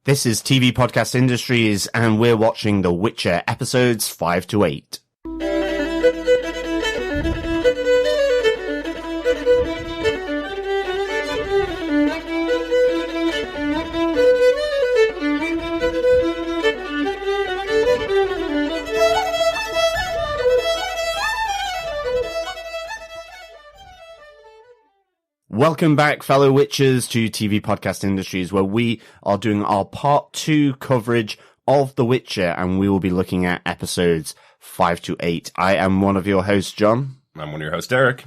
This is TV Podcast Industries, and we're watching The Witcher episodes 5 to 8. Welcome back, fellow Witchers, to TV Podcast Industries, where we are doing our part 2 coverage of The Witcher, and we will be looking at episodes 5 to 8. I am one of your hosts, John. I'm one of your hosts, Derek.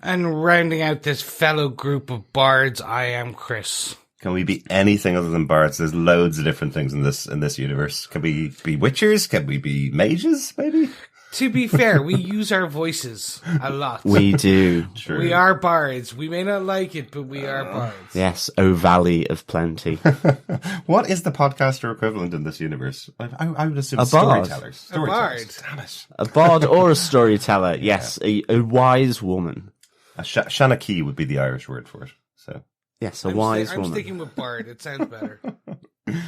And rounding out this fellow group of bards, I am Chris. Can we be anything other than bards? There's loads of different things in this universe. Can we be witchers? Can we be mages, maybe? To be fair, we use our voices a lot. We do. True. We are bards. We may not like it, but we are bards. Yes, O Valley of Plenty. What is the podcaster equivalent in this universe? I would assume A bard. storytellers. A bard. Damn it. A bard or a storyteller, yes, a wise woman. Shanachie would be the Irish word for it. So Yes, a wise I'm woman. sticking with bard. It sounds better.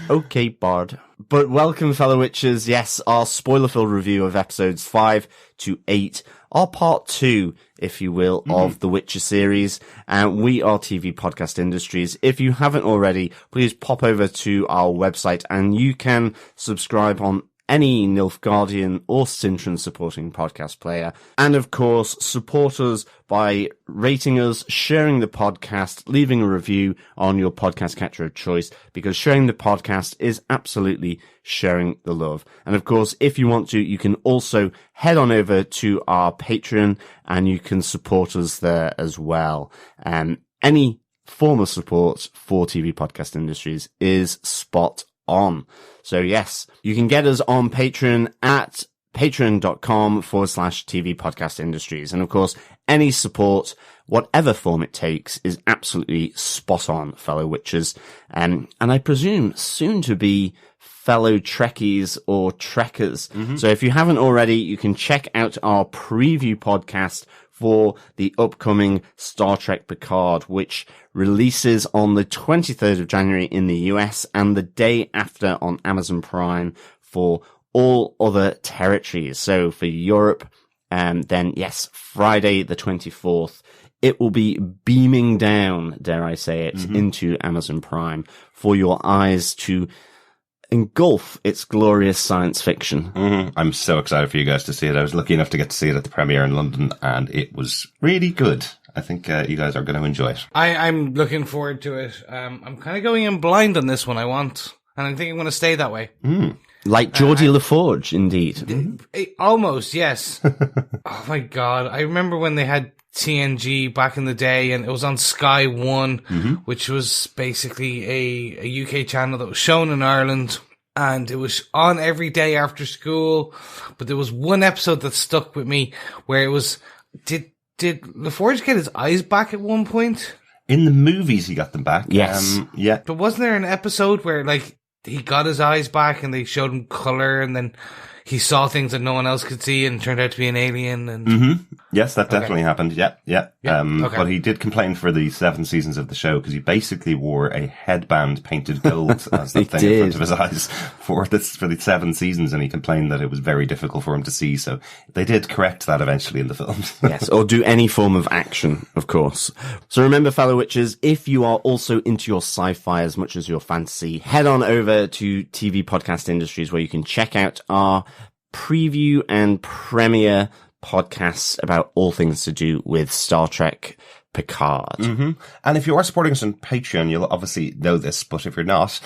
Okay, Bard. But welcome, fellow Witchers. Yes, our spoiler-filled review of episodes 5 to 8, our part 2, if you will, of the Witcher series. And we are TV Podcast Industries. If you haven't already, please pop over to our website and you can subscribe on any Nilfgaardian or Sintran supporting podcast player. And of course, support us by rating us, sharing the podcast, leaving a review on your podcast catcher of choice, because sharing the podcast is absolutely sharing the love. And of course, if you want to, you can also head on over to our Patreon and you can support us there as well. Any form of support for TV Podcast Industries is spot on. So yes, you can get us on Patreon at patreon.com/TV Podcast Industries. And of course, any support, whatever form it takes, is absolutely spot on, fellow Witchers. And I presume soon to be fellow Trekkies or Trekkers. So if you haven't already, you can check out our preview podcast for the upcoming Star Trek Picard, which releases on the 23rd of January in the US and the day after on Amazon Prime for all other territories. So for Europe, then yes, Friday the 24th, it will be beaming down, dare I say it, into Amazon Prime for your eyes to engulf its glorious science fiction. I'm so excited for you guys to see it. I was lucky enough to get to see it at the premiere in London, and it was really good. I think you guys are going to enjoy it. I'm looking forward to it. I'm kind of going in blind on this one, and I think I'm going to stay that way. Like Geordie LaForge, indeed. Almost, yes. Oh my God. I remember when they had TNG back in the day, and it was on Sky One, which was basically a UK channel that was shown in Ireland, and it was on every day after school. But there was one episode that stuck with me where it was, did LaForge get his eyes back at one point? In the movies, he got them back. Yes. Yeah. But wasn't there an episode where, like, he got his eyes back and they showed him colour, and then he saw things that no one else could see and turned out to be an alien? And Yes, that definitely happened. Yeah. Okay. But he did complain for the 7 seasons of the show because he basically wore a headband painted gold as the thing in front of his eyes for the 7 seasons, and he complained that it was very difficult for him to see. So they did correct that eventually in the films. Yes, or do any form of action, of course. So remember, fellow Witchers, if you are also into your sci-fi as much as your fantasy, head on over to TV Podcast Industries, where you can check out our preview and premiere podcasts about all things to do with Star Trek Picard. And if you are supporting us on Patreon, you'll obviously know this, but if you're not,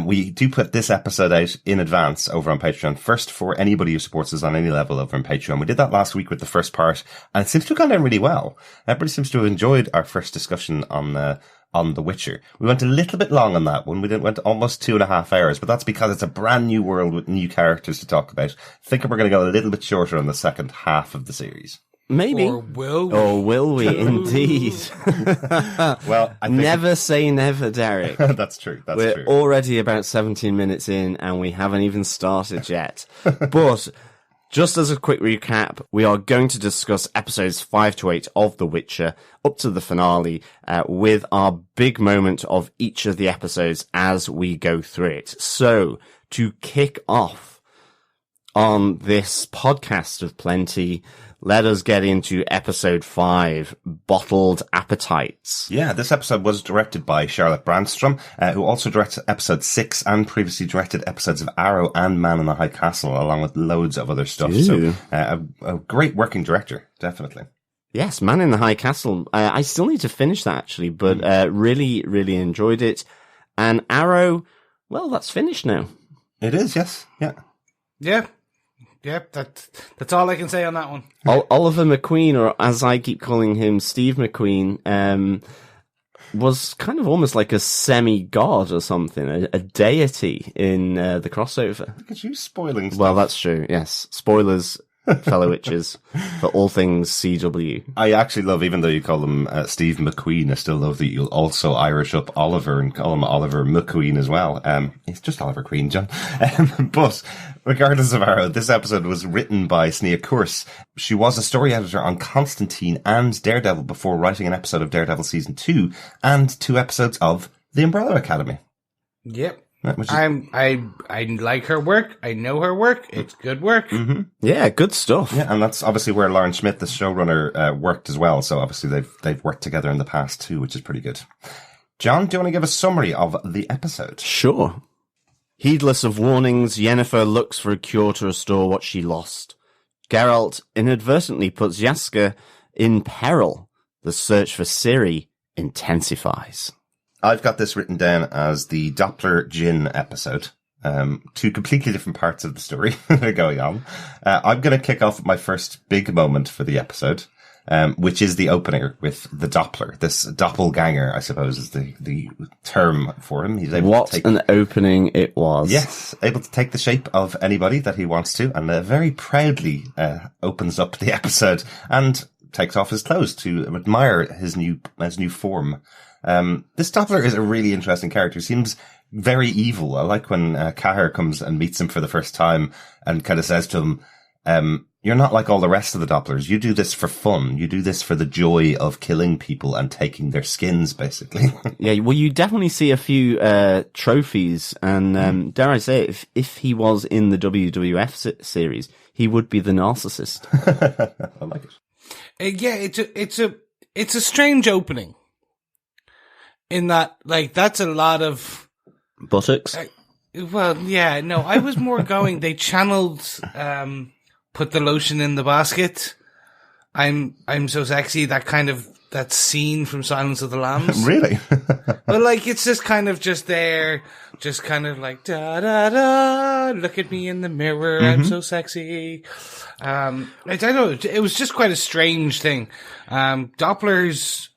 we do put this episode out in advance over on Patreon, first for anybody who supports us on any level over on Patreon. We did that last week with the first part, and it seems to have gone down really well. Everybody seems to have enjoyed our first discussion on The Witcher. We went a little bit long on that one. We went almost 2.5 hours, but that's because it's a brand new world with new characters to talk about. I think we're going to go a little bit shorter on the second half of the series. Maybe. Or will we? Or will we, indeed? Well, I think Never say never, Derek. that's true. We're True. already about 17 minutes in and we haven't even started yet. But Just as a quick recap, we are going to discuss episodes 5 to 8 of The Witcher up to the finale with our big moment of each of the episodes as we go through it. So, to kick off on this podcast of plenty, let us get into episode 5, Bottled Appetites. Yeah, this episode was directed by Charlotte Brändström, who also directed episode 6 and previously directed episodes of Arrow and Man in the High Castle, along with loads of other stuff. Ooh. So, a great working director, definitely. Yes, Man in the High Castle. I still need to finish that, actually, but really, really enjoyed it. And Arrow, well, that's finished now. It is, yes. Yeah. Yeah. Yep, that's all I can say on that one. Oliver McQueen, or as I keep calling him, Steve McQueen, was kind of almost like a semi-god or something, a deity in the crossover. Look at you spoiling stuff. Well, that's true, yes. Spoilers, fellow witches, for all things CW. I actually love, even though you call him Steve McQueen, I still love that you'll also Irish up Oliver and call him Oliver McQueen as well. It's just Oliver Queen, John. But regardless of Arrow, this episode was written by Sneha Koorse. She was a story editor on Constantine and Daredevil before writing an episode of Daredevil Season 2 and 2 episodes of The Umbrella Academy. Yep. I like her work. I know her work. It's good work. Mm-hmm. Yeah, good stuff. Yeah, and that's obviously where Lauren Schmidt, the showrunner, worked as well. So obviously they've worked together in the past too, which is pretty good. John, do you want to give a summary of the episode? Sure. Heedless of warnings, Yennefer looks for a cure to restore what she lost. Geralt inadvertently puts Jaskier in peril. The search for Ciri intensifies. I've got this written down as the Doppler Djinn episode. 2 completely different parts of the story going on. I'm going to kick off my first big moment for the episode, which is the opener with the Doppler. This doppelganger, I suppose, is the term for him. He's able to take an opening it was. Yes, able to take the shape of anybody that he wants to, and very proudly opens up the episode and takes off his clothes to admire his new form. This Doppler is a really interesting character. He seems very evil. I like when Cahir comes and meets him for the first time and kind of says to him, you're not like all the rest of the Dopplers. You do this for fun. You do this for the joy of killing people and taking their skins, basically. Yeah, well, you definitely see a few trophies, and dare I say it, if he was in the WWF series, he would be the narcissist. I like it. Yeah, it's a strange opening. In that, like, that's a lot of buttocks. Well, yeah, no, I was more going. They channeled, put the lotion in the basket. I'm so sexy. That scene from Silence of the Lambs. Really? But like, it's just kind of just there, just kind of like da da da. Look at me in the mirror. Mm-hmm. I'm so sexy. I don't know. It was just quite a strange thing. Dopplers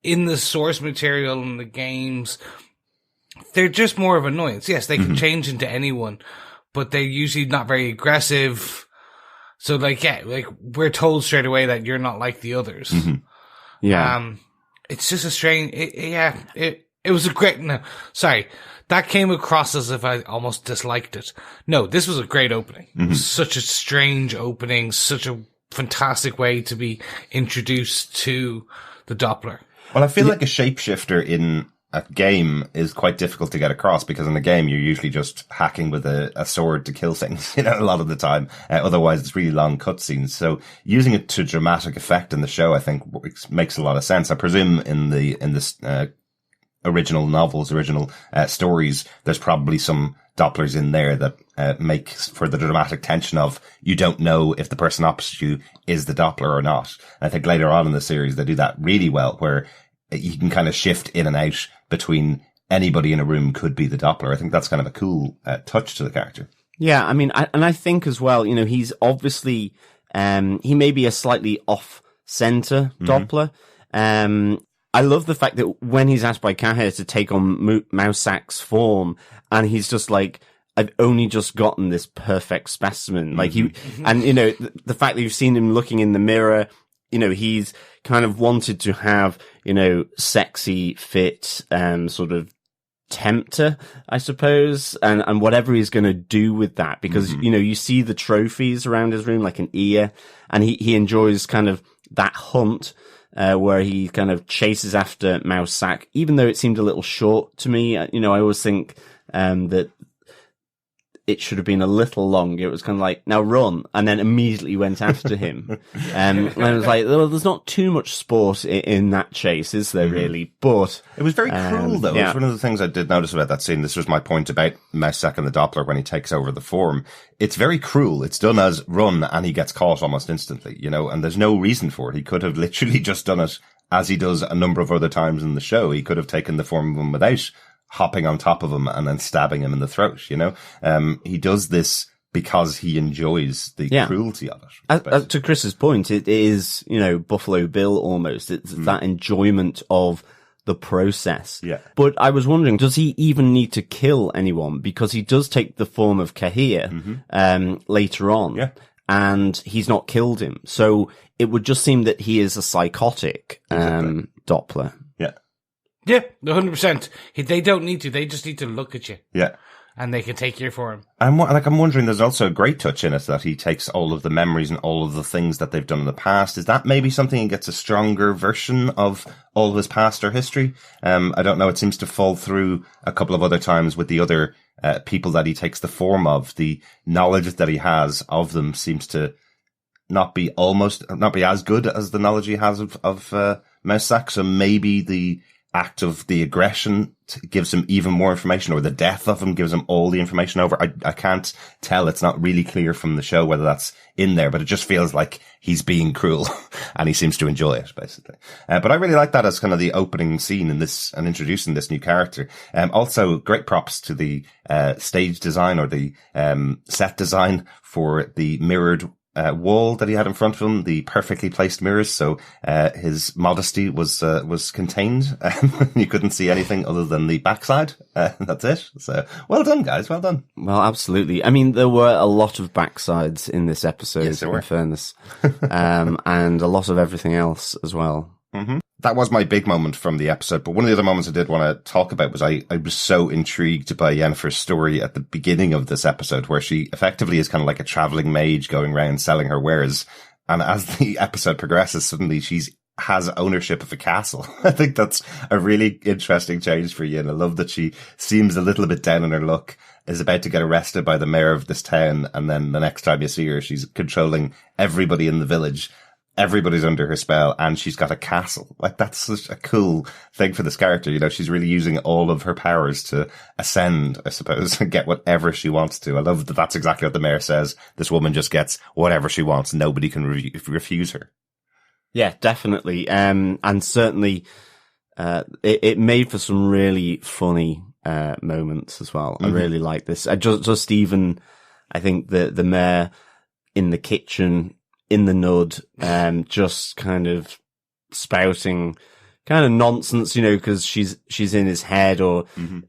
in the source material in the games, they're just more of annoyance. Yes, they can change into anyone, but they're usually not very aggressive. So like, yeah, like we're told straight away that you're not like the others. Mm-hmm. Yeah. It's just a strange, it was a great, no, sorry. That came across as if I almost disliked it. No, this was a great opening. Mm-hmm. Such a strange opening, such a fantastic way to be introduced to the Doppler. Well, I feel like a shapeshifter in a game is quite difficult to get across because in the game you're usually just hacking with a sword to kill things, a lot of the time. Otherwise it's really long cutscenes. So using it to dramatic effect in the show, I think makes a lot of sense. I presume in this original novels, stories, there's probably some Dopplers in there that make for the dramatic tension of you don't know if the person opposite you is the Doppler or not. And I think later on in the series they do that really well, where you can kind of shift in and out between anybody in a room could be the Doppler. I think that's kind of a cool touch to the character. Yeah, I mean, I think as well, he's obviously he may be a slightly off-center Doppler. I love the fact that when he's asked by Cahir to take on Mousek's form, and he's just like, I've only just gotten this perfect specimen. Like and the fact that you've seen him looking in the mirror, he's kind of wanted to have, sexy, fit, sort of tempter, I suppose, and whatever he's going to do with that, because, you see the trophies around his room, like an ear, and he enjoys kind of that hunt, where he kind of chases after Mouse Sack, even though it seemed a little short to me. I always think, that it should have been a little longer. It was kind of like, now run, and then immediately went after him. And I was like, well, there's not too much sport in that chase, is there really? But it was very cruel, though. Yeah. It's one of the things I did notice about that scene. This was my point about Mousesack and the Doppler when he takes over the form. It's very cruel. It's done as run, and he gets caught almost instantly, and there's no reason for it. He could have literally just done it as he does a number of other times in the show. He could have taken the form of him without hopping on top of him and then stabbing him in the throat, He does this because he enjoys the cruelty of it. To Chris's point, it is, Buffalo Bill almost. It's that enjoyment of the process. Yeah. But I was wondering, does he even need to kill anyone? Because he does take the form of Kahir, later on. Yeah. And he's not killed him. So it would just seem that he is a psychotic, Doppler. Yeah, 100%. They don't need to. They just need to look at you. Yeah. And they can take your form. I'm wondering, there's also a great touch in it that he takes all of the memories and all of the things that they've done in the past. Is that maybe something he gets a stronger version of all of his past or history? I don't know. It seems to fall through a couple of other times with the other people that he takes the form of. The knowledge that he has of them seems to not be as good as the knowledge he has of Mousesack. So maybe the act of the aggression gives him even more information, or the death of him gives him all the information over. I can't tell. It's not really clear from the show whether that's in there, but it just feels like he's being cruel and he seems to enjoy it, basically. But I really like that as kind of the opening scene in this and introducing this new character. Also great props to the stage design or the set design for the mirrored wall that he had in front of him, the perfectly placed mirrors, so his modesty was contained. You couldn't see anything other than the backside. That's it. So well done, guys. Well done. Well, absolutely. I mean, there were a lot of backsides in this episode, yes, there were. In fairness, and a lot of everything else as well. Mm-hmm. That was my big moment from the episode, but one of the other moments I did want to talk about was I was so intrigued by Yennefer's story at the beginning of this episode, where she effectively is kind of like a traveling mage going around selling her wares. And as the episode progresses, suddenly has ownership of a castle. I think that's a really interesting change for Yen. I love that she seems a little bit down on her luck, is about to get arrested by the mayor of this town, and then the next time you see her, she's controlling everybody in the village. Everybody's under her spell, and she's got a castle. Like, that's such a cool thing for this character. She's really using all of her powers to ascend, I suppose, and get whatever she wants to. I love that that's exactly what the mayor says. This woman just gets whatever she wants. Nobody can refuse her. Yeah, definitely. And certainly, it made for some really funny, moments as well. I really like this. Just even, I think the mayor in the kitchen, in the nud, just kind of spouting kind of nonsense, cause she's in his head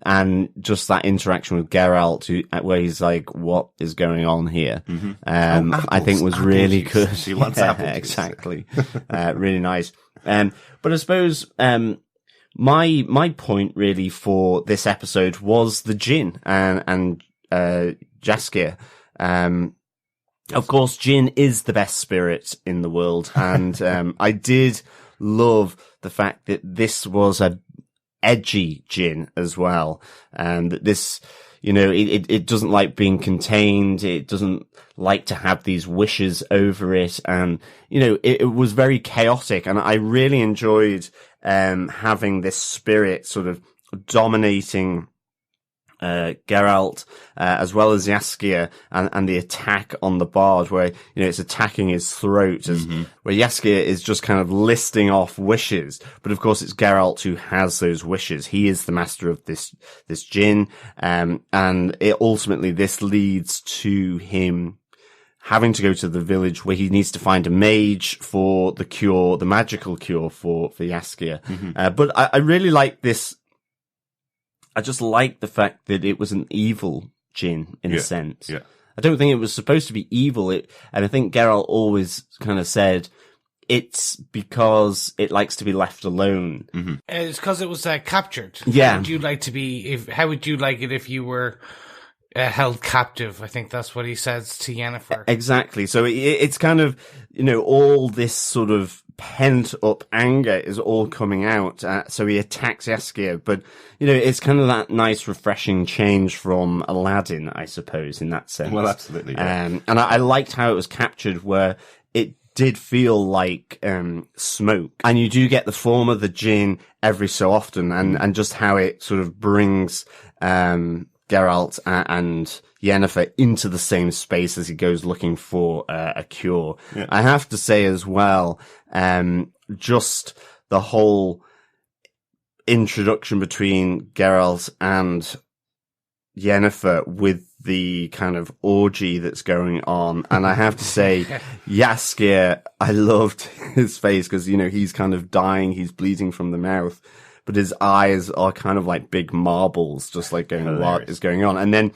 and just that interaction with Geralt where he's like, what is going on here? I think was really good. She wants apples. Exactly. Really nice. But I suppose, my point really for this episode was the Djinn and Jaskier. Of course, Djinn is the best spirit in the world, and I did love the fact that this was a edgy Djinn as well, and that this, it doesn't like being contained, it doesn't like to have these wishes over it, and it was very chaotic, and I really enjoyed having this spirit sort of dominating Geralt, as well as Jaskier, and the attack on the bard where, it's attacking his throat where Jaskier is just kind of listing off wishes. But of course it's Geralt who has those wishes. He is the master of this Djinn. And ultimately this leads to him having to go to the village where he needs to find a mage for the magical cure for Jaskier. But I really like this. I just like the fact that it was an evil Djinn in a sense. Yeah. I don't think it was supposed to be evil. And I think Geralt always kind of said it's because it likes to be left alone. Mm-hmm. It's because it was captured. Yeah. How would you like to be? How would you like it if you were held captive? I think that's what he says to Yennefer. Exactly. So it's kind of, all this sort of pent up anger is all coming out. So he attacks Jaskier, but it's kind of that nice, refreshing change from Aladdin, I suppose, in that sense. Well, absolutely. Yeah. And I liked how it was captured, where it did feel like smoke, and you do get the form of the djinn every so often, and just how it sort of brings Geralt and Yennefer into the same space as he goes looking for a cure. Yeah. I have to say as well, just the whole introduction between Geralt and Yennefer with the kind of orgy that's going on. And I have to say, Jaskier, I loved his face because, he's kind of dying. He's bleeding from the mouth, but his eyes are kind of like big marbles, just like going, what is going on? And then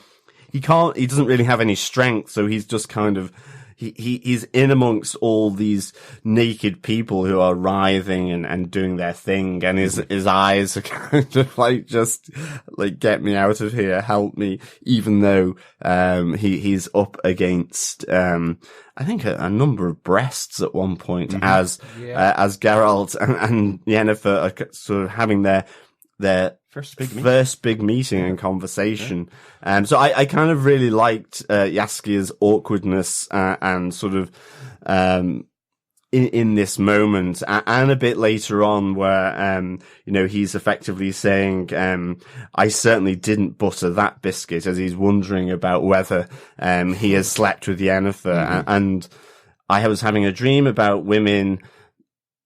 he doesn't really have any strength. So he's just kind of, he's in amongst all these naked people who are writhing and doing their thing. And his eyes are kind of like, just like, get me out of here, help me. Even though, he's up against, I think a number of breasts at one point as Geralt and Yennefer are sort of having their first big meeting and conversation. Yeah. So I kind of really liked Jaskier's awkwardness and sort of in this moment, and a bit later on where he's effectively saying I certainly didn't butter that biscuit, as he's wondering about whether he has slept with Yennefer. And I was having a dream about women,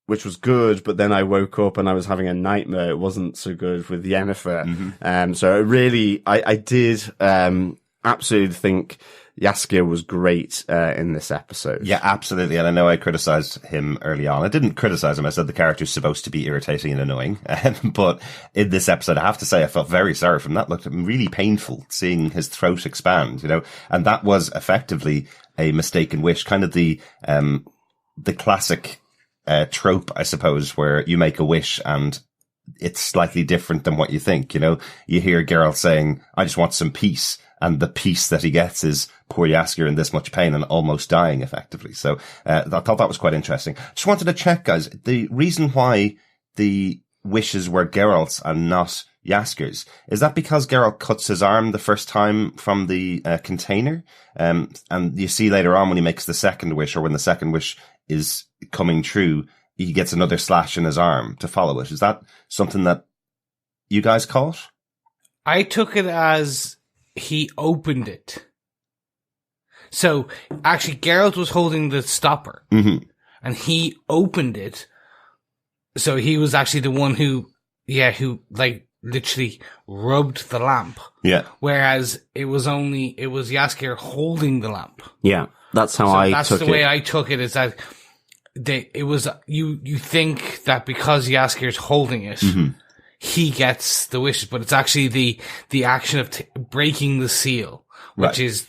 which was good, but then I woke up and I was having a nightmare. It wasn't so good with Yennefer. So really, I did absolutely think Jaskier was great in this episode. Yeah, absolutely. And I know I criticized him early on. I didn't criticize him. I said the character's supposed to be irritating and annoying. But in this episode, I have to say, I felt very sorry for him. That looked really painful, seeing his throat expand, and that was effectively a mistaken wish, kind of the classic trope, I suppose, where you make a wish and it's slightly different than what you think. You hear Geralt saying, I just want some peace. And the peace that he gets is poor Jaskier in this much pain and almost dying, effectively. So I thought that was quite interesting. Just wanted to check, guys, the reason why the wishes were Geralt's and not Jaskier's, is that because Geralt cuts his arm the first time from the container? And you see later on when he makes the second wish, or when the second wish is coming true, he gets another slash in his arm to follow it. Is that something that you guys caught? I took it as he opened it. So actually Geralt was holding the stopper and he opened it. So he was actually the one who like literally rubbed the lamp. Yeah. Whereas it was Jaskier holding the lamp. Yeah. That's how I took it. That's the way I took it, is that you think that because Jaskier's holding it, he gets the wishes, but it's actually the action of breaking the seal, which is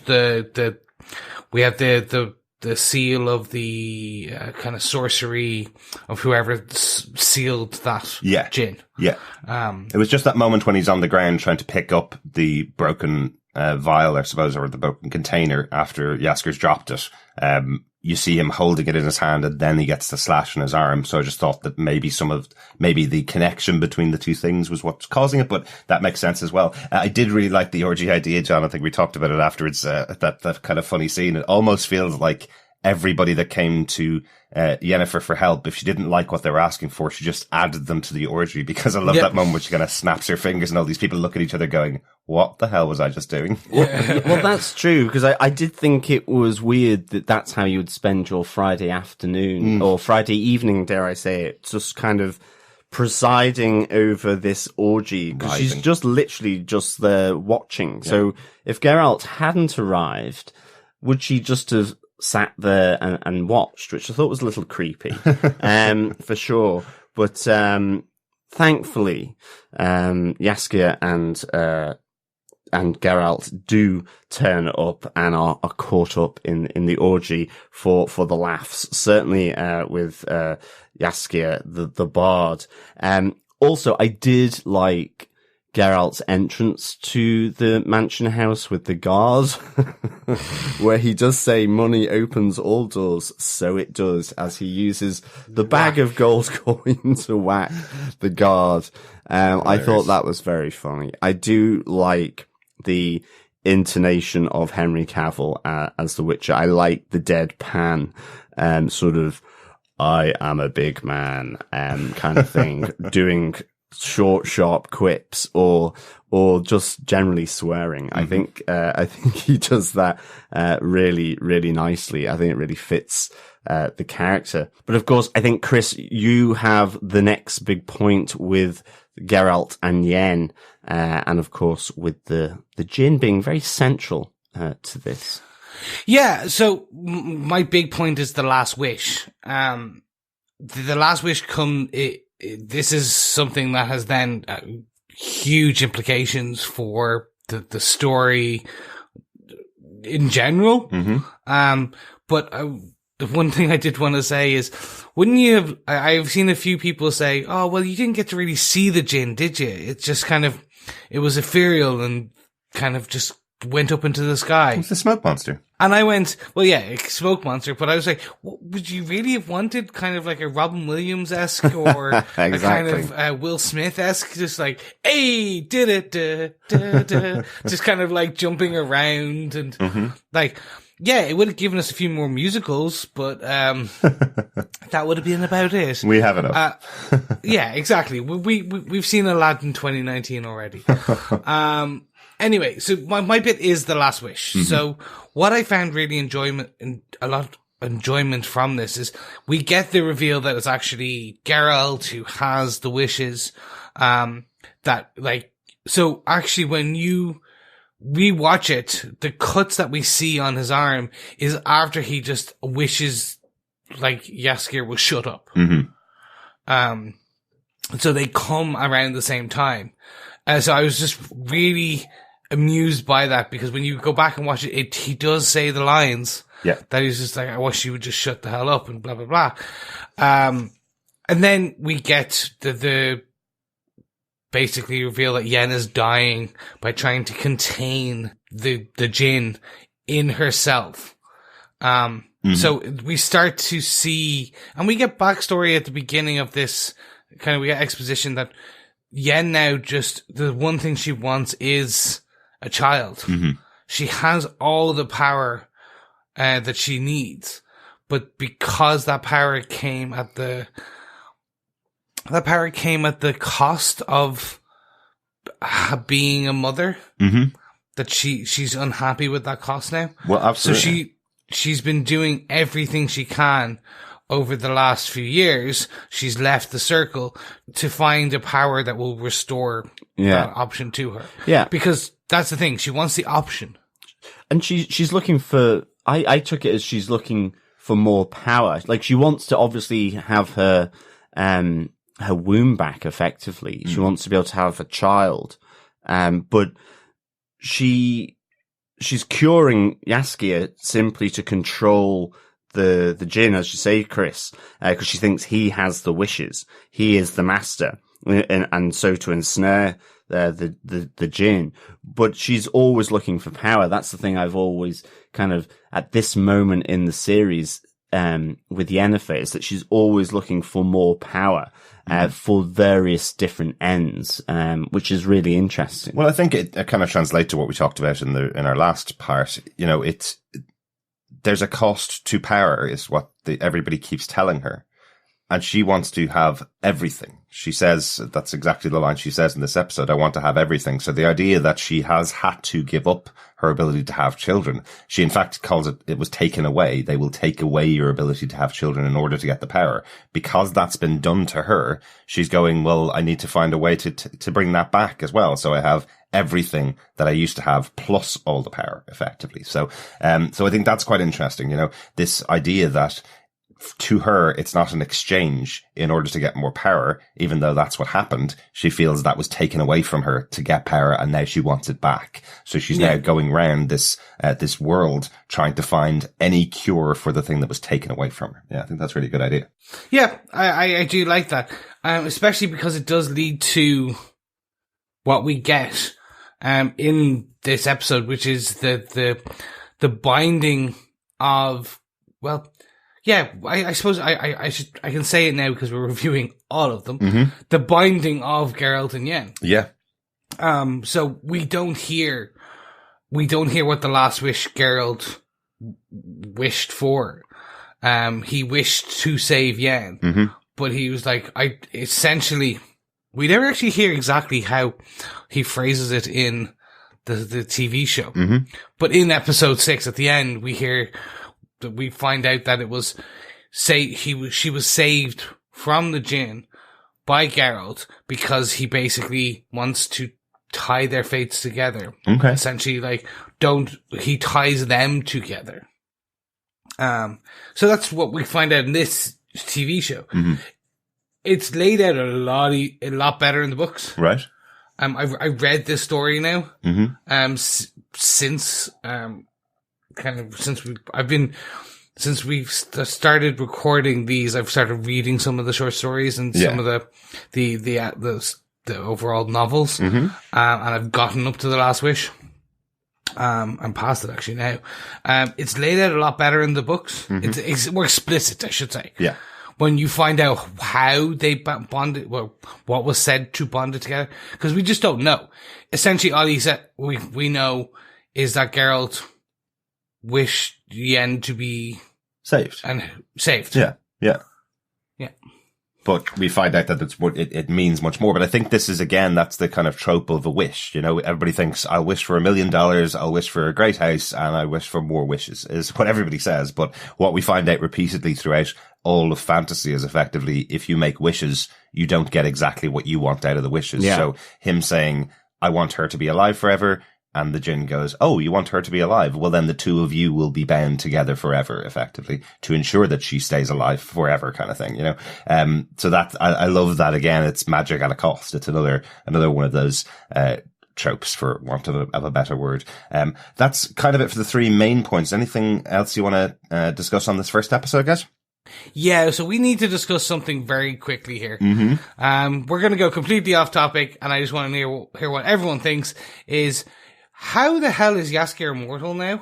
we have the seal of the kind of sorcery of whoever sealed that djinn. Yeah. It was just that moment when he's on the ground trying to pick up the broken vial, I suppose, or the broken container after Jaskier's dropped it. You see him holding it in his hand, and then he gets the slash in his arm. So I just thought that maybe the connection between the two things was what's causing it, but that makes sense as well. I did really like the orgy idea, John. I think we talked about it afterwards, that kind of funny scene. It almost feels like everybody that came to Yennefer for help, if she didn't like what they were asking for, she just added them to the orgy, because I love that moment where she kind of snaps her fingers and all these people look at each other going, what the hell was I just doing? Well, that's true, because I did think it was weird that that's how you would spend your Friday afternoon or Friday evening, dare I say it, just kind of presiding over this orgy, because she's just literally just there watching. Yeah. So if Geralt hadn't arrived, would she just have sat there and watched, which I thought was a little creepy, for sure. But thankfully, Jaskier and and Geralt do turn up and are caught up in the orgy for the laughs. Certainly, with, Jaskier, the bard. Also, I did like Geralt's entrance to the mansion house with the guard, where he does say money opens all doors, so it does, as he uses the bag of gold coin to whack the guard. I thought that was very funny. I do like the intonation of Henry Cavill as the Witcher. I like the deadpan, sort of, I am a big man, kind of thing, doing short, sharp quips or just generally swearing. I think he does that, really, really nicely. I think it really fits, the character. But of course, I think, Chris, you have the next big point with Geralt and Yen, and of course with the djinn being very central, to this. Yeah, so my big point is the last wish. The last wish this is something that has then huge implications for the story in general. But the one thing I did want to say is, wouldn't you have, I've seen a few people say, oh, well, you didn't get to really see the djinn, did you? It's just kind of, it was ethereal and kind of just went up into the sky. It's the smoke monster. And I went, well, yeah, a smoke monster, but I was like, would you really have wanted kind of like a Robin Williams-esque or exactly. a kind of Will Smith-esque, just like, hey, did it, just kind of like jumping around and like, yeah, it would have given us a few more musicals, but that would have been about it. We have enough. Yeah, exactly. We've seen Aladdin 2019 already. Anyway, so my bit is the last wish. So what I found really a lot of enjoyment from this is we get the reveal that it's actually Geralt who has the wishes. That like, so actually when you rewatch it, the cuts that we see on his arm is after he just wishes like Jaskier will shut up. So they come around the same time. So I was just really amused by that, because when you go back and watch it, he does say the lines that he's just like, I wish you would just shut the hell up and blah, blah, blah. And then we get the basically reveal that Yen is dying by trying to contain the djinn in herself. So we start to see, and we get backstory at the beginning of this, we get exposition that Yen now just, the one thing she wants is a child. She has all the power that she needs, but because that power came at the cost of being a mother, that she's unhappy with that cost now. Well, absolutely. So she's been doing everything she can over the last few years. She's left the circle to find a power that will restore that option to her. Yeah. Because that's the thing. She wants the option. And she's looking for, I took it as she's looking for more power. Like, she wants to obviously have her womb back effectively. She wants to be able to have a child. But she's curing Jaskier simply to control the djinn, as you say, Chris, because she thinks he has the wishes. He is the master, and so to ensnare the djinn. But she's always looking for power. That's the thing I've always kind of, at this moment in the series, with Yennefer, is that she's always looking for more power, for various different ends, which is really interesting. Well, I think it kind of translates to what we talked about in our last part. You know, there's a cost to power, is what everybody keeps telling her. And she wants to have everything. She says, that's exactly the line she says in this episode, I want to have everything. So the idea that she has had to give up her ability to have children, she in fact calls it was taken away. They will take away your ability to have children in order to get the power. Because that's been done to her, she's going, well, I need to find a way to bring that back as well. So I have everything that I used to have plus all the power effectively. So I think that's quite interesting. You know, this idea that to her, it's not an exchange in order to get more power, even though that's what happened. She feels that was taken away from her to get power, and now she wants it back. So she's now going around this world trying to find any cure for the thing that was taken away from her. Yeah, I think that's a really good idea. Yeah, I do like that. Especially because it does lead to what we get in this episode, which is the binding of, well, yeah, I suppose I can say it now because we're reviewing all of them. Mm-hmm. The binding of Geralt and Yen. Yeah. So we don't hear what the last wish Geralt wished for. He wished to save Yen, but he was like, we never actually hear exactly how he phrases it in the TV show. Mm-hmm. But in episode 6 at the end, we find out that it was she was saved from the djinn by Geralt because he basically wants to tie their fates together. Okay. Essentially, he ties them together. So that's what we find out in this TV show. Mm-hmm. It's laid out a lot better in the books. Right. I read this story now. Mm-hmm. Since we've started recording these, I've started reading some of the short stories and some of the overall novels. Mm-hmm. And I've gotten up to the last wish. I'm past it actually now. It's laid out a lot better in the books. Mm-hmm. It's more explicit, I should say. Yeah. When you find out how they bonded, well, what was said to bond it together, because we just don't know. Essentially, all he said, we know is that Geralt wished Yen to be saved. Yeah. But we find out that it means much more. But I think this is, again, that's the kind of trope of a wish. You know, everybody thinks, I'll wish for $1 million, I'll wish for a great house, and I wish for more wishes, is what everybody says. But what we find out repeatedly throughout all of fantasy is effectively, if you make wishes, you don't get exactly what you want out of the wishes. Yeah. So him saying, I want her to be alive forever, and the djinn goes, oh, you want her to be alive? Well, then the two of you will be bound together forever, effectively, to ensure that she stays alive forever, kind of thing, you know? So that, I love that. Again, it's magic at a cost. It's another one of those, tropes, for want of a better word. That's kind of it for the 3 main points. Anything else you want to, discuss on this first episode, guys? Yeah, so we need to discuss something very quickly here. Mm-hmm. We're going to go completely off topic, and I just want to hear what everyone thinks is, how the hell is Jaskier immortal now?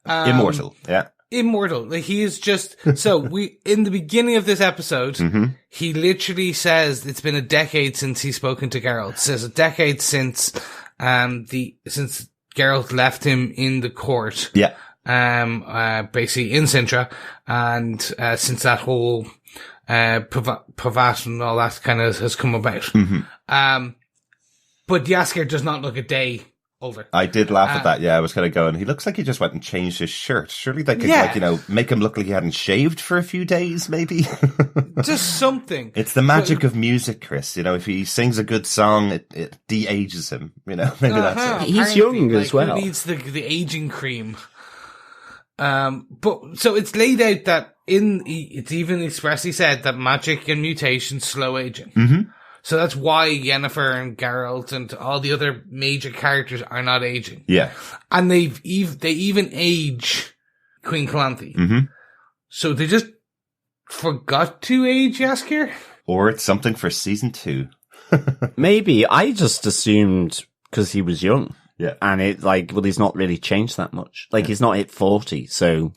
Immortal, yeah. Immortal. Like, he is just, so in the beginning of this episode, he literally says it's been a decade since he's spoken to Geralt. It says a decade since Geralt left him in the court. Yeah. Basically in Sintra, and, since that whole, Pravat and all that kind of has come about. Mm-hmm. But Jaskier does not look a day older. I did laugh at that. Yeah, I was kind of going, he looks like he just went and changed his shirt. Surely they could, make him look like he hadn't shaved for a few days, maybe. Just something. It's the magic of music, Chris. You know, if he sings a good song, it de-ages him. You know, maybe that's it. He's young as well. He needs the aging cream. But so it's laid out that it's even expressly said that magic and mutation slow aging. Mm-hmm. So that's why Yennefer and Geralt and all the other major characters are not aging. Yeah. And they even age Queen Calanthe. Mm-hmm. So they just forgot to age Jaskier? Or it's something for season 2. Maybe. I just assumed because he was young. Yeah. And he's not really changed that much. He's not hit 40, so,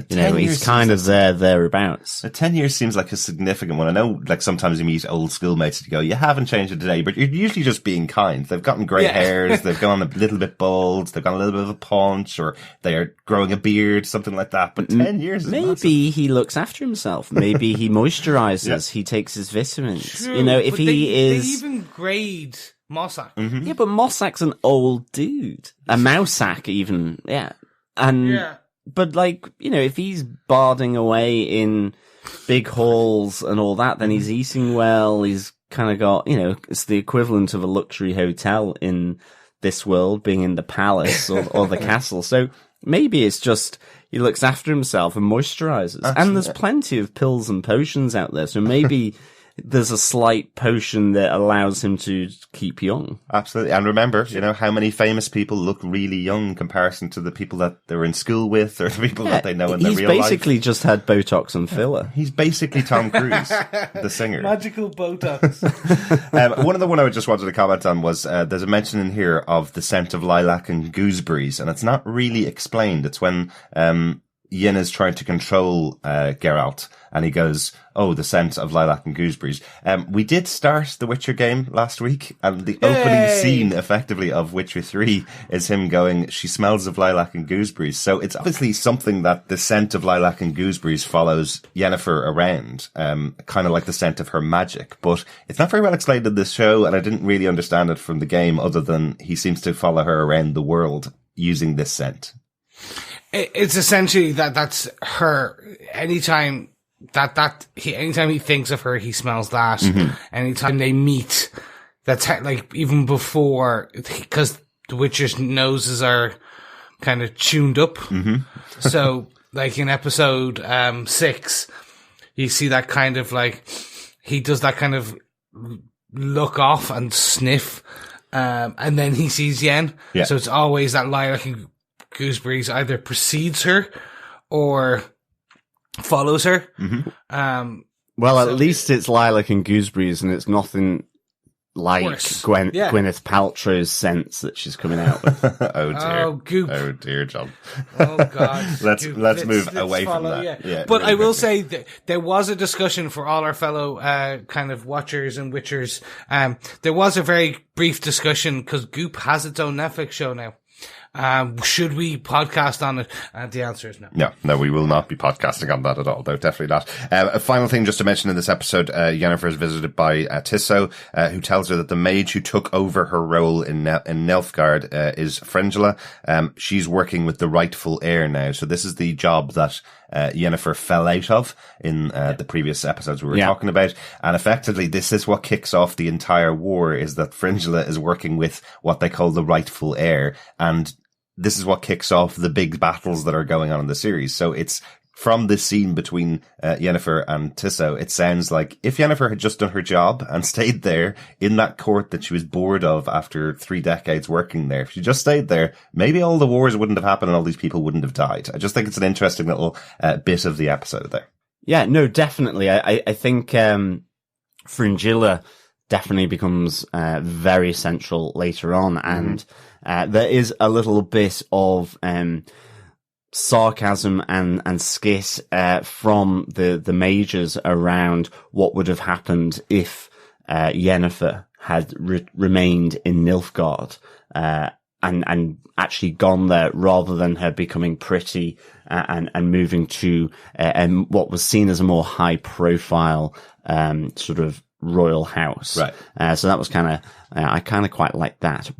he's kind of thereabouts. 10 years seems like a significant one. I know, sometimes you meet old schoolmates and you go, you haven't changed it today, but you're usually just being kind. They've gotten grey hairs, they've gone a little bit bald, they've got a little bit of a paunch, or they are growing a beard, something like that. But 10 years is maybe massive. He looks after himself. Maybe he moisturizes, he takes his vitamins. True, if they even grade Mossack. Mm-hmm. Yeah, but Mossack's an old dude. A Mousack even, yeah. But if he's barding away in big halls and all that, then he's eating well, he's kind of got, it's the equivalent of a luxury hotel in this world, being in the palace or the castle. So maybe it's just he looks after himself and moisturizes. Absolutely. And there's plenty of pills and potions out there, so maybe there's a slight potion that allows him to keep young. Absolutely. And remember, how many famous people look really young in comparison to the people that they're in school with or the people that they know in their real life. He's basically just had Botox and filler. He's basically Tom Cruise, the singer. Magical Botox. One of the one I just wanted to comment on was there's a mention in here of the scent of lilac and gooseberries, and it's not really explained. It's when Yen is trying to control Geralt, and he goes, "Oh, the scent of lilac and gooseberries." We did start the Witcher game last week, and the opening scene, effectively, of Witcher 3 is him going, "She smells of lilac and gooseberries." So it's obviously something that the scent of lilac and gooseberries follows Yennefer around, kind of like the scent of her magic. But it's not very well explained in this show, and I didn't really understand it from the game, other than he seems to follow her around the world using this scent. It's essentially that's her. Anytime he thinks of her, he smells that. Mm-hmm. Anytime they meet, that's like even before, because the Witcher's noses are kind of tuned up. Mm-hmm. So, like in episode 6, you see that kind of like he does that kind of look off and sniff, and then he sees Yen. Yeah. So it's always that lilac and gooseberries either precedes her or follows her. Mm-hmm. Well, at least it's lilac and gooseberries, and it's nothing like Gwyneth Paltrow's scents that she's coming out with. Oh dear! Oh, goop! Oh dear, John. Oh god! let's move away from that. Yeah, but really I will say that there was a discussion for all our fellow kind of watchers and witchers. There was a very brief discussion because Goop has its own Netflix show now. Should we podcast on it? The answer is no. No, we will not be podcasting on that at all, though, definitely not. A final thing just to mention in this episode, Yennefer is visited by Tiso, who tells her that the mage who took over her role in Nilfgaard is Fringilla. She's working with the rightful heir now, so this is the job that Yennefer fell out of in the previous episodes we were talking about, and effectively this is what kicks off the entire war, is that Fringilla is working with what they call the rightful heir, and this is what kicks off the big battles that are going on in the series. So it's from this scene between Yennefer and Tiso, it sounds like if Yennefer had just done her job and stayed there in that court that she was bored of after 3 decades working there, if she just stayed there, maybe all the wars wouldn't have happened and all these people wouldn't have died. I just think it's an interesting little bit of the episode there. Yeah, no, definitely. I think Fringilla definitely becomes very central later on, and there is a little bit of sarcasm and skit from the mages around what would have happened if Yennefer had remained in Nilfgaard and actually gone there rather than her becoming pretty and moving to what was seen as a more high profile sort of royal house. Right. So that was I kind of quite like that.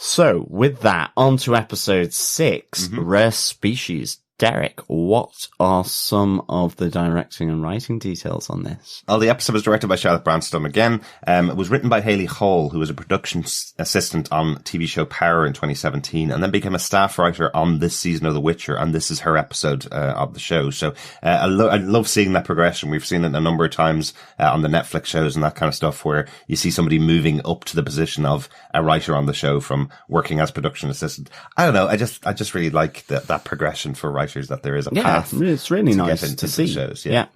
So with that, on to episode 6, Rare Species. Derek, what are some of the directing and writing details on this? Well, the episode was directed by Charlotte Brändström again. It was written by Hayley Hall, who was a production assistant on TV show Power in 2017, and then became a staff writer on this season of The Witcher, and this is her episode of the show. So I love seeing that progression. We've seen it a number of times on the Netflix shows and that kind of stuff, where you see somebody moving up to the position of a writer on the show from working as production assistant. I don't know. I just really like that progression for writers, that there is a path. It's really nice to see. Shows. Yeah.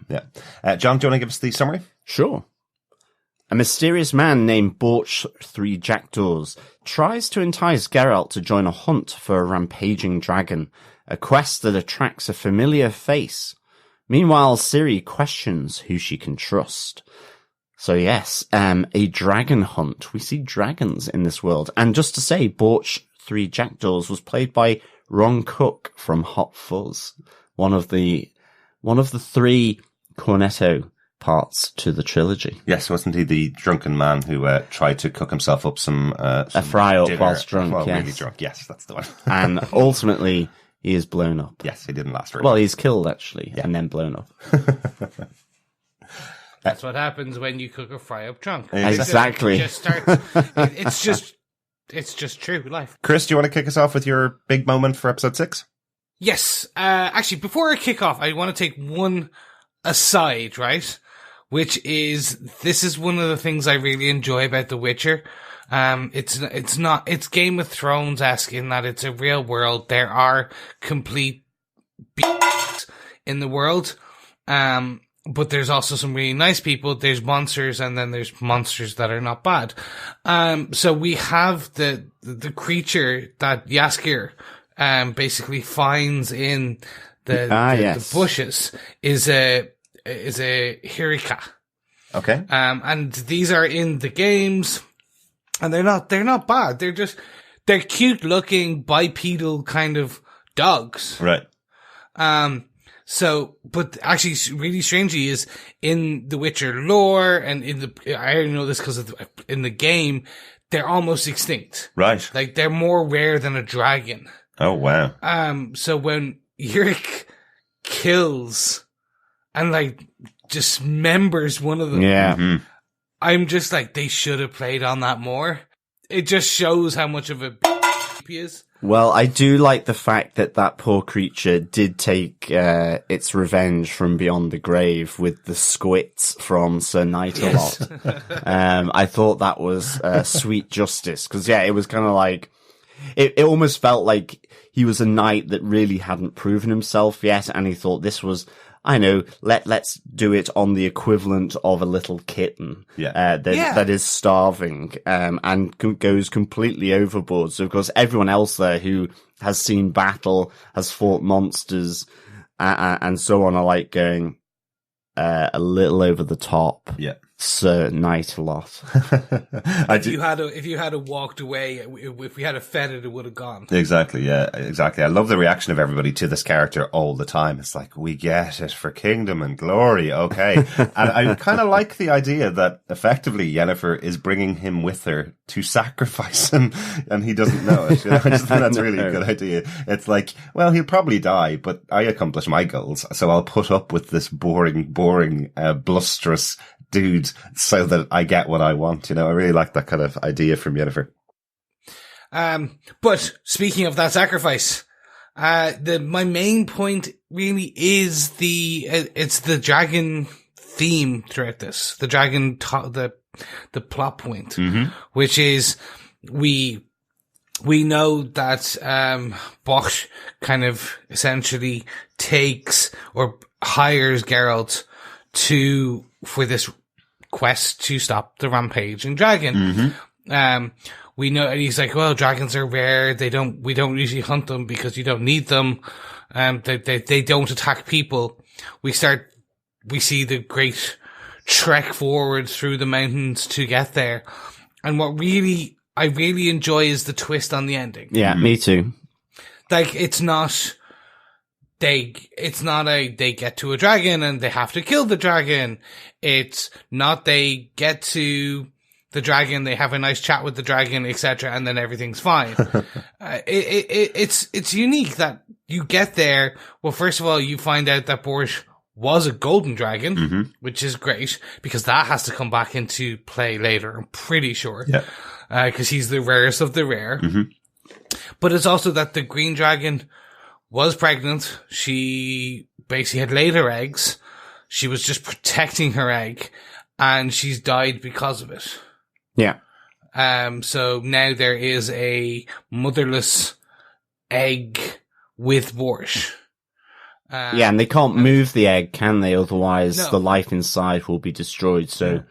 John, do you want to give us the summary? Sure. A mysterious man named Borch Three Jackdaws tries to entice Geralt to join a hunt for a rampaging dragon, a quest that attracts a familiar face. Meanwhile, Ciri questions who she can trust. So yes, a dragon hunt. We see dragons in this world. And just to say, Borch Three Jackdaws was played by Ron Cook from Hot Fuzz, one of the 3 cornetto parts to the trilogy. Yes, wasn't he the drunken man who tried to cook himself up some a fry up whilst drunk? Well, yes. Really drunk. Yes, that's the one. And ultimately, he is blown up. Yes, he didn't last very long. Well, he's killed actually, and then blown up. That's what happens when you cook a fry up drunk. Exactly. It just starts. It's just true life. Chris, do you want to kick us off with your big moment for episode 6? Yes. Actually, before I kick off, I want to take one aside, right? Which is, this is one of the things I really enjoy about The Witcher. It's Game of Thrones-esque in that it's a real world. There are complete beasts in the world. But there's also some really nice people. There's monsters, and then there's monsters that are not bad. So we have the the that Jaskier, basically finds in the bushes is a Hirika. Okay. And these are in the games, and they're not bad. They're cute looking bipedal kind of dogs. Right. So, but actually, really strangely, is in the Witcher lore, and I only know this because in the game, they're almost extinct. Right. Like, they're more rare than a dragon. Oh, wow. So when Yurik kills and, like, dismembers one of them, I'm just like, they should have played on that more. It just shows how much of a he is. Well, I do like the fact that poor creature did take its revenge from beyond the grave with the squits from Sir Nightalot. Yes. I thought that was sweet justice, because it was kind of like it almost felt like he was a knight that really hadn't proven himself yet, and he thought this was, I know, let's do it on the equivalent of a little kitten that is starving and goes completely overboard. So, of course, everyone else there who has seen battle, has fought monsters, and so on are like going a little over the top. Yeah. Sir Nightalot. If you had walked away, if we had fed it would have gone. Exactly, yeah, exactly. I love the reaction of everybody to this character all the time. It's like, we get it for kingdom and glory, okay. And I kind of like the idea that effectively Yennefer is bringing him with her to sacrifice him, and he doesn't know it. You know? I just think that's really a good idea. It's like, well, he'll probably die, but I accomplished my goals, so I'll put up with this boring, blusterous dude so that I get what I want. You know, I really like that kind of idea from Yennefer. But speaking of that sacrifice, my main point really is it's the dragon theme throughout this. The dragon, the plot point, which is we know that, Borch kind of essentially takes or hires Geralt for this quest to stop the rampaging dragon. We know, and he's like, well, dragons are rare. We don't usually hunt them because you don't need them. They don't attack people. We see the great trek forward through the mountains to get there. And what I really enjoy is the twist on the ending. Yeah, me too. Like, it's not they get to a dragon and they have to kill the dragon. It's not they get to the dragon, they have a nice chat with the dragon, etc., and then everything's fine. It's unique that you get there. Well, first of all, you find out that Borch was a golden dragon, which is great, because that has to come back into play later, I'm pretty sure. Yeah. Because he's the rarest of the rare. But it's also that the green dragon was pregnant. She basically had laid her eggs. She was just protecting her egg, and she's died because of it. Yeah. So now there is a motherless egg with Borch. And they can't move the egg, can they? Otherwise, the life inside will be destroyed. So,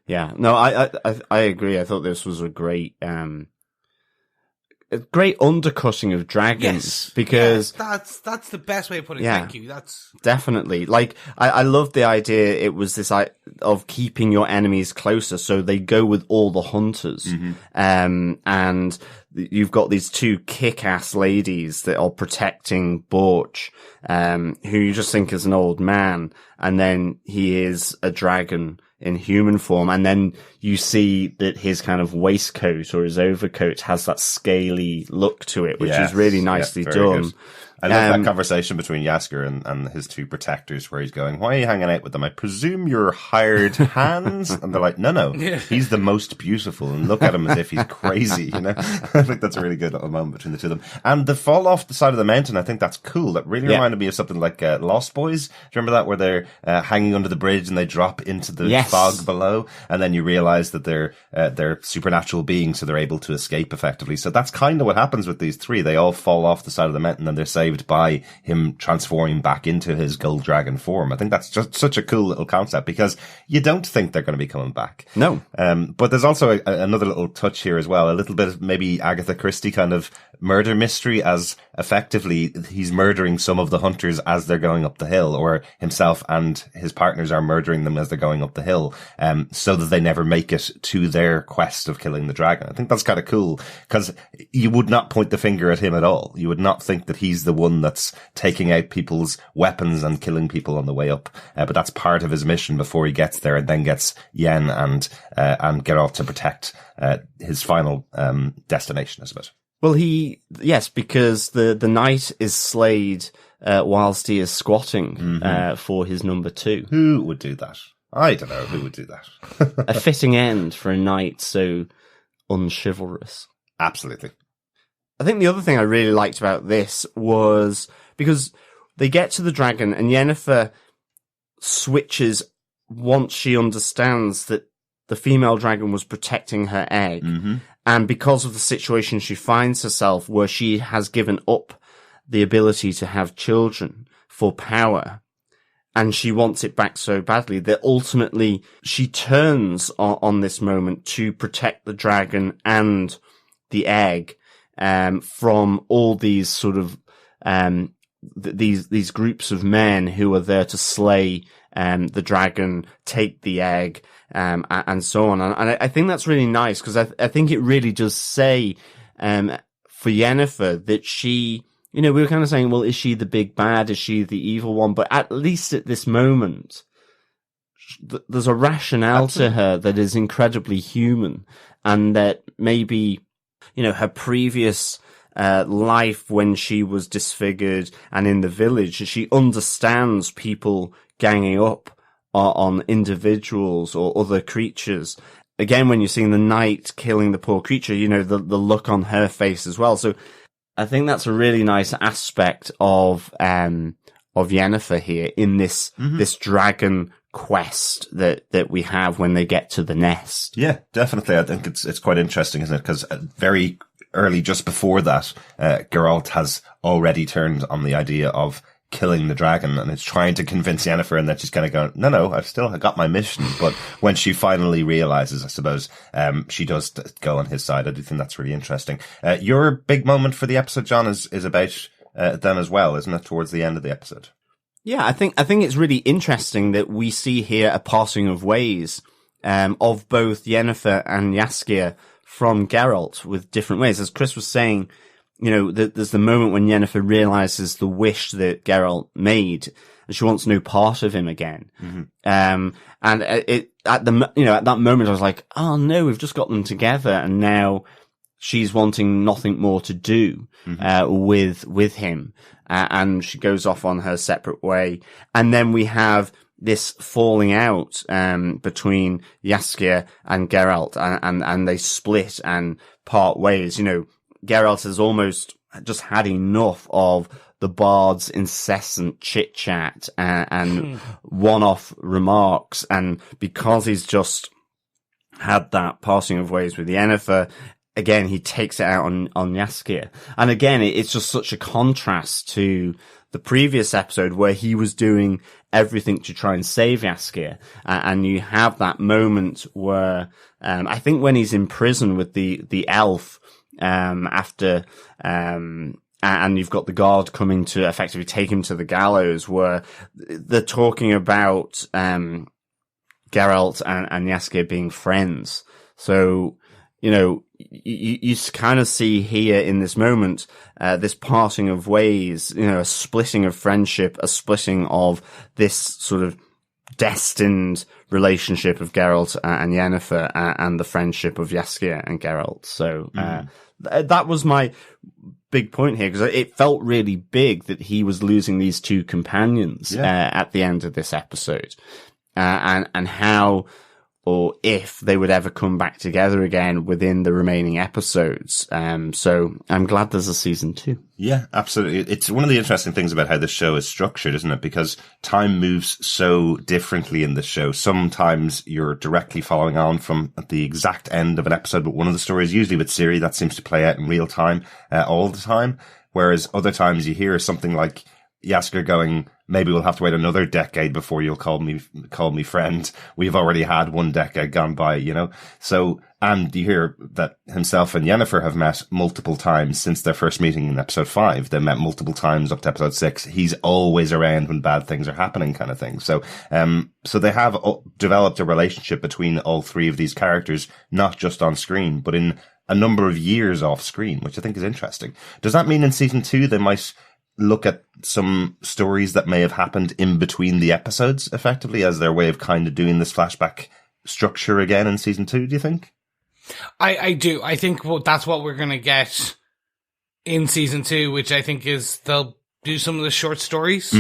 no, I agree. I thought this was a great undercutting of dragons, because that's the best way of putting it. Thank you. That's definitely, like, I love the idea. It was this of keeping your enemies closer, so they go with all the hunters, and you've got these two kick-ass ladies that are protecting Borch, who you just think is an old man, and then he is a dragon in human form, and then you see that his kind of waistcoat or his overcoat has that scaly look to it, which is really nicely done. I love that conversation between Jaskier and his two protectors where he's going, why are you hanging out with them? I presume you're hired hands? And they're like, no, he's the most beautiful, and look at him as if he's crazy, you know? I think that's a really good little moment between the two of them. And the fall off the side of the mountain, I think that's cool. That really reminded me of something like Lost Boys. Do you remember that, where they're hanging under the bridge and they drop into the fog below, and then you realize that they're supernatural beings, so they're able to escape effectively. So that's kind of what happens with these three. They all fall off the side of the mountain and they're saved by him transforming back into his gold dragon form. I think that's just such a cool little concept, because you don't think they're going to be coming back. No. But there's also another little touch here as well, a little bit of maybe Agatha Christie kind of murder mystery, as effectively he's murdering some of the hunters as they're going up the hill, or himself and his partners are murdering them as they're going up the hill, so that they never make it to their quest of killing the dragon. I think that's kind of cool, because you would not point the finger at him at all. You would not think that he's the one that's taking out people's weapons and killing people on the way up. But that's part of his mission before he gets there, and then gets Yen and Geralt to protect his final destination, I suppose. Well, because the knight is slayed whilst he is squatting for his number 2. Who would do that? I don't know who would do that. A fitting end for a knight so unchivalrous. Absolutely. I think the other thing I really liked about this was because they get to the dragon and Yennefer switches once she understands that the female dragon was protecting her egg. Mm-hmm. And because of the situation she finds herself, where she has given up the ability to have children for power, and she wants it back so badly that ultimately she turns on this moment to protect the dragon and the egg from all these sort of these groups of men who are there to slay the dragon, take the egg, and so on. And I think that's really nice, because I think it really does say for Yennefer that she, you know, we were kind of saying, well, is she the big bad? Is she the evil one? But at least at this moment, there's a rationale to her that is incredibly human, and that maybe, you know, her previous life when she was disfigured and in the village, she understands people ganging up on individuals or other creatures. Again, when you're seeing the knight killing the poor creature, you know, the look on her face as well. So I think that's a really nice aspect of Yennefer here in this dragon quest that we have when they get to the nest. Yeah, definitely. I think it's quite interesting, isn't it? Because very early, just before that, Geralt has already turned on the idea of killing the dragon, and it's trying to convince Yennefer, and then she's kind of going, no, I've still got my mission. But when she finally realizes, I suppose, she does go on his side. I do think that's really interesting. Your big moment for the episode, John, is about them as well, isn't it? Towards the end of the episode. Yeah, I think it's really interesting that we see here a passing of ways of both Yennefer and Jaskier from Geralt with different ways. As Chris was saying, you know, there's the moment when Yennefer realizes the wish that Geralt made, and she wants no part of him again. Mm-hmm. And at that moment, I was like, oh no, we've just got them together, and now she's wanting nothing more to do with him, and she goes off on her separate way. And then we have this falling out between Jaskier and Geralt, and they split and part ways. You know, Geralt has almost just had enough of the bard's incessant chit-chat and one-off remarks, and because he's just had that passing of ways with Yennefer, again, he takes it out on Jaskier. And again, it's just such a contrast to the previous episode where he was doing everything to try and save Jaskier. And you have that moment where, I think when he's in prison with the elf, after, and you've got the guard coming to effectively take him to the gallows, where they're talking about, Geralt and Jaskier being friends. So, you know, you kind of see here in this moment, this parting of ways, you know, a splitting of friendship, a splitting of this sort of destined relationship of Geralt and Yennefer, and the friendship of Jaskier and Geralt. So, that was my big point here, because it felt really big that he was losing these two companions at the end of this episode, and how or if they would ever come back together again within the remaining episodes. So I'm glad there's a season 2. Yeah, absolutely. It's one of the interesting things about how this show is structured, isn't it? Because time moves so differently in this show. Sometimes you're directly following on from the exact end of an episode, but one of the stories, usually with Ciri, that seems to play out in real time all the time. Whereas other times you hear something like Jaskier going, maybe we'll have to wait another decade before you'll call me friend. We've already had 1 decade gone by, you know? So, and you hear that himself and Yennefer have met multiple times since their first meeting in episode 5. They met multiple times up to episode 6. He's always around when bad things are happening, kind of thing. So, so they have developed a relationship between all 3 of these characters, not just on screen, but in a number of years off screen, which I think is interesting. Does that mean in season 2 they might look at some stories that may have happened in between the episodes effectively as their way of kind of doing this flashback structure again in season 2, do you think? I do. I think that's what we're going to get in season 2, which I think is they'll do some of the short stories,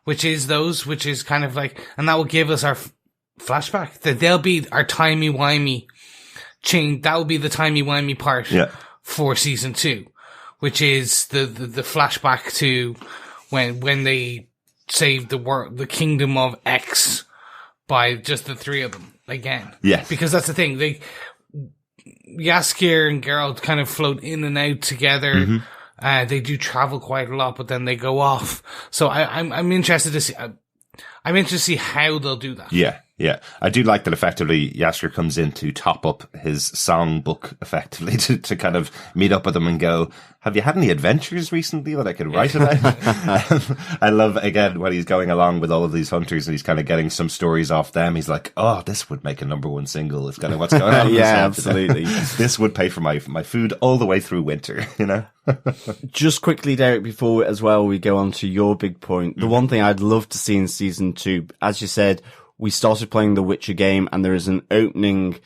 which is kind of like, and that will give us our flashback. That they'll be our timey-wimey chain. That will be the timey-wimey part for season 2. Which is the flashback to when they saved the kingdom of X by just the 3 of them again. Yes. Because that's the thing. Jaskier and Geralt kind of float in and out together. They do travel quite a lot, but then they go off. So I'm interested to see, I'm interested to see how they'll do that. Yeah. Yeah, I do like that effectively Jaskier comes in to top up his song book effectively to kind of meet up with them and go, have you had any adventures recently that I could write about? I love, again, when he's going along with all of these hunters and he's kind of getting some stories off them. He's like, oh, this would make a #1 single. It's kind of what's going on. Yeah, absolutely. This would pay for my food all the way through winter, you know? Just quickly, Derek, before as well we go on to your big point, the one thing I'd love to see in season 2, as you said, we started playing the Witcher game and there is an opening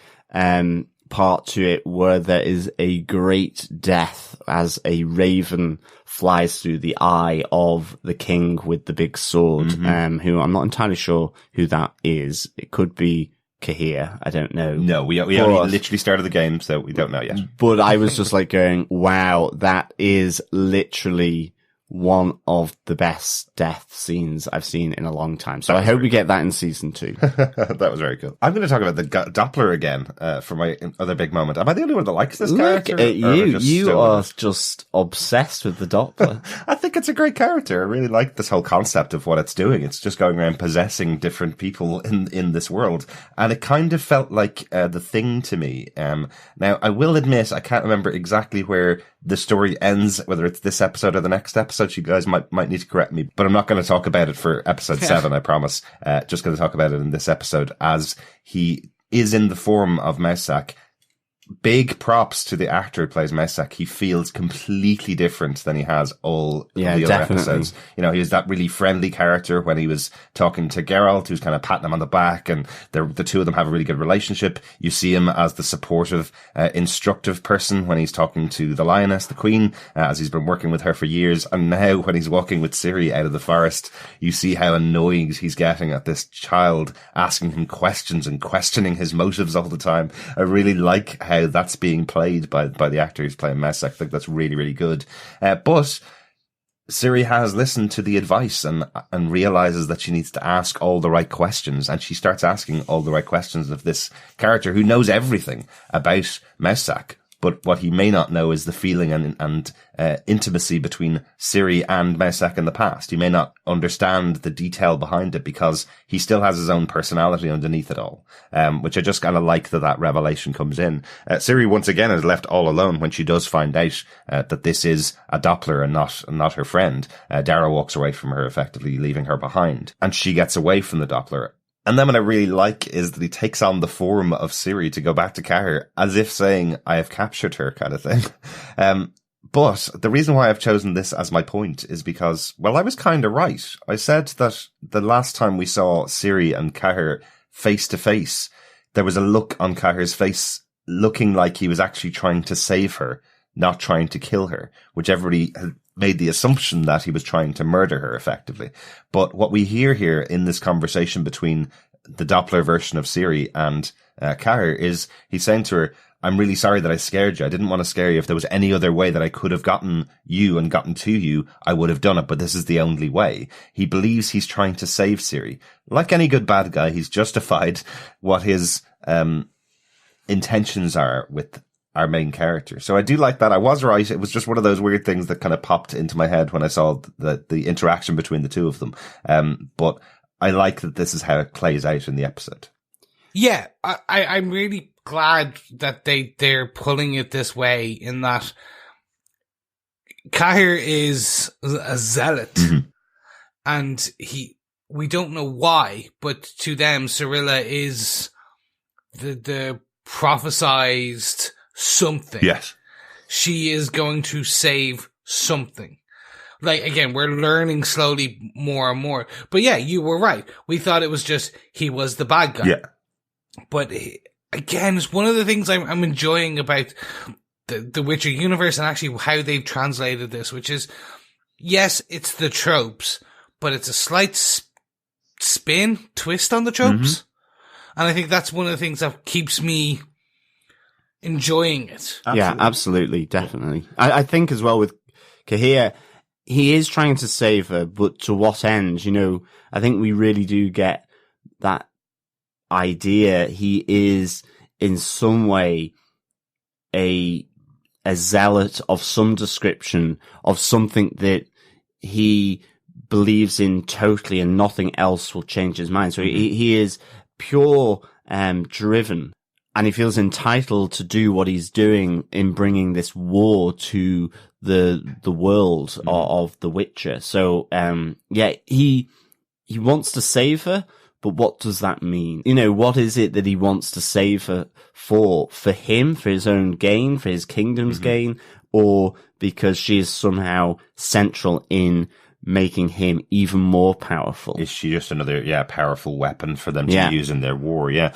part to it where there is a great death as a raven flies through the eye of the king with the big sword, who I'm not entirely sure who that is. It could be Cahir. I don't know. No, we only literally started the game, so we don't know yet. But I was just like going, wow, that is literally one of the best death scenes I've seen in a long time. So I hope we get that in season 2. That was very cool. I'm going to talk about the Doppler again for my other big moment. Am I the only one that likes this character? Look at you are just obsessed with the Doppler. I think it's a great character. I really like this whole concept of what it's doing. It's just going around possessing different people in this world. And it kind of felt like the Thing to me. Now, I will admit, I can't remember exactly where the story ends, whether it's this episode or the next episode. You guys might need to correct me, but I'm not going to talk about it for episode 7, I promise. Just going to talk about it in this episode as he is in the form of Mousak. Big props to the actor who plays Mousak. He feels completely different than he has all the other episodes. You know, he was that really friendly character when he was talking to Geralt, who's kind of patting him on the back, and the two of them have a really good relationship. You see him as the supportive, instructive person when he's talking to the lioness, the queen, as he's been working with her for years. And now when he's walking with Ciri out of the forest, you see how annoyed he's getting at this child asking him questions and questioning his motives all the time. I really like how that's being played by the actor who's playing Mousak. I think that's really, really good. But Ciri has listened to the advice and realizes that she needs to ask all the right questions, and she starts asking all the right questions of this character who knows everything about Mousak. But what he may not know is the feeling and intimacy between Ciri and Mousak in the past. He may not understand the detail behind it because he still has his own personality underneath it all, which I just kind of like that revelation comes in. Ciri once again is left all alone when she does find out that this is a Doppler and not her friend. Dara walks away from her, effectively leaving her behind, and she gets away from the Doppler. And then what I really like is that he takes on the form of Ciri to go back to Cahir, as if saying, I have captured her, kind of thing. But the reason why I've chosen this as my point is because, well, I was kind of right. I said that the last time we saw Ciri and Cahir face to face, there was a look on Cahir's face looking like he was actually trying to save her. not trying to kill her, which everybody had made the assumption that he was trying to murder her effectively. But what we hear here in this conversation between the Doppler version of Ciri and Cahir is he's saying to her, I'm really sorry that I scared you. I didn't want to scare you. If there was any other way that I could have gotten you and gotten to you, I would have done it, but this is the only way. He believes he's trying to save Ciri. Like any good bad guy, he's justified what his intentions are with our main character. So I do like that. I was right. It was just one of those weird things that kind of popped into my head when I saw the interaction between the two of them. But I like that this is how it plays out in the episode. Yeah, I'm really glad that they're pulling it this way, in that Cahir is a zealot, and we don't know why, but to them, Cirilla is the prophesized something. Yes. She is going to save something. Like, again, we're learning slowly more and more. But yeah, you were right. We thought it was just he was the bad guy. Yeah. But again, it's one of the things I'm enjoying about the Witcher universe, and actually how they've translated this, which is, yes, it's the tropes, but it's a slight twist on the tropes. And I think that's one of the things that keeps me enjoying it. Absolutely. Yeah, absolutely. Definitely. I think as well with Cahir, he is trying to save her, but to what end? You know, I think we really do get that idea. He is in some way a zealot of some description, of something that he believes in totally, and nothing else will change his mind. So he is pure driven, and he feels entitled to do what he's doing in bringing this war to the world of the Witcher. So yeah, he wants to save her. But what does that mean? You know, what is it that he wants to save her for? For him, for his own gain, for his kingdom's gain, or because she is somehow central in making him even more powerful? Is she just another, powerful weapon for them to use in their war? Yeah.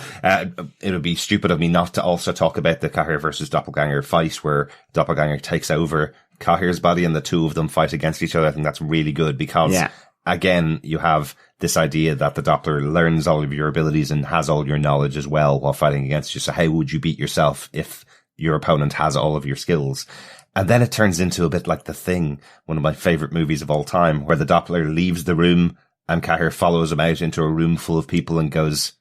It would be stupid of me not to also talk about the Cahir versus Doppelganger fight, where Doppelganger takes over Cahir's body and the two of them fight against each other. I think that's really good because, again, you have this idea that the Doppler learns all of your abilities and has all your knowledge as well while fighting against you. So how would you beat yourself if your opponent has all of your skills? And then it turns into a bit like The Thing, one of my favorite movies of all time, where the Doppler leaves the room and Cahir follows him out into a room full of people and goes,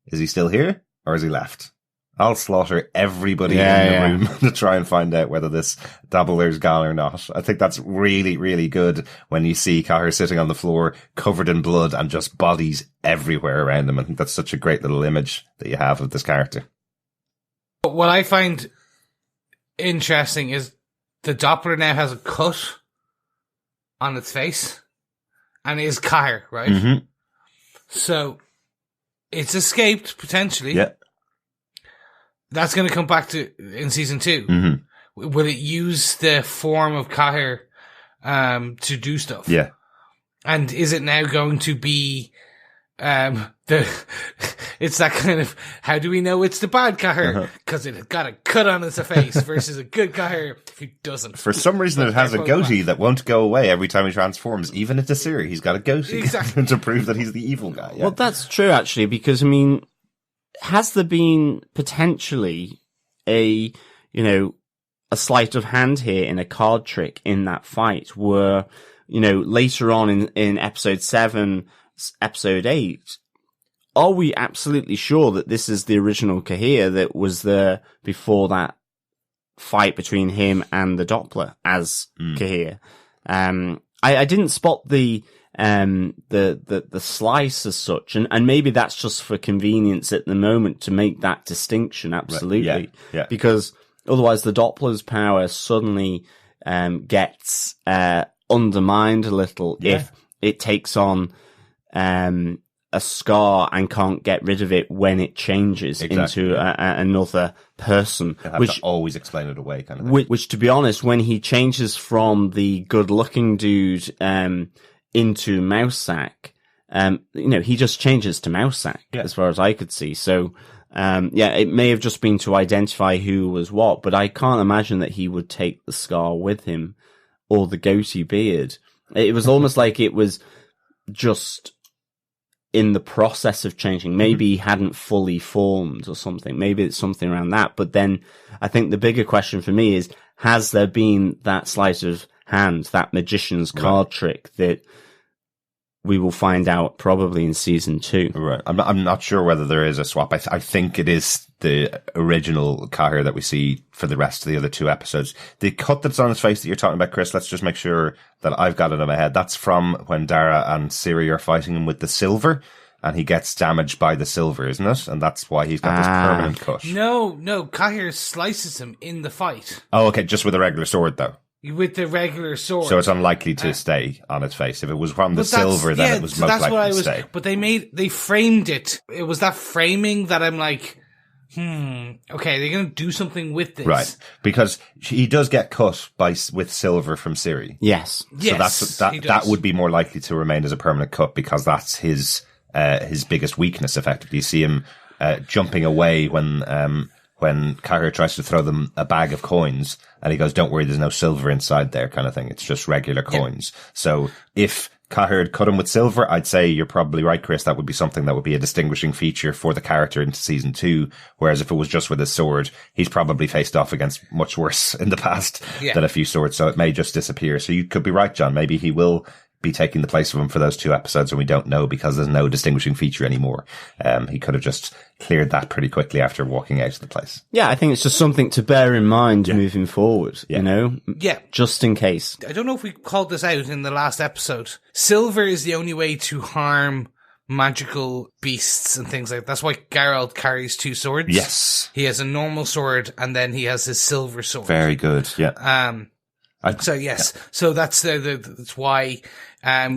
is he still here or has he left? I'll slaughter everybody in the room to try and find out whether this Doppler's gone or not. I think that's really, really good when you see Cahir sitting on the floor covered in blood and just bodies everywhere around him. I think that's such a great little image that you have of this character. What I find interesting is the Doppler now has a cut on its face and is Cahir, right? So it's escaped potentially. Yeah. That's going to come back to in season 2. Will it use the form of Cahir to do stuff? Yeah. And is it now going to be it's that kind of, how do we know it's the bad Cahir? Because it got a cut on its face versus a good Cahir who doesn't. For some reason, it has a goatee that won't go away every time he transforms. Even into Ciri, he's got a goatee to prove that he's the evil guy. Yeah. Well, that's true, actually, because, I mean, has there been potentially a sleight of hand here in a card trick in that fight where, later on in episode 7, episode 8, are we absolutely sure that this is the original Cahir that was there before that fight between him and the Doppler as Cahir? I didn't spot the slice as such, and maybe that's just for convenience at the moment to make that distinction. Absolutely. Right. Yeah. Because otherwise the Doppler's power suddenly gets undermined a little if it takes on a scar and can't get rid of it when it changes into another person. You have to always explain it away, kind of thing. Which, to be honest, when he changes from the good-looking dude into Mouse Sack, he just changes to Mouse Sack, as far as I could see. So It may have just been to identify who was what, but I can't imagine that he would take the scar with him or the goatee beard. It was almost like it was just in the process of changing. Maybe he hadn't fully formed or something. Maybe it's something around that. But then I think the bigger question for me is, has there been that sleight of hand, that magician's card trick that we will find out probably in season 2. Right. I'm not sure whether there is a swap. I think it is the original Cahir that we see for the rest of the other 2 episodes. The cut that's on his face that you're talking about, Chris, let's just make sure that I've got it in my head. That's from when Dara and Ciri are fighting him with the silver, and he gets damaged by the silver, isn't it? And that's why he's got this permanent cut. No, Cahir slices him in the fight. Oh, okay, just with a regular sword, though. With the regular sword. So it's unlikely to stay on its face. If it was from the silver, then it was most likely to stay. But they framed it. It was that framing that I'm like, okay, they're going to do something with this. Right. Because he does get cut with silver from Ciri. Yes. So that would be more likely to remain as a permanent cut, because that's his biggest weakness, effectively. You see him jumping away when Cahir tries to throw them a bag of coins, and he goes, "Don't worry, there's no silver inside there," kind of thing. It's just regular coins. Yeah. So if Cahir had cut him with silver, I'd say you're probably right, Chris. That would be something that would be a distinguishing feature for the character into season 2. Whereas if it was just with his sword, he's probably faced off against much worse in the past than a few swords. So it may just disappear. So you could be right, John. Maybe he will be taking the place of him for those 2 episodes, and we don't know because there's no distinguishing feature anymore. He could have just cleared that pretty quickly after walking out of the place. Yeah, I think it's just something to bear in mind moving forward, you know? Yeah. Just in case. I don't know if we called this out in the last episode. Silver is the only way to harm magical beasts and things like that. That's why Geralt carries 2 swords. Yes. He has a normal sword, and then he has his silver sword. Very good, yeah. So that's that's why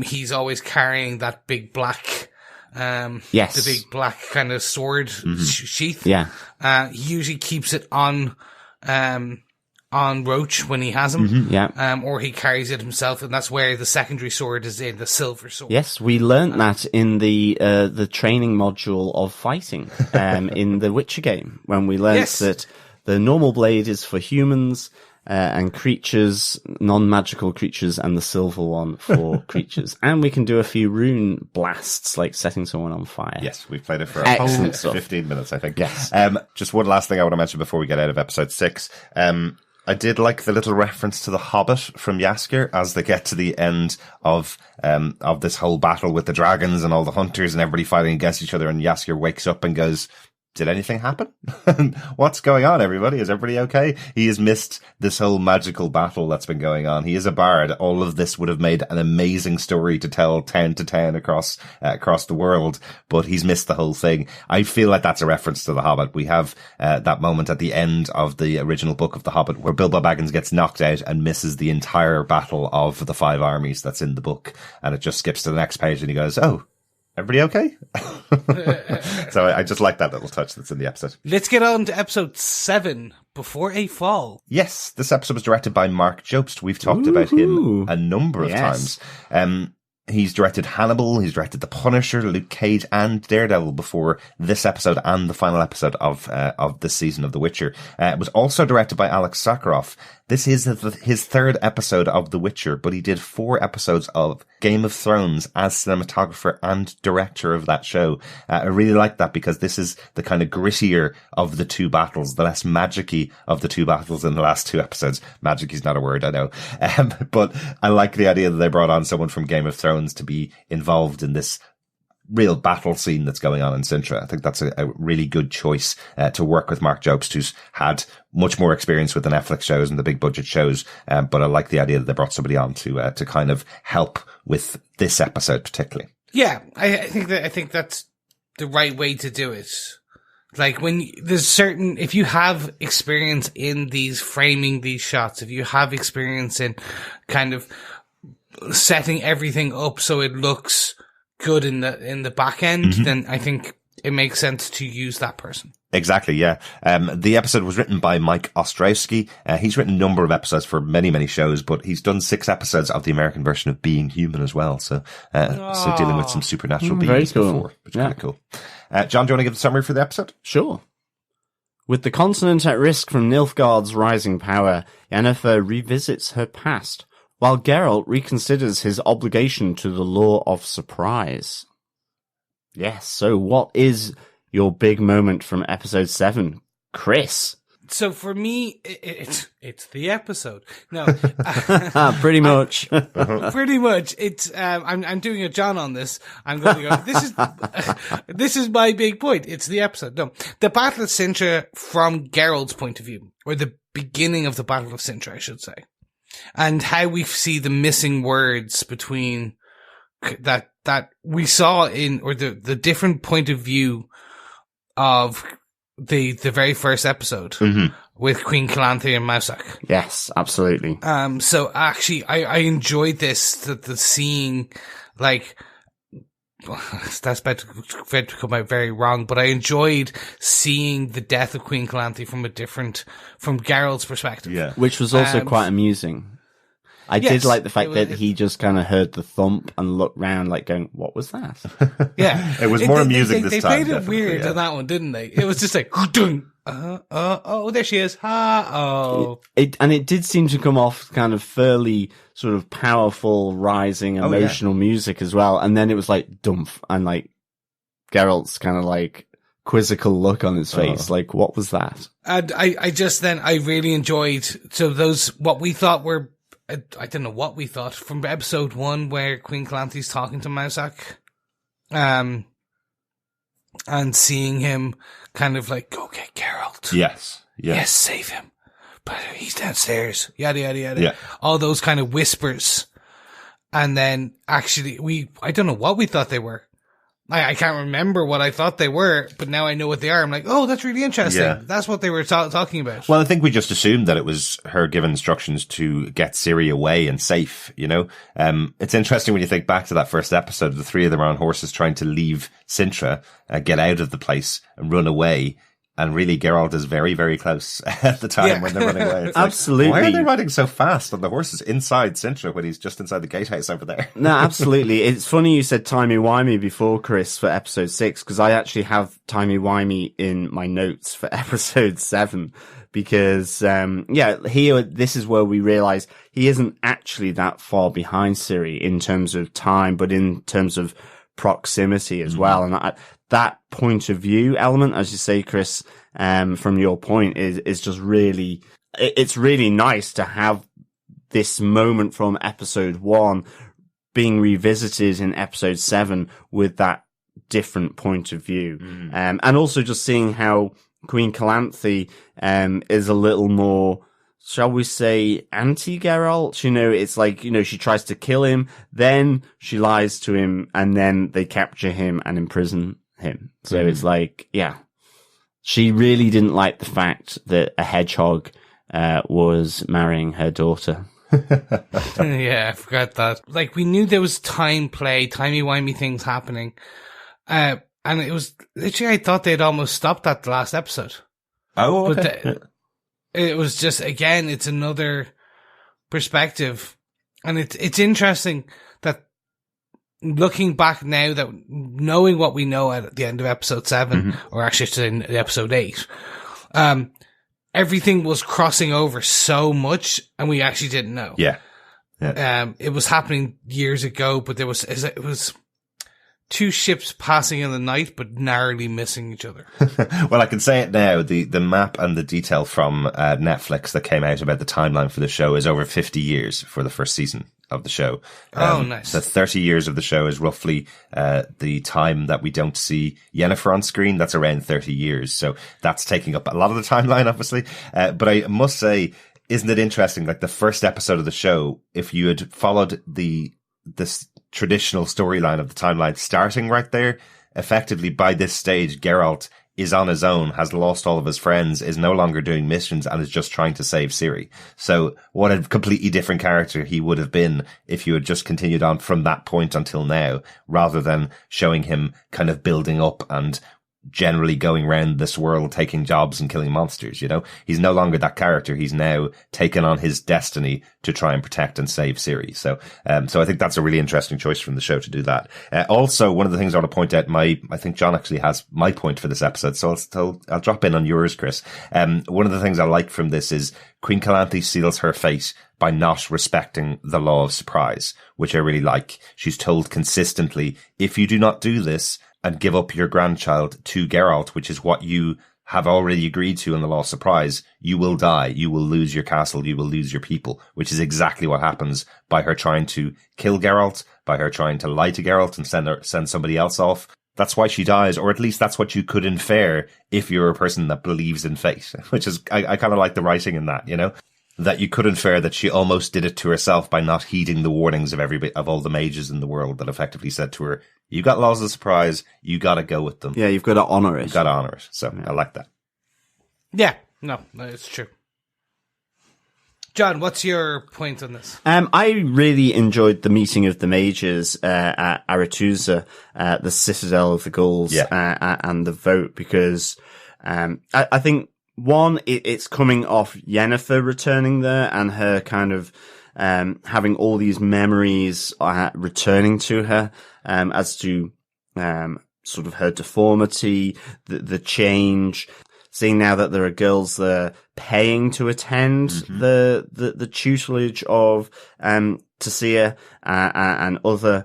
he's always carrying that big black the big black kind of sword sheath. Yeah. He usually keeps it on Roach when he has him. Or he carries it himself, and that's where the secondary sword is in, the silver sword. Yes, we learnt that in the training module of fighting in the Witcher game, when we learnt that the normal blade is for humans, and creatures, non-magical creatures, and the silver one for creatures. And we can do a few rune blasts, like setting someone on fire. Yes, we've played it for a 15 minutes, I think. Yes. Just one last thing I want to mention before we get out of episode 6. I did like the little reference to the Hobbit from Jaskier as they get to the end of this whole battle with the dragons and all the hunters and everybody fighting against each other, and Jaskier wakes up and goes, "Did anything happen? What's going on, everybody? Is everybody okay?" He has missed this whole magical battle that's been going on. He is a bard. All of this would have made an amazing story to tell town to town across the world, but he's missed the whole thing. I feel like that's a reference to The Hobbit. We have that moment at the end of the original book of The Hobbit where Bilbo Baggins gets knocked out and misses the entire battle of the 5 armies that's in the book, and it just skips to the next page and he goes, "Oh, everybody okay?" So I just like that little touch that's in the episode. Let's get on to episode 7, Before a Fall. Yes, this episode was directed by Marc Jobst. We've talked about him a number of times. He's directed Hannibal, he's directed The Punisher, Luke Cage, and Daredevil before this episode and the final episode of this season of The Witcher. It was also directed by Alik Sakharov. This is his 3rd episode of The Witcher, but he did 4 episodes of Game of Thrones as cinematographer and director of that show. I really like that because this is the kind of grittier of the 2 battles, the less magic-y of the 2 battles in the last 2 episodes. Magic is not a word, I know. But I like the idea that they brought on someone from Game of Thrones to be involved in this real battle scene that's going on in Sintra. I think that's a really good choice to work with Marc Jobst, who's had much more experience with the Netflix shows and the big budget shows. But I like the idea that they brought somebody on to kind of help with this episode particularly. Yeah, I think that's the right way to do it. Like if you have experience in these framing these shots, if you have experience in kind of setting everything up so it looks good in the back end, then I think it makes sense to use that person. Exactly, yeah. The episode was written by Mike Ostrowski. He's written a number of episodes for many, many shows, but he's done 6 episodes of the American version of Being Human as well. So dealing with some supernatural beings before, which is kind of cool. John, do you want to give the summary for the episode? Sure. With the continent at risk from Nilfgaard's rising power, Yennefer revisits her past, while Geralt reconsiders his obligation to the law of surprise. Yes, so what is your big moment from episode 7, Chris? So for me, it's the episode. No, pretty much. Pretty much. It's I'm doing a John on this. I'm going to go. This is my big point. It's the episode. No, the Battle of Sintra from Geralt's point of view, or the beginning of the Battle of Sintra, I should say, and how we see the missing words between that we saw in, or the different point of view of the very first episode with Queen Calanthe and Mousak. Yes, absolutely. So actually, I enjoyed this, the seeing, like, that's about to come out very wrong, but I enjoyed seeing the death of Queen Calanthe from Geralt's perspective. Yeah. Which was also quite amusing. I did like the fact that he just kind of heard the thump and looked round like going, what was that? Yeah. It was more amusing they this time. They played it weird on that one, didn't they? It was just like, oh, there she is. It did seem to come off kind of fairly sort of powerful, rising, emotional music as well. And then it was like dumph, and like Geralt's kind of like quizzical look on his face. Like, what was that? And I really enjoyed, so those, what we thought were, I don't know what we thought from episode 1 where Queen Calanthe's talking to Mousak, and seeing him kind of like, go get Geralt. Yes, save him. But he's downstairs. Yada, yada, yada. Yeah. All those kind of whispers. And then actually I don't know what we thought they were. I can't remember what I thought they were, but now I know what they are. I'm like, oh, that's really interesting. Yeah. That's what they were talking about. Well, I think we just assumed that it was her giving instructions to get Ciri away and safe, you know? It's interesting when you think back to that first episode, the three of them are on horses trying to leave Sintra, get out of the place and run away. And really, Geralt is very, very close at the time when they're running away. It's absolutely. Like, why are they riding so fast on the horses inside Sintra when he's just inside the gatehouse over there? No, absolutely. It's funny you said timey-wimey before, Chris, for episode 6, because I actually have timey-wimey in my notes for episode 7. Because, here, this is where we realize he isn't actually that far behind Ciri in terms of time, but in terms of proximity as well. And that point of view element, as you say, Chris, from your point, is just really, it's really nice to have this moment from episode 1 being revisited in episode 7 with that different point of view. And also just seeing how Queen Calanthe is a little more, shall we say, anti-Geralt? You know, it's like, you know, she tries to kill him, then she lies to him, and then they capture him and imprison him. So it's like, yeah, she really didn't like the fact that a hedgehog was marrying her daughter. Yeah, I forgot that. Like, we knew there was timey-wimey things happening. And it was, literally, I thought they'd almost stopped that the last episode. Oh, okay. But it was just, again, it's another perspective. And it's interesting that looking back now, that knowing what we know at the end of episode 7, or actually in episode 8, everything was crossing over so much and we actually didn't know. Yeah. It was happening years ago, but it was two ships passing in the night, but narrowly missing each other. Well, I can say it now. The map and the detail from Netflix that came out about the timeline for the show is over 50 years for the first season of the show. Nice. So 30 years of the show is roughly the time that we don't see Yennefer on screen. That's around 30 years. So that's taking up a lot of the timeline, obviously. But I must say, isn't it interesting? Like the first episode of the show, if you had followed this traditional storyline of the timeline starting right there, effectively by this stage, Geralt is on his own, has lost all of his friends, is no longer doing missions, and is just trying to save Ciri. So what a completely different character he would have been if you had just continued on from that point until now, rather than showing him kind of building up and generally going around this world taking jobs and killing monsters, you know? He's no longer that character. He's now taken on his destiny to try and protect and save Ciri. So I think that's a really interesting choice from the show to do that. Also, one of the things I want to point out, I think John actually has my point for this episode, so I'll drop in on yours, Chris. One of the things I like from this is Queen Calanthe seals her fate by not respecting the law of surprise, which I really like. She's told consistently, if you do not do this, and give up your grandchild to Geralt, which is what you have already agreed to in the law of surprise, you will die. You will lose your castle. You will lose your people, which is exactly what happens by her trying to kill Geralt, by her trying to lie to Geralt and send somebody else off. That's why she dies, or at least that's what you could infer if you're a person that believes in fate, which is, I kind of like the writing in that, you know? That you could infer that she almost did it to herself by not heeding the warnings of all the mages in the world that effectively said to her, you got laws of surprise, you gotta go with them. Yeah, you've got to honour it. You've got to honour it. So I like that. Yeah, no, it's true. John, what's your point on this? I really enjoyed the meeting of the mages at Aretusa, the Citadel of the Ghouls, and the vote, because I think, one, it's coming off Yennefer returning there and her kind of having all these memories returning to her as to sort of her deformity, the change. Seeing now that there are girls there paying to attend the tutelage of Tasia and other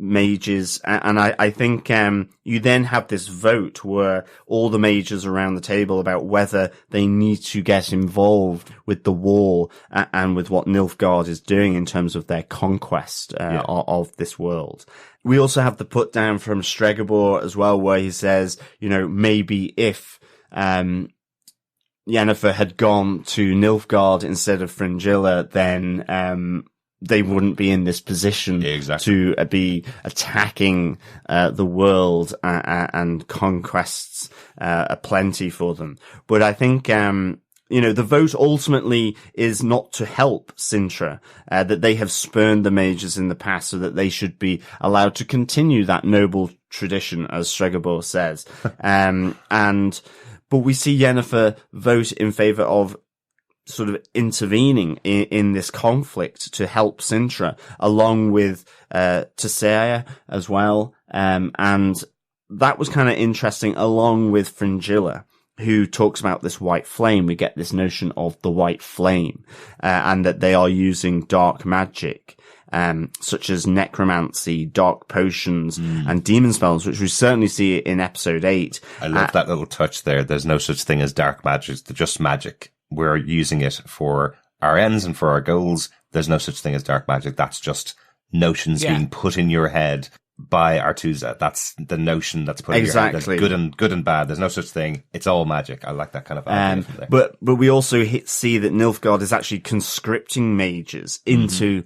mages, and I think you then have this vote where all the mages around the table about whether they need to get involved with the war and with what Nilfgaard is doing in terms of their conquest of this world. We also have the put down from Stregobor as well, where he says, you know, maybe if Yennefer had gone to Nilfgaard instead of Fringilla, then they wouldn't be in this position to be attacking the world and conquests aplenty for them. But I think you know, the vote ultimately is not to help Cintra, that they have spurned the mages in the past so that they should be allowed to continue that noble tradition, as Stregobor says. But we see Yennefer vote in favour of sort of intervening in this conflict to help Cintra, along with Tasia as well. And that was kind of interesting, along with Fringilla, who talks about this white flame. We get this notion of the white flame, and that they are using dark magic, such as necromancy, dark potions, and demon spells, which we certainly see in episode 8. I love that little touch there. There's no such thing as dark magic. They're just magic. We're using it for our ends and for our goals. There's no such thing as dark magic. That's just notions being put in your head by Aretusa. That's the notion that's put in your head. That's good and bad. There's no such thing. It's all magic. I like that kind of idea from there. But we also see that Nilfgaard is actually conscripting mages into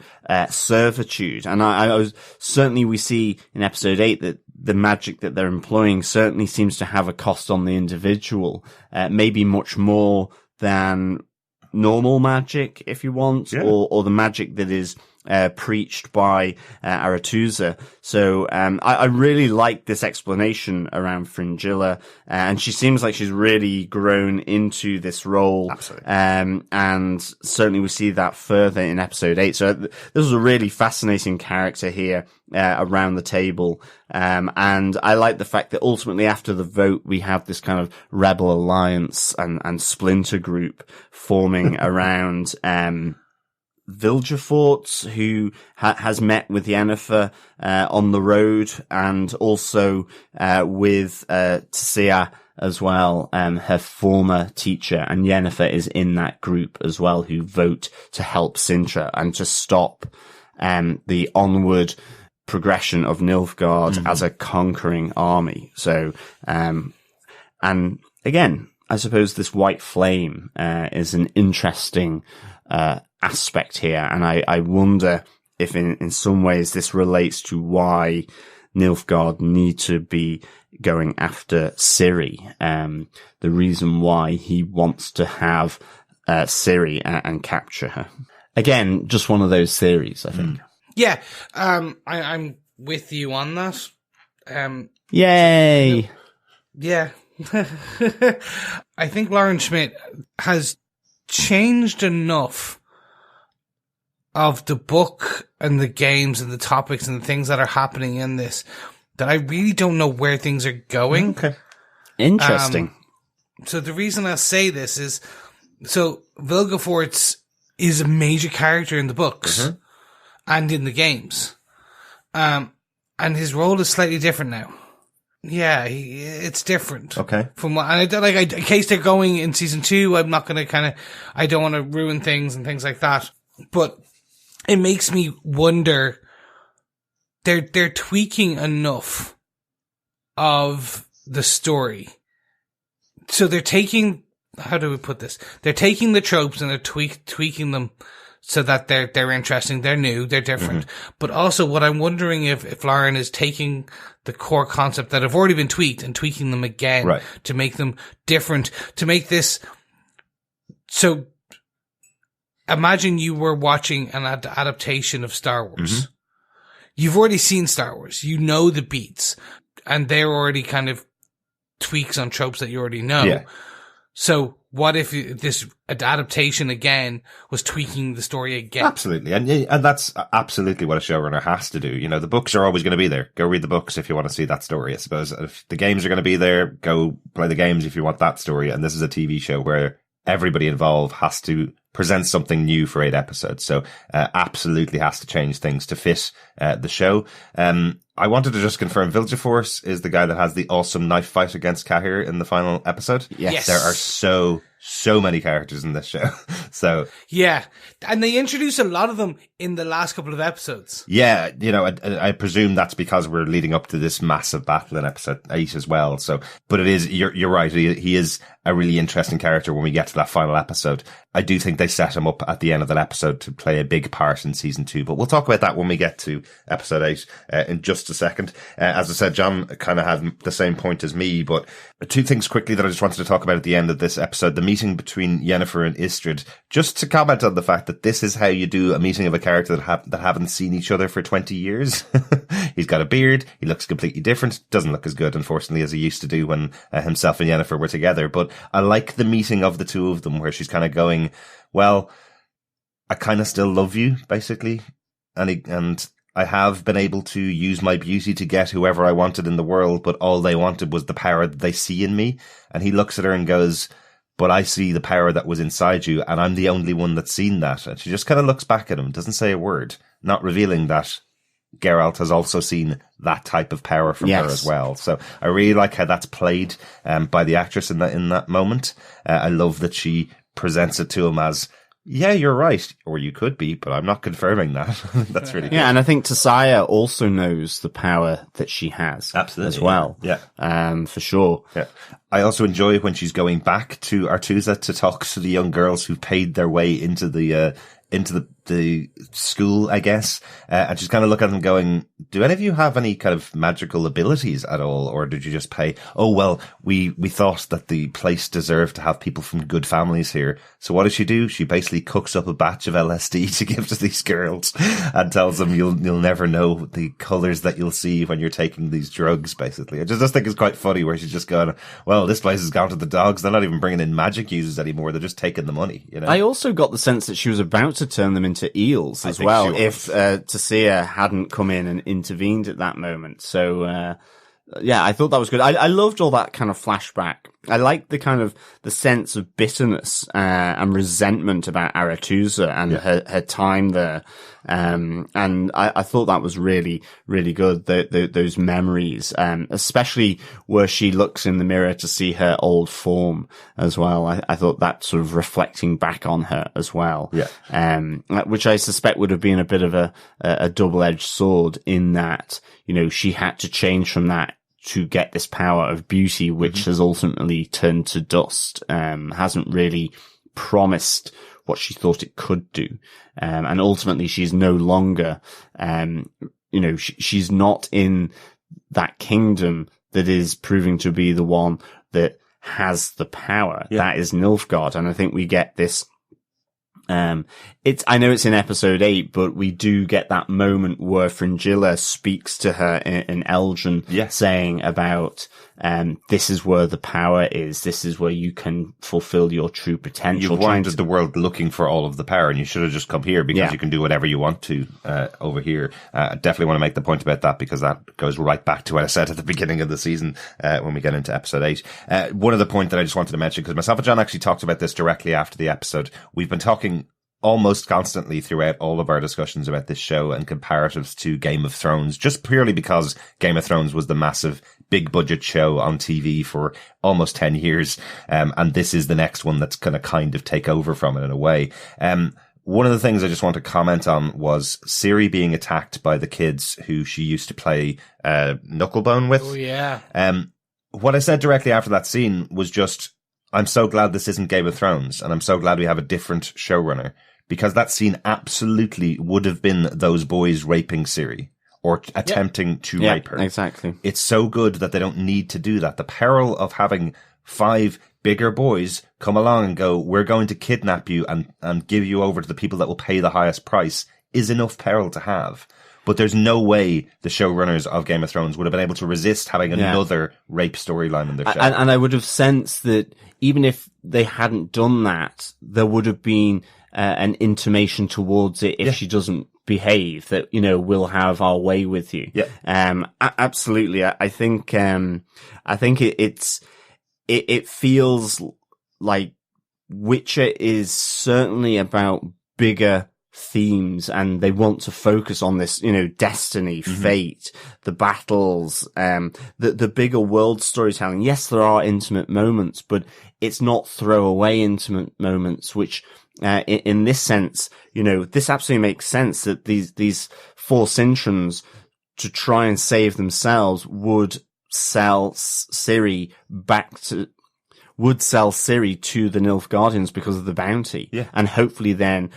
servitude. And I was certainly, we see in episode 8 that the magic that they're employing certainly seems to have a cost on the individual, maybe much more than normal magic, if you want, or the magic that is preached by Aretusa. So I really like this explanation around Fringilla, and she seems like she's really grown into this role. Absolutely. And certainly we see that further in episode 8. So this was a really fascinating character here around the table. And I like the fact that ultimately after the vote, we have this kind of rebel alliance and splinter group forming around Vilgefortz, who has met with Yennefer on the road, and also with Tasia as well, her former teacher, and Yennefer is in that group as well, who vote to help Cintra and to stop the onward progression of Nilfgaard as a conquering army. So, and again, I suppose this white flame is an interesting aspect here, and I wonder if in some ways this relates to why Nilfgaard need to be going after Ciri, the reason why he wants to have Ciri and capture her. Again, just one of those theories, I think. Yeah, I'm with you on that. Yay! Yeah. I think Lauren Schmidt has changed enough of the book and the games and the topics and the things that are happening in this that I really don't know where things are going. Okay. Interesting. So the reason I say this is, so Vilgefortz is a major character in the books and in the games. And his role is slightly different now. Yeah, it's different. Okay. From what, and I don't like, in case they're going in season 2, I'm not going to I don't want to ruin things and things like that. But it makes me wonder, they're tweaking enough of the story. So they're taking, how do we put this? They're taking the tropes and they're tweaking them so that they're interesting, they're new, they're different. But also what I'm wondering if Lauren is taking the core concept that have already been tweaked and tweaking them again to make them different, to make this. So imagine you were watching an adaptation of Star Wars. You've already seen Star Wars. You know the beats and they're already kind of tweaks on tropes that you already know. Yeah. So what if this adaptation again was tweaking the story again? Absolutely. And that's absolutely what a showrunner has to do. You know, the books are always going to be there. Go read the books if you want to see that story, I suppose. If the games are going to be there, go play the games if you want that story. And this is a TV show where everybody involved has to present something new for 8 episodes. So, absolutely has to change things to fit, the show. I wanted to just confirm Vilgefortz is the guy that has the awesome knife fight against Cahir in the final episode. Yes. There are so many characters in this show. So. Yeah. And they introduce a lot of them in the last couple of episodes. Yeah. You know, I presume that's because we're leading up to this massive battle in episode 8 as well. So, but it is, you're right. He is a really interesting character when we get to that final episode. I do think they set him up at the end of that episode to play a big part in season 2, but we'll talk about that when we get to episode 8 in just a second. As I said, John kind of had the same point as me, but 2 things quickly that I just wanted to talk about at the end of this episode. The meeting between Yennefer and Istrid, just to comment on the fact that this is how you do a meeting of a character that haven't seen each other for 20 years. He's got a beard. He looks completely different. Doesn't look as good, unfortunately, as he used to do when himself and Yennefer were together. But I like the meeting of the 2 of them where she's kind of going, well, I kind of still love you, basically. And I have been able to use my beauty to get whoever I wanted in the world, but all they wanted was the power that they see in me. And he looks at her and goes, but I see the power that was inside you, and I'm the only one that's seen that. And she just kind of looks back at him, doesn't say a word, not revealing that Geralt has also seen that type of power from her as well. So I really like how that's played by the actress in that moment. I love that she presents it to him as, yeah, you're right, or you could be, but I'm not confirming that. That's really good. Yeah, and I think Tisaya also knows the power that she has. Absolutely. As well. Yeah. For sure. Yeah. I also enjoy when she's going back to Artusa to talk to the young girls who paid their way into the school, I guess. And she's kind of looking at them going, do any of you have any kind of magical abilities at all? Or did you just pay? Oh, well, we thought that the place deserved to have people from good families here. So what does she do? She basically cooks up a batch of LSD to give to these girls and tells them you'll never know the colors that you'll see when you're taking these drugs, basically. I just think it's quite funny where she's just going, well, this place has gone to the dogs. They're not even bringing in magic users anymore. They're just taking the money, you know? I also got the sense that she was about to turn them into eels as well if Tisaya hadn't come in and intervened at that moment. So yeah, I thought that was good. I loved all that kind of flashback. I liked the kind of the sense of bitterness and resentment about Aratusa and her time there. And I thought that was really, really good. Those memories, especially where she looks in the mirror to see her old form as well. I thought that sort of reflecting back on her as well. Yeah. Which I suspect would have been a bit of a double-edged sword in that, you know, she had to change from that to get this power of beauty, which has ultimately turned to dust, hasn't really promised what she thought it could do. And ultimately she's no longer, you know, she's not in that kingdom that is proving to be the one that has the power. Yeah. That is Nilfgaard. And I think we get this, I know it's in episode 8, but we do get that moment where Fringilla speaks to her in Elgin, saying about, this is where the power is. This is where you can fulfill your true potential. You've wandered the world looking for all of the power, and you should have just come here because you can do whatever you want to over here. I definitely want to make the point about that because that goes right back to what I said at the beginning of the season when we get into episode 8. One other point that I just wanted to mention, because myself and John actually talked about this directly after the episode. We've been talking almost constantly throughout all of our discussions about this show and comparatives to Game of Thrones, just purely because Game of Thrones was the massive big budget show on TV for almost 10 years. And this is the next one that's going to kind of take over from it in a way. One of the things I just want to comment on was Ciri being attacked by the kids who she used to play Knucklebone with. Oh, yeah. What I said directly after that scene was just, I'm so glad this isn't Game of Thrones, and I'm so glad we have a different showrunner. Because that scene absolutely would have been those boys raping Ciri or attempting to rape her. Exactly. It's so good that they don't need to do that. The peril of having 5 bigger boys come along and go, we're going to kidnap you and give you over to the people that will pay the highest price is enough peril to have. But there's no way the showrunners of Game of Thrones would have been able to resist having another rape storyline in their show. And I would have sensed that even if they hadn't done that, there would have been an intimation towards it if she doesn't behave, that, we'll have our way with you. Yeah. Absolutely. I think it feels like Witcher is certainly about bigger themes, and they want to focus on this, destiny, fate, the battles, the bigger world storytelling. Yes, there are intimate moments, but it's not throwaway intimate moments, which, in this sense, this absolutely makes sense that these 4 Cintrons, to try and save themselves, would sell Ciri to the Nilfgaardians because of the bounty. Yeah. And hopefully then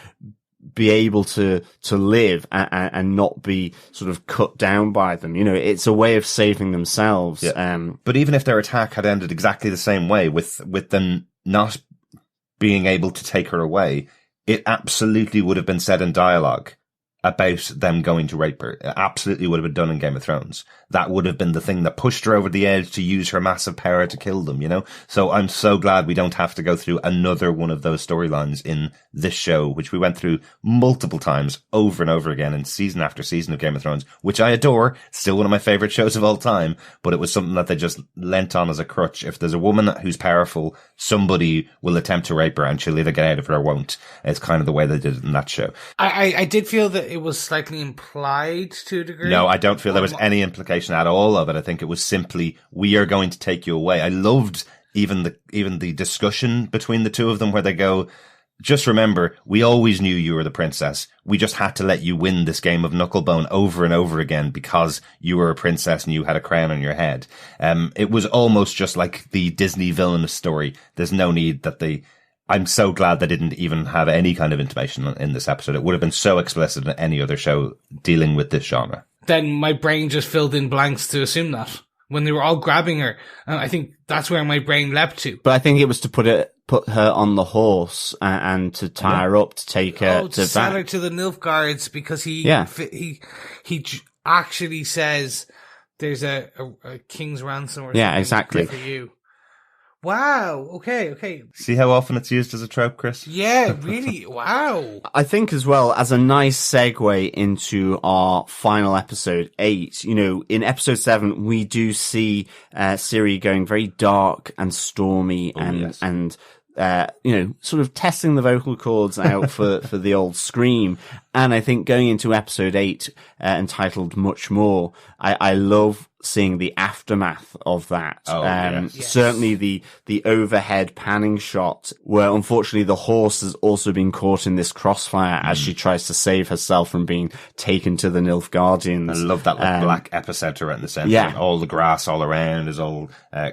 be able to live and not be sort of cut down by them. It's a way of saving themselves. Yeah. But even if their attack had ended exactly the same way, with them not being able to take her away, it absolutely would have been said in dialogue about them going to rape her. It absolutely would have been done in Game of Thrones. That would have been the thing that pushed her over the edge to use her massive power to kill them, So I'm so glad we don't have to go through another one of those storylines in this show, which we went through multiple times over and over again in season after season of Game of Thrones, which I adore, still one of my favorite shows of all time, but it was something that they just lent on as a crutch. If there's a woman who's powerful, somebody will attempt to rape her and she'll either get out of it or won't. It's kind of the way they did it in that show. I did feel that it was slightly implied to a degree. No, I don't feel there was any implication at all of it. I think it was simply, we are going to take you away. I loved even the discussion between the two of them where they go, just remember, we always knew you were the princess. We just had to let you win this game of Knucklebone over and over again because you were a princess and you had a crown on your head. It was almost just like the Disney villainous story. There's no need that I'm so glad they didn't even have any kind of intimation in this episode. It would have been so explicit in any other show dealing with this genre. Then my brain just filled in blanks to assume that when they were all grabbing her. I think that's where my brain leapt to. But I think it was to put her on the horse and to tie her up, to take her to sell her to the Nilfgaards, because he actually says there's a king's ransom or something exactly for you. Wow. Okay. See how often it's used as a trope, Chris? Yeah, really. Wow. I think as well, as a nice segue into our final episode 8, in episode 7, we do see Ciri going very dark and stormy and sort of testing the vocal cords out for the old scream. And I think going into episode 8, entitled Much More, I love seeing the aftermath of that. Certainly the overhead panning shot where unfortunately the horse has also been caught in this crossfire as she tries to save herself from being taken to the Nilfgaardians. I love that black epicenter right in the center. Yeah. And all the grass all around is all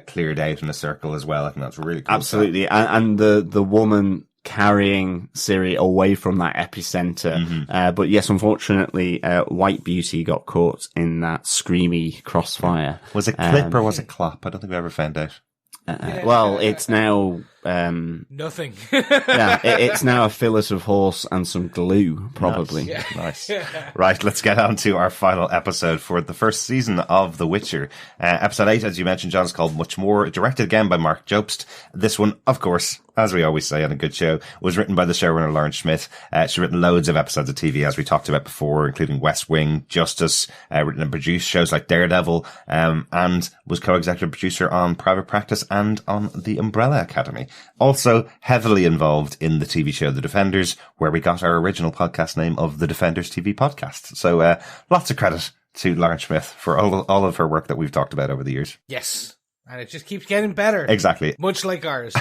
cleared out in a circle as well. I think that's really cool. Absolutely. And the woman carrying Ciri away from that epicenter. But yes, unfortunately, White Beauty got caught in that screamy crossfire. Was it clip or was it clop? I don't think we ever found out. Well, it's now Nothing. Yeah, it's now a fillet of horse and some glue, probably. Nice. Right, let's get on to our final episode for the first season of The Witcher. Episode 8, as you mentioned, John, is called Much More, directed again by Marc Jobst. This one, of course, as we always say on a good show, was written by the showrunner Lauren Schmidt. She's written loads of episodes of TV, as we talked about before, including West Wing, Justice, written and produced shows like Daredevil, and was co-executive producer on Private Practice and on The Umbrella Academy. Also heavily involved in the TV show The Defenders, where we got our original podcast name of The Defenders TV Podcast. So lots of credit to Lauren Schmidt for all of her work that we've talked about over the years. Yes. And it just keeps getting better. Exactly. Much like ours.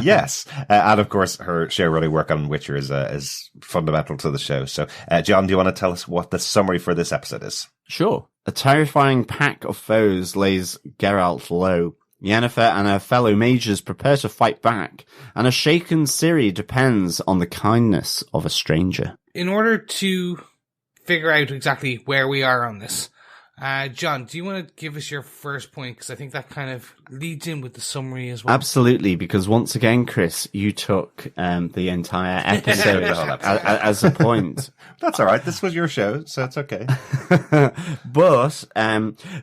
Yes. And of course, her showrunning work on Witcher is fundamental to the show. So, John, do you want to tell us what the summary for this episode is? Sure. A terrifying pack of foes lays Geralt low. Yennefer and her fellow mages prepare to fight back, and a shaken Ciri depends on the kindness of a stranger. In order to figure out exactly where we are on this, John, do you want to give us your first point? Because I think that kind of leads in with the summary as well. Absolutely, because once again, Chris, you took the entire episode as a point. That's all right. This was your show, so it's okay. But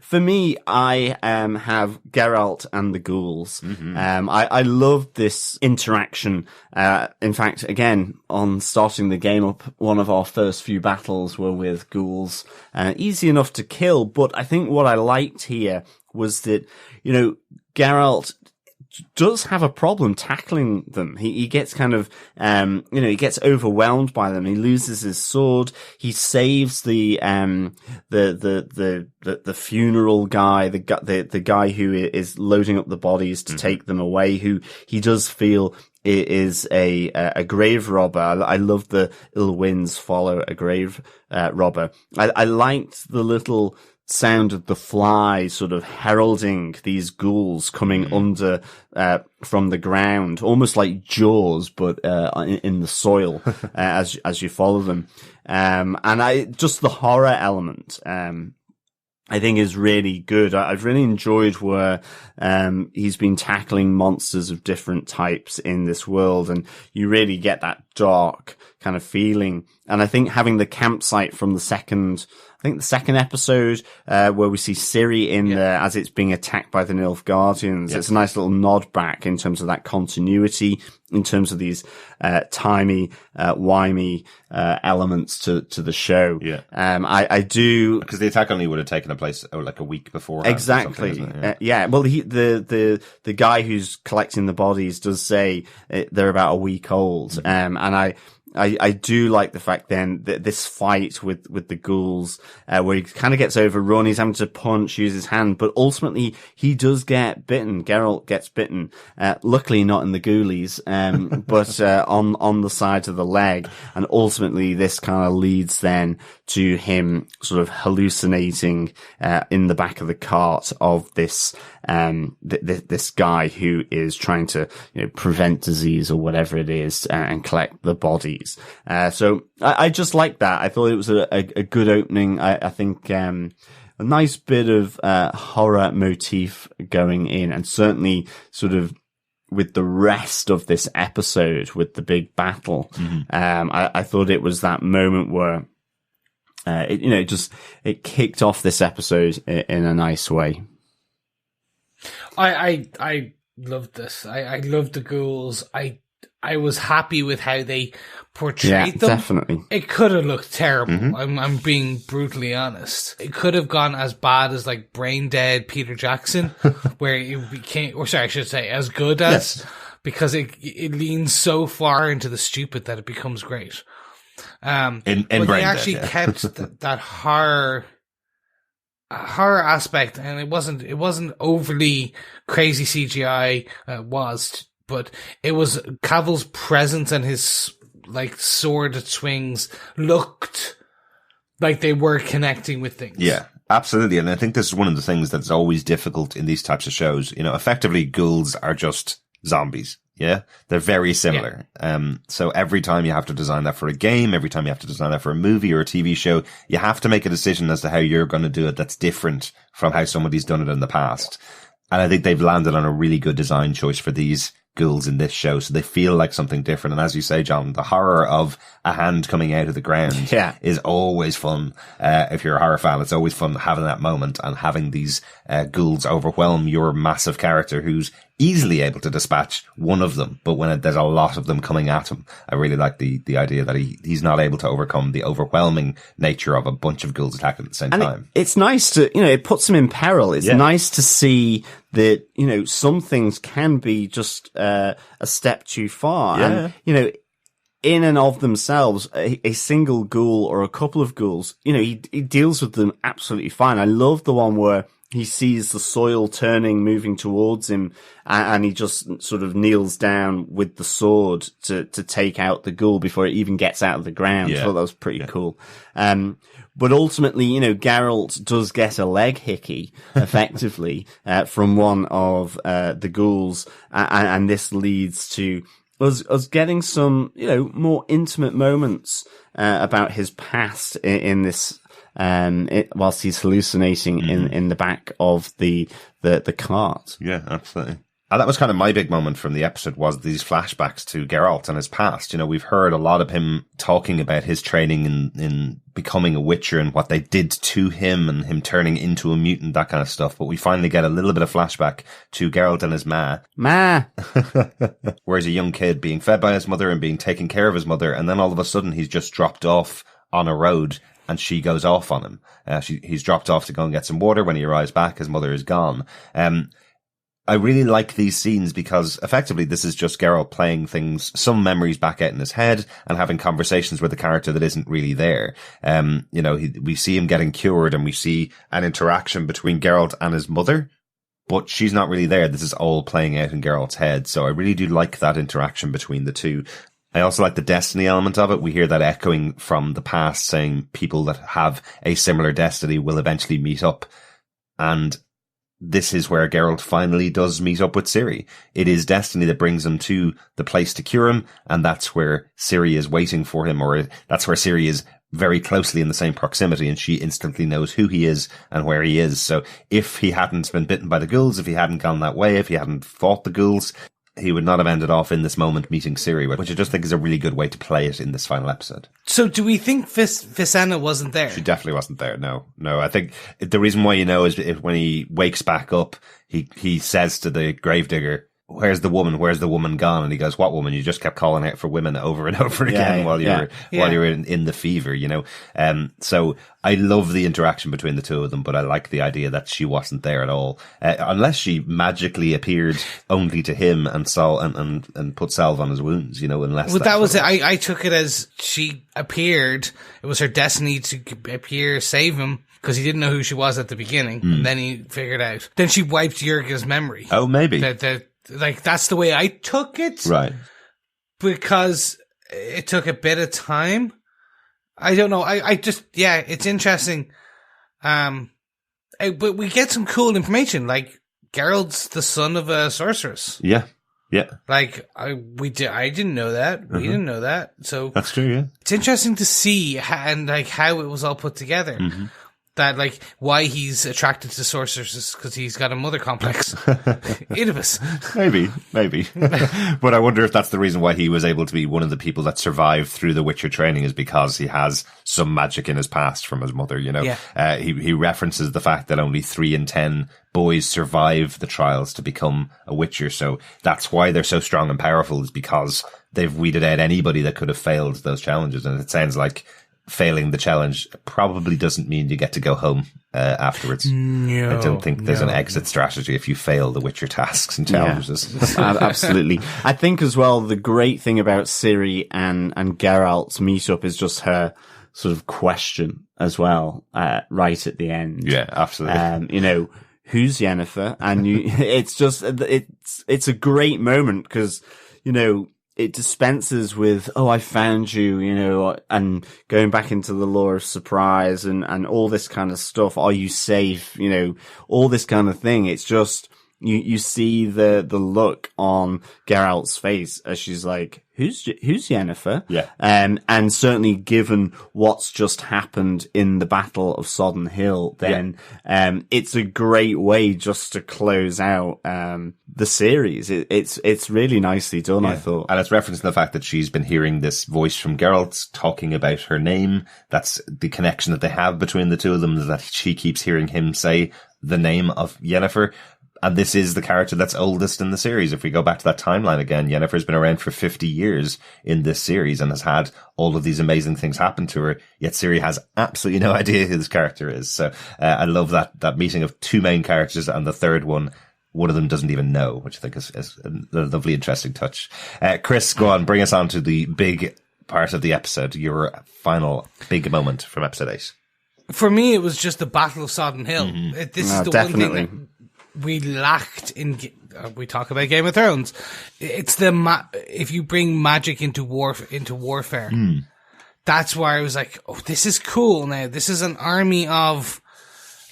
for me, I have Geralt and the ghouls. Mm-hmm. I love this interaction. In fact, again, on starting the game up, one of our first few battles were with ghouls. Easy enough to kill, but I think what I liked here was that, Geralt does have a problem tackling them. He gets kind of, he gets overwhelmed by them. He loses his sword. He saves the funeral guy, the guy who is loading up the bodies to take them away, who he does feel is a grave robber. I love the ill winds follow a grave, robber. I liked the little sound of the fly sort of heralding these ghouls coming under from the ground, almost like Jaws, but in the soil as you follow them. And just the horror element I think is really good. I've really enjoyed where he's been tackling monsters of different types in this world, and you really get that dark kind of feeling. And I think having the campsite from the second episode, where we see Ciri in there as it's being attacked by the Nilfgaardians. It's a nice little nod back in terms of that continuity, in terms of these, timey, wimey, elements to the show. Yeah. I do. Because the attack only would have taken place like a week before. Exactly. Yeah. Well, the guy who's collecting the bodies does say they're about a week old. And I do like the fact then that this fight with the ghouls, where he kind of gets overrun, he's having to punch, use his hand, but ultimately he does get bitten. Geralt gets bitten. Luckily not in the ghoulies, but, on the side of the leg. And ultimately this kind of leads then to him sort of hallucinating, in the back of the cart of this, this guy who is trying to, prevent disease or whatever it is, and collect the bodies. So I just like that. I thought it was a good opening. I think, a nice bit of, horror motif going in, and certainly sort of with the rest of this episode with the big battle. I thought it was that moment where, it kicked off this episode in a nice way. I loved this. I loved the ghouls. I was happy with how they portrayed them. Definitely. It could have looked terrible. I'm being brutally honest. It could have gone as bad as like Brain Dead Peter Jackson, where it became, or sorry, I should say as good as, because it leans so far into the stupid that it becomes great. In but Brain they actually Dead, kept that horror aspect, and it wasn't overly crazy CGI, but it was Cavill's presence and his like sword that swings looked like they were connecting with things. Yeah, absolutely. And I think this is one of the things that's always difficult in these types of shows. Effectively ghouls are just zombies. Yeah, they're very similar. Yeah. So every time you have to design that for a game, every time you have to design that for a movie or a TV show, you have to make a decision as to how you're going to do it that's different from how somebody's done it in the past. And I think they've landed on a really good design choice for these ghouls in this show, so they feel like something different. And as you say, John, the horror of a hand coming out of the ground is always fun. If you're a horror fan, it's always fun having that moment and having these ghouls overwhelm your massive character who's easily able to dispatch one of them. But when there's a lot of them coming at him, I really like the idea that he's not able to overcome the overwhelming nature of a bunch of ghouls attacking at the same time. It's nice to, it puts him in peril. It's nice to see that, some things can be just a step too far. Yeah. And, in and of themselves, a single ghoul or a couple of ghouls, he deals with them absolutely fine. I love the one where he sees the soil turning, moving towards him, and he just sort of kneels down with the sword to take out the ghoul before it even gets out of the ground. I thought that was pretty cool. But ultimately, Geralt does get a leg hickey, effectively, from one of the ghouls, and this leads to us getting some, more intimate moments about his past in this, whilst he's hallucinating in the back of the cart. Yeah, absolutely. And that was kind of my big moment from the episode, was these flashbacks to Geralt and his past. We've heard a lot of him talking about his training in becoming a Witcher and what they did to him and him turning into a mutant, that kind of stuff. But we finally get a little bit of flashback to Geralt and his Ma, where he's a young kid being fed by his mother and being taken care of his mother. And then all of a sudden he's just dropped off on a road and she goes off on him. He's dropped off to go and get some water. When he arrives back, his mother is gone. I really like these scenes because effectively this is just Geralt playing some memories back out in his head and having conversations with a character that isn't really there. We see him getting cured and we see an interaction between Geralt and his mother, but she's not really there. This is all playing out in Geralt's head. So I really do like that interaction between the two. I also like the destiny element of it. We hear that echoing from the past, saying people that have a similar destiny will eventually meet up. And this is where Geralt finally does meet up with Ciri. It is destiny that brings him to the place to cure him, and that's where Ciri is waiting for him, or that's where Ciri is very closely in the same proximity, and she instantly knows who he is and where he is. So if he hadn't been bitten by the ghouls, if he hadn't gone that way, if he hadn't fought the ghouls, he would not have ended off in this moment meeting Ciri, which I just think is a really good way to play it in this final episode. So do we think Visana wasn't there? She definitely wasn't there. No. I think the reason why is when he wakes back up, he says to the gravedigger, "Where's the woman? Where's the woman gone?" And he goes, "What woman? You just kept calling out for women over and over again while you were in the fever, So I love the interaction between the two of them, but I like the idea that she wasn't there at all, unless she magically appeared only to him and put salve on his wounds, unless that was it. I took it as she appeared. It was her destiny to appear, save him, because he didn't know who she was at the beginning, and then he figured out. Then she wiped Jurga's memory. Oh, maybe. That's the way I took it. Right. Because it took a bit of time. I don't know. I just, it's interesting. But we get some cool information. Like, Geralt's the son of a sorceress. Yeah. Yeah. Like, I didn't know that. We didn't know that. So. That's true, yeah. It's interesting to see how it was all put together. Mm-hmm. That, why he's attracted to sorcerers because he's got a mother complex. Oedipus. Maybe. But I wonder if that's the reason why he was able to be one of the people that survived through the Witcher training, is because he has some magic in his past from his mother, Yeah. He references the fact that only 3 in 10 boys survive the trials to become a Witcher. So that's why they're so strong and powerful, is because they've weeded out anybody that could have failed those challenges. And it sounds like failing the challenge probably doesn't mean you get to go home afterwards. No, I don't think there's an exit strategy if you fail the Witcher tasks and challenges. Yeah. Absolutely. I think as well, the great thing about Ciri and Geralt's meetup is just her sort of question as well, right at the end. Yeah, absolutely. Who's Yennefer? And it's a great moment because, it dispenses with, "Oh, I found you," and going back into the law of surprise and all this kind of stuff. Are you safe? All this kind of thing. It's just you see the look on Geralt's face as she's like, who's Yennefer? Yeah. And certainly given what's just happened in the Battle of Sodden Hill, then, it's a great way just to close out, the series. It's really nicely done, I thought. And it's referencing the fact that she's been hearing this voice from Geralt talking about her name. That's the connection that they have between the two of them, is that she keeps hearing him say the name of Yennefer. And this is the character that's oldest in the series. If we go back to that timeline again, Yennefer's been around for 50 years in this series and has had all of these amazing things happen to her, yet Ciri has absolutely no idea who this character is. So I love that meeting of two main characters, and the third one of them doesn't even know, which I think is a lovely, interesting touch. Chris, go on, bring us on to the big part of the episode, your final big moment from episode 8. For me, it was just the Battle of Sodden Hill. Mm-hmm. This is the definitely. one thing that we lacked in. We talk about Game of Thrones. It's if you bring magic into warfare, that's where I was like, "Oh, this is cool." Now this is an army of,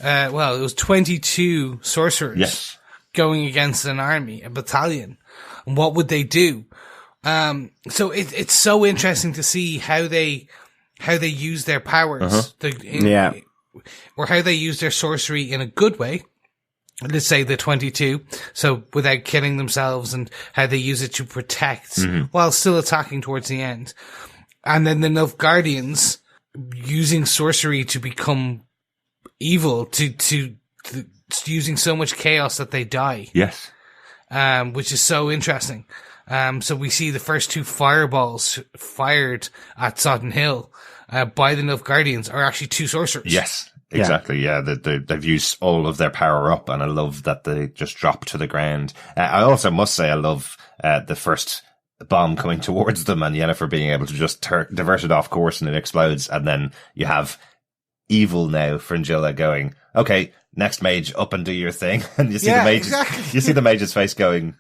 it was 22 sorcerers going against an army, a battalion. And what would they do? So it's so interesting to see how they use their powers, or how they use their sorcery in a good way. Let's say the 22, so without killing themselves, and how they use it to protect while still attacking towards the end. And then the Nilfgaardians using sorcery to become evil, to using so much chaos that they die. Yes. Which is so interesting. So we see the first 2 fireballs fired at Sodden Hill by the Nilfgaardians are actually 2 sorcerers. Yes. Exactly. Yeah. They've used all of their power up, and I love that they just drop to the ground. I also must say I love the first bomb coming towards them, and Yennefer being able to just divert it off course and it explodes. And then you have evil now, Fringilla, going, okay, next mage, up and do your thing. And you see you see the mage's face going,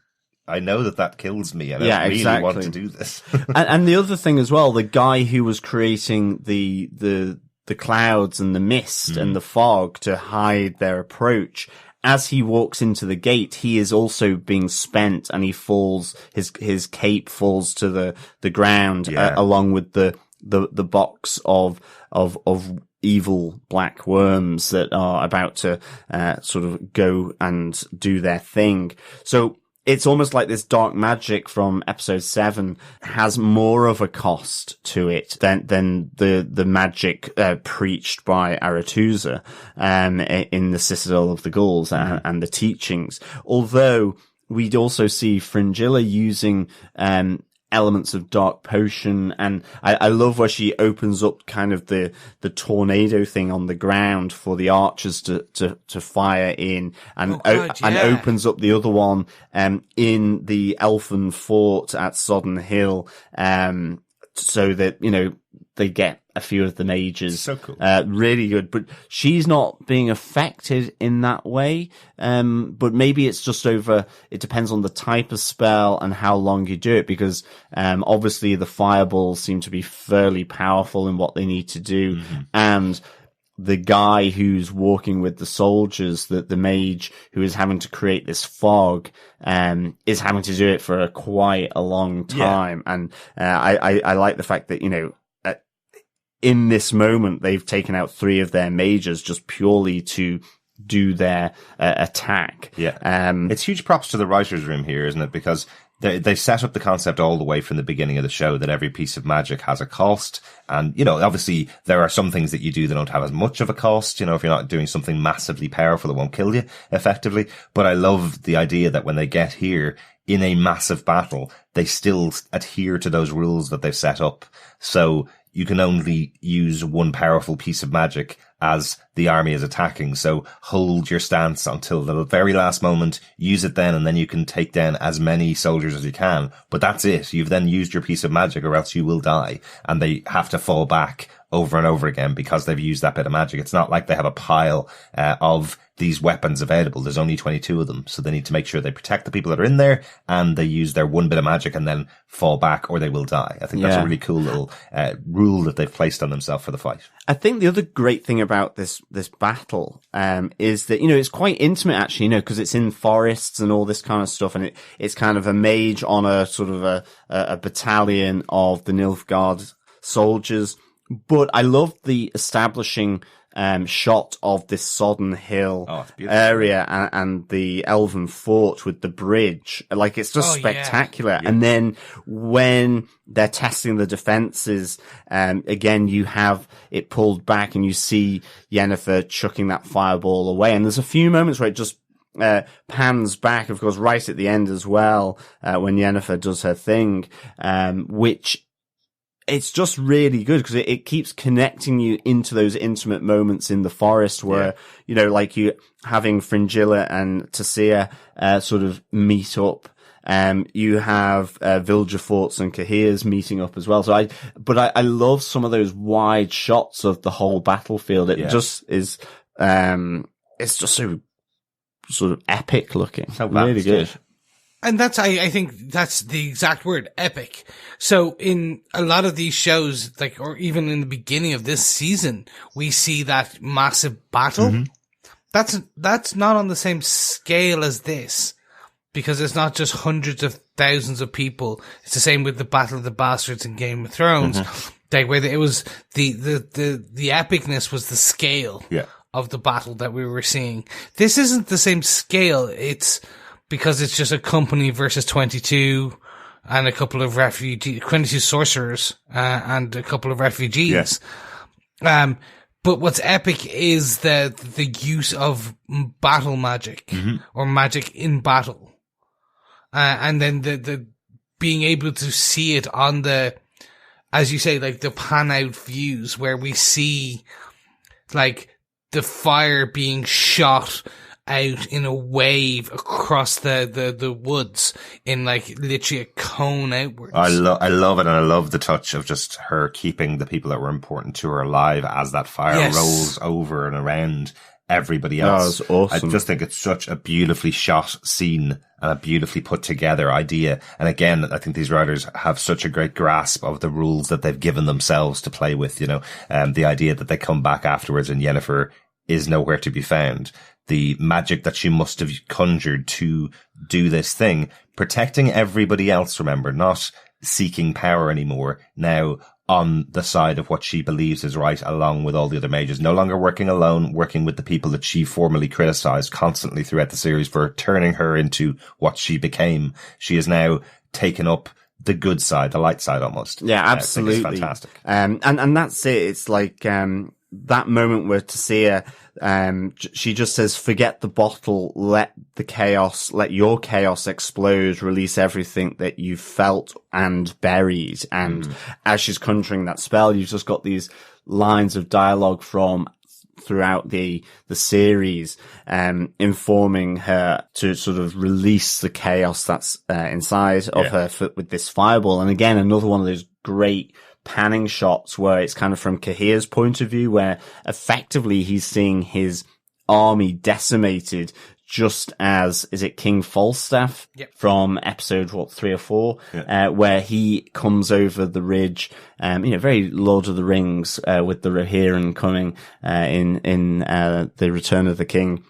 I know that kills me, and I really want to do this. and the other thing as well, the guy who was creating the clouds and the mist and the fog to hide their approach, as he walks into the gate, he is also being spent, and he falls, his cape falls to the ground, along with the box of evil black worms that are about to sort of go and do their thing. So it's almost like this dark magic from episode 7 has more of a cost to it than the magic preached by Aretusa in the Citadel of the Ghouls and the teachings. Although we'd also see Fringilla using elements of dark potion, and I love where she opens up kind of the tornado thing on the ground for the archers to fire in, and and opens up the other one in the elfin fort at Sodden Hill, so that they get a few of the mages. So cool. Really good. But she's not being affected in that way. But maybe it's just it depends on the type of spell and how long you do it, because, obviously the fireballs seem to be fairly powerful in what they need to do. Mm-hmm. And the guy who's walking with the soldiers, the mage who is having to create this fog, is having to do it for quite a long time. Yeah. And, I like the fact that, in this moment, they've taken out 3 of their mages just purely to do their attack. Yeah. It's huge props to the writer's room here, isn't it? Because they set up the concept all the way from the beginning of the show that every piece of magic has a cost. And, obviously there are some things that you do that don't have as much of a cost. If you're not doing something massively powerful, it won't kill you effectively. But I love the idea that when they get here in a massive battle, they still adhere to those rules that they've set up. So you can only use one powerful piece of magic as the army is attacking. So hold your stance until the very last moment, use it then, and then you can take down as many soldiers as you can. But that's it. You've then used your piece of magic, or else you will die. And they have to fall back over and over again because they've used that bit of magic. It's not like they have a pile of these weapons available. There's only 22 of them. So they need to make sure they protect the people that are in there and they use their one bit of magic and then fall back or they will die. I think that's a really cool little rule that they've placed on themselves for the fight. I think the other great thing about this battle, is that, you know, it's quite intimate actually, you know, because it's in forests and all this kind of stuff. And it's kind of a mage on a sort of a battalion of the Nilfgaard soldiers. But I love the establishing shot of this sodden hill area and the elven fort with the bridge. Like, it's just spectacular. Yeah. And then when they're testing the defenses, again, you have it pulled back and you see Yennefer chucking that fireball away. And there's a few moments where it just pans back, of course, right at the end as well, when Yennefer does her thing, which it's just really good because it keeps connecting you into those intimate moments in the forest where, you know, like you having Fringilla and Tessia, sort of meet up. You have, Vilgefortz and Cahir's meeting up as well. So I love some of those wide shots of the whole battlefield. It just is, it's just so sort of epic looking. So really good. And I think that's the exact word, epic. So in a lot of these shows, like, or even in the beginning of this season, we see that massive battle. Mm-hmm. That's not on the same scale as this, because it's not just hundreds of thousands of people. It's the same with the Battle of the Bastards in Game of Thrones. Mm-hmm. Like, where it was the epicness was the scale of the battle that we were seeing. This isn't the same scale. It's because it's just a company versus 22 and a couple of 22 sorcerers, and a couple of refugees. Yes. But what's epic is the use of battle magic, or magic in battle. And then the being able to see it on the, as you say, like the pan out views where we see like the fire being shot out in a wave across the woods in like literally a cone outwards. I love it, and I love the touch of just her keeping the people that were important to her alive as that fire rolls over and around everybody else. That was awesome. I just think it's such a beautifully shot scene and a beautifully put together idea. And again, I think these writers have such a great grasp of the rules that they've given themselves to play with, you know, the idea that they come back afterwards and Yennefer is nowhere to be found. The magic that she must have conjured to do this thing, protecting everybody else, remember, not seeking power anymore, now on the side of what she believes is right, along with all the other mages, no longer working alone, working with the people that she formerly criticized constantly throughout the series for turning her into what she became. She has now taken up the good side, the light side almost. Yeah, absolutely. It's fantastic. And that's it. It's like, that moment where Tessia, she just says, forget the bottle, let your chaos explode, release everything that you've felt and buried. And as she's conjuring that spell, you've just got these lines of dialogue from throughout the series, informing her to sort of release the chaos that's inside of her with this fireball. And again, another one of those great panning shots where it's kind of from Cahir's point of view, where effectively he's seeing his army decimated, just as, is it King Falstaff from episode 3 or 4, where he comes over the ridge, very Lord of the Rings, with the Rohirrim coming, in the Return of the King,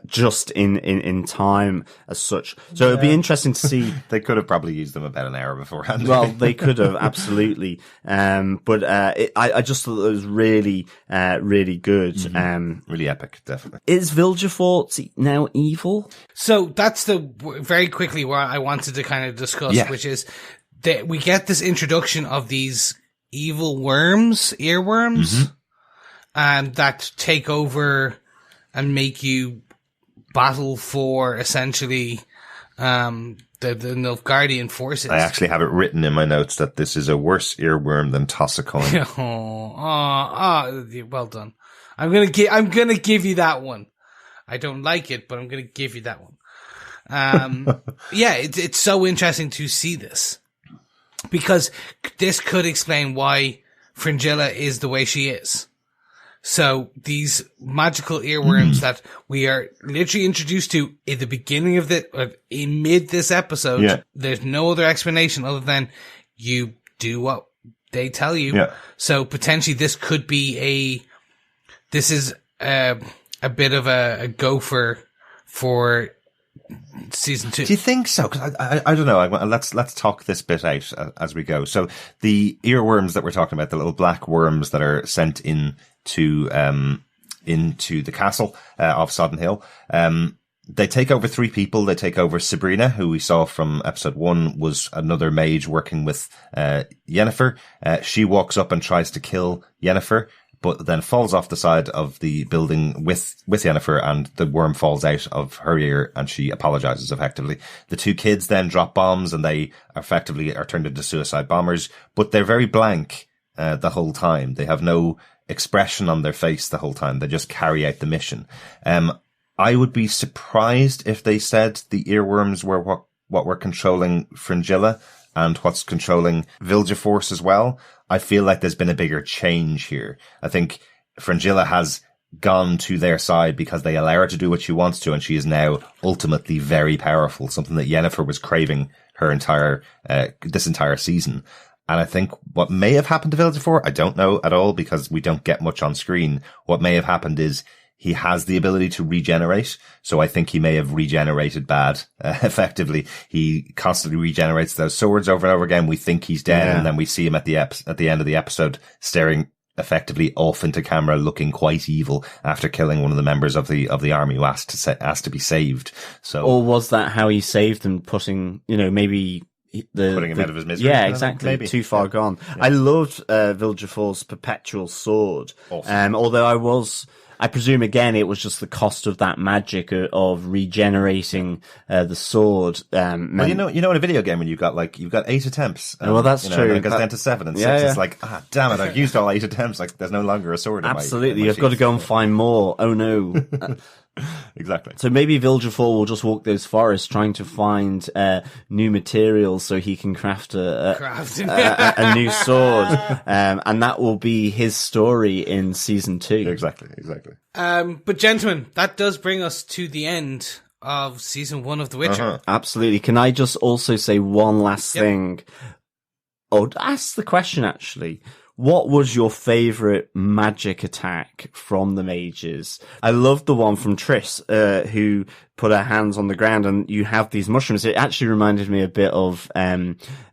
just in time as such. So it'd be interesting to see. They could have probably used them about an hour beforehand. Well, they could have, absolutely. But I just thought it was really, really good. Really epic, definitely. Is Vilgefortz now evil? So that's very quickly where I wanted to kind of discuss, which is that we get this introduction of these evil worms, earworms, that take over and make you battle for essentially the Nilfgaardian forces. I actually have it written in my notes that this is a worse earworm than toss a coin. Well done. I'm gonna give you that one. I don't like it, but I'm gonna give you that one. It's so interesting to see this, because this could explain why Fringilla is the way she is. So these magical earworms that we are literally introduced to in the beginning of in mid this episode, there's no other explanation other than you do what they tell you. Yeah. So potentially this could be this is a bit of a gopher for season 2. Do you think so? Because I don't know. Let's talk this bit out as we go. So the earworms that we're talking about, the little black worms that are sent into the castle of Sodden Hill, they take over 3 people. They take over Sabrina, who we saw from episode 1 was another mage working with Yennefer. She walks up and tries to kill Yennefer, but then falls off the side of the building with Yennefer, and the worm falls out of her ear, and she apologizes effectively. The 2 kids then drop bombs, and they effectively are turned into suicide bombers, but they're very blank the whole time. They have no expression on their face the whole time. They just carry out the mission. I would be surprised if they said the earworms were what were controlling Fringilla and what's controlling Vilgeforce as well. I feel like there's been a bigger change here. I think Fringilla has gone to their side because they allow her to do what she wants to, and she is now ultimately very powerful, something that Yennefer was craving her this entire season. And I think what may have happened to Vilgeforce, I don't know at all because we don't get much on screen. What may have happened is he has the ability to regenerate. So I think he may have regenerated bad, effectively. He constantly regenerates those swords over and over again. We think he's dead, and then we see him at the end of the episode staring effectively off into camera, looking quite evil after killing one of the members of the army who asked to be saved. So, or was that how he saved them, putting, maybe putting him out of his misery? Yeah, exactly. Maybe. Too far gone. Yeah. I loved Vilgeforce's perpetual sword. Awesome. Although I presume again it was just the cost of that magic of regenerating the sword. Well, in a video game when you've got 8 attempts. Well, that's true. And it goes down to 7 and 6. It's like, damn it! I've used all 8 attempts. Like, there's no longer a sword. Absolutely, you've got to go and find more. Oh no. Exactly. So maybe Vilgeforce will just walk those forests trying to find new materials so he can craft a new sword, and that will be his story in season 2. Exactly. But gentlemen, that does bring us to the end of season 1 of The Witcher. Absolutely. Can I just also say one last thing? Oh, ask the question actually. What was your favourite magic attack from the mages? I loved the one from Triss, who put her hands on the ground and you have these mushrooms. It actually reminded me a bit of,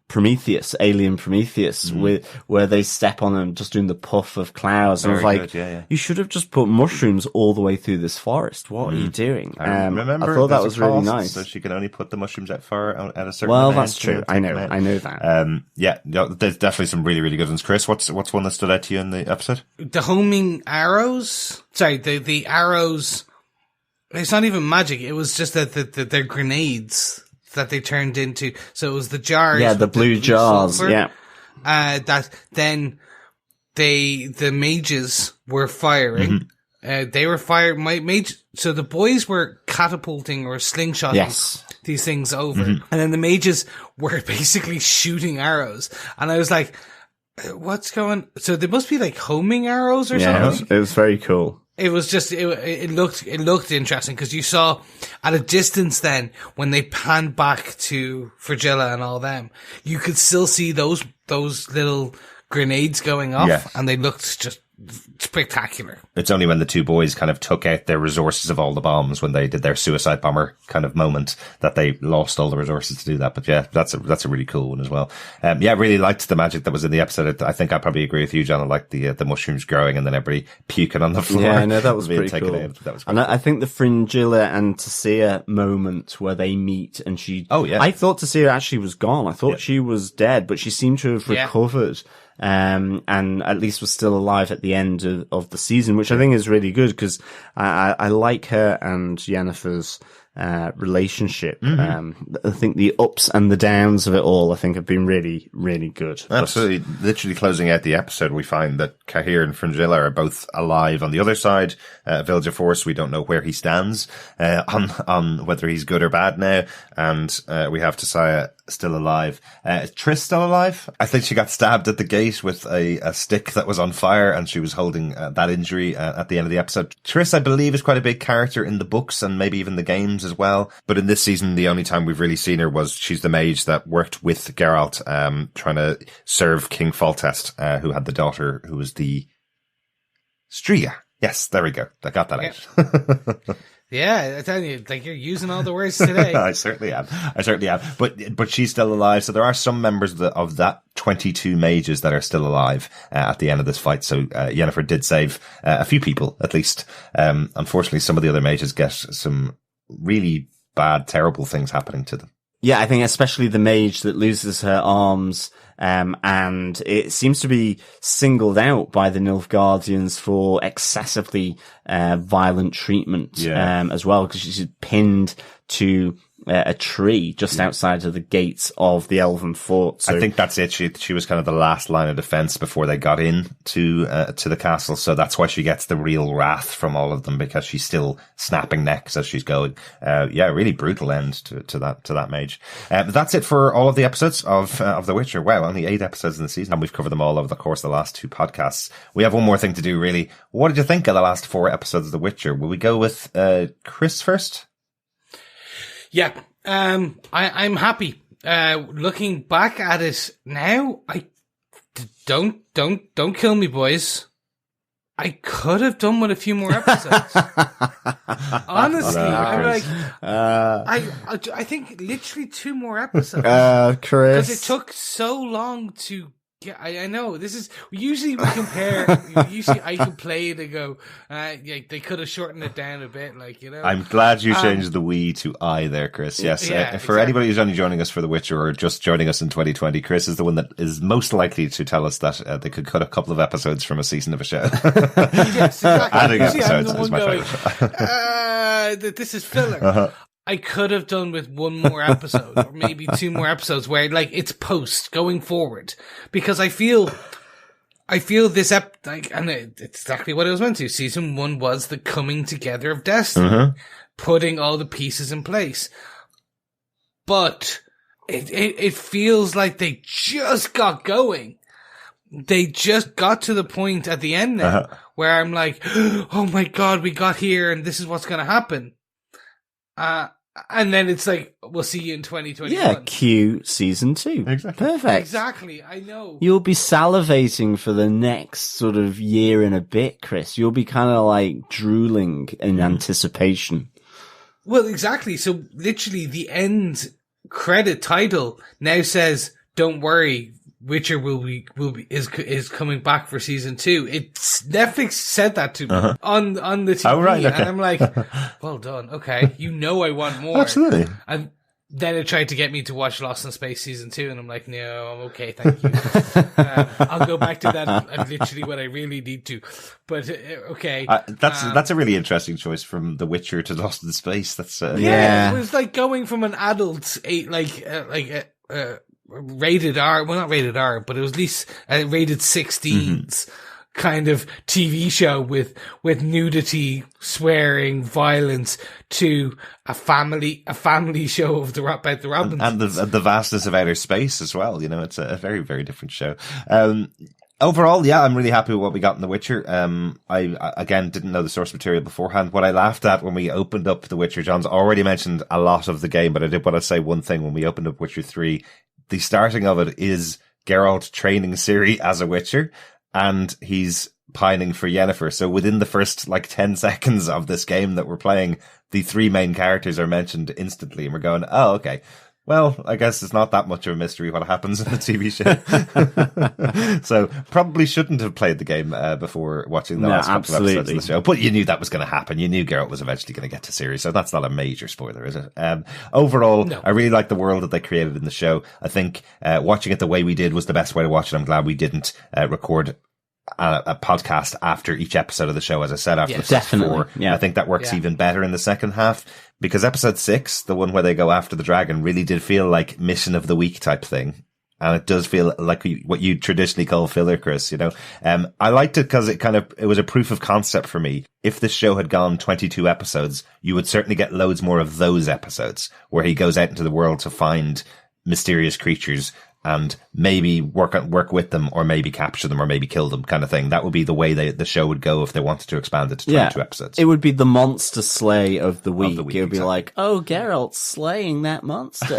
Prometheus, Alien Prometheus, where they step on them just doing the puff of clouds. And I was like, you should have just put mushrooms all the way through this forest. What are you doing? I thought that was really nice. So she can only put the mushrooms out at a certain Well, that's true. I know that. There's definitely some really, really good ones. Chris, what's one that stood out to you in the episode? The homing arrows. Sorry, the arrows. It's not even magic. It was just that they're grenades that they turned into. So it was the jars. Yeah, the blue jars. Sulfur, that then the mages were firing. They were firing. So the boys were catapulting or slingshotting these things over. And then the mages were basically shooting arrows. And I was like, what's going? So they must be like homing arrows or something. It was very cool. It was just, it looked interesting because you saw at a distance then when they panned back to Fringilla and all them, you could still see those little grenades going off and they looked just spectacular. It's only when the 2 boys kind of took out their resources of all the bombs when they did their suicide bomber kind of moment that they lost all the resources to do that. But yeah, that's a really cool one as well. I really liked the magic that was in the episode. I think I probably agree with you, John. I liked the mushrooms growing and then everybody puking on the floor. Yeah, I know, that was pretty cool. That was I think the Fringilla and Tasia moment where they meet and she... Oh yeah. I thought Tasia actually was gone. I thought she was dead, but she seemed to have recovered. And at least was still alive at the end of the season, which I think is really good because I like her and Yennefer's relationship. I think the ups and the downs of it all, I think, have been really, really good. Absolutely. Literally closing out the episode, we find that Cahir and Fringilla are both alive on the other side. Village of Force, we don't know where he stands, on whether he's good or bad now. And, we have Tisaya still alive. Is Triss still alive? I think she got stabbed at the gate with a stick that was on fire, and she was holding that injury at the end of the episode. Triss, I believe, is quite a big character in the books and maybe even the games as well. But in this season, the only time we've really seen her was she's the mage that worked with Geralt, trying to serve King Foltest, who had the daughter who was the Stria. Yes, there we go. I got that out. Yeah, I tell you, like, you're using all the words today. I certainly am. But she's still alive. So there are some members of that 22 mages that are still alive at the end of this fight. So Yennefer did save a few people, at least. Unfortunately, some of the other mages get some really bad, terrible things happening to them. Yeah, I think especially the mage that loses her arms, and it seems to be singled out by the Nilfgaardians for excessively violent treatment, as well, because she's pinned to a tree just outside of the gates of the Elven fort. So I think that's it. She was kind of the last line of defense before they got in to the castle. So that's why she gets the real wrath from all of them, because she's still snapping necks as she's going. Really brutal end to that mage. But that's it for all of the episodes of The Witcher. Wow, only 8 episodes in the season, and we've covered them all over the course of the last 2 podcasts. We have one more thing to do, really. What did you think of the last 4 episodes of The Witcher? Will we go with Chris first? Yeah, I'm happy. Looking back at it now, don't kill me, boys. I could have done with a few more episodes. Honestly, I'm like, I think literally 2 more episodes. Chris, because it took so long to. Yeah, I know. This is usually we compare. Usually, I can play it and go, they could have shortened it down a bit, like, you know. I'm glad you changed the "we" to "I" there, Chris. Yes, for anybody who's only joining us for The Witcher or just joining us in 2020, Chris is the one that is most likely to tell us that they could cut a couple of episodes from a season of a show. Yes, exactly. Adding usually episodes is my favorite. This is filler. I could have done with 1 more episode or maybe 2 more episodes where, like, it's post going forward, because I feel this and it's exactly what it was meant to. Season 1 was the coming together of Destiny, putting all the pieces in place, but it feels like they just got going. They just got to the point at the end now where I'm like, oh my God, we got here and this is what's going to happen. And then it's like, we'll see you in 2021. Yeah, cue season 2. Exactly. Perfect. Exactly, I know. You'll be salivating for the next sort of year and a bit, Chris. You'll be kind of like drooling in anticipation. Well, exactly. So literally the end credit title now says, don't worry, Witcher is coming back for season 2. It's Netflix said that to me on the TV, oh, right, okay. And I'm like, well done, okay. You know I want more. Absolutely. And then it tried to get me to watch Lost in Space season 2, and I'm like, no, I'm okay, thank you. I'll go back to that. Literally what I really need to. But okay, that's a really interesting choice from The Witcher to Lost in Space. That's it was like going from an adult rated R, well, not rated R, but it was at least rated 16s kind of TV show with nudity, swearing, violence, to a family show of about the Robinsons. And the vastness of outer space as well. You know, it's a very, very different show. Overall, yeah, I'm really happy with what we got in The Witcher. I again didn't know the source material beforehand. What I laughed at when we opened up The Witcher, John's already mentioned a lot of the game, but I did want to say one thing. When we opened up Witcher 3, the starting of it is Geralt training Ciri as a Witcher, and he's pining for Yennefer. So within the first 10 seconds of this game that we're playing, the 3 main characters are mentioned instantly, and we're going, oh, okay. Well, I guess it's not that much of a mystery what happens in the TV show. So probably shouldn't have played the game before watching the last couple of episodes of the show. But you knew that was going to happen. You knew Geralt was eventually going to get to Ciri. So that's not a major spoiler, is it? Overall, no. I really like the world that they created in the show. I think watching it the way we did was the best way to watch it. I'm glad we didn't record a podcast after each episode of the show, as I said, after the first definitely. 4. Yeah. I think that works even better in the second half, because episode 6, the one where they go after the dragon, really did feel like mission of the week type thing. And it does feel like what you traditionally call filler, Chris, you know. I liked it because it was a proof of concept for me. If this show had gone 22 episodes, you would certainly get loads more of those episodes where he goes out into the world to find mysterious creatures and maybe work with them, or maybe capture them, or maybe kill them, kind of thing. That would be the way the show would go if they wanted to expand it to 22 episodes. It would be the monster slay of the week. It would be exactly. like, oh, Geralt slaying that monster.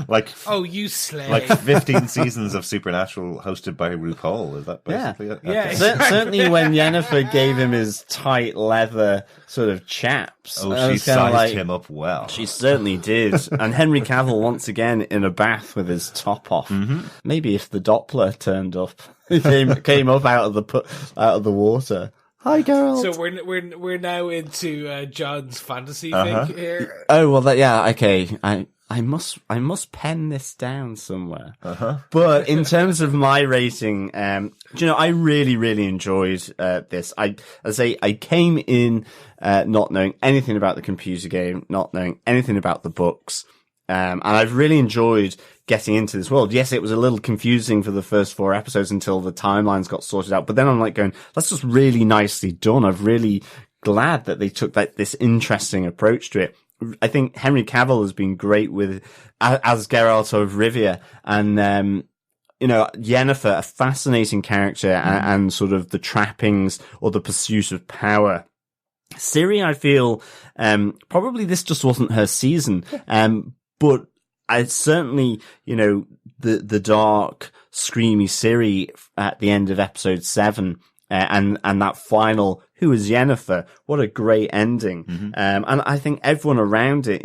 Like, oh, you slay. like 15 seasons of Supernatural hosted by RuPaul. Is that basically it? Yeah. Okay. Certainly when Yennefer gave him his tight leather sort of chaps. Oh, I she was kinda sized like, him up well. She certainly did. And Henry Cavill once again in a bath with his top off. Mm-hmm. Maybe if the Doppler turned up, he came up out of the water. Hi, Geralt. So we're now into John's fantasy thing here. Oh well, okay. I must pen this down somewhere. But in terms of my rating, I really enjoyed this. I came in not knowing anything about the computer game, not knowing anything about the books, and I've really enjoyed getting into this world. Yes, it was a little confusing for the first 4 episodes until the timelines got sorted out. But then I'm like going, that's just really nicely done. I'm really glad that they took this interesting approach to it. I think Henry Cavill has been great with as Geralt of Rivia, and Yennefer, a fascinating character, and sort of the trappings or the pursuit of power. Ciri, I feel probably this just wasn't her season, but I certainly, the dark, screamy Ciri at the end of episode 7. And that final, who is Yennefer? What a great ending. Mm-hmm. And I think everyone around it,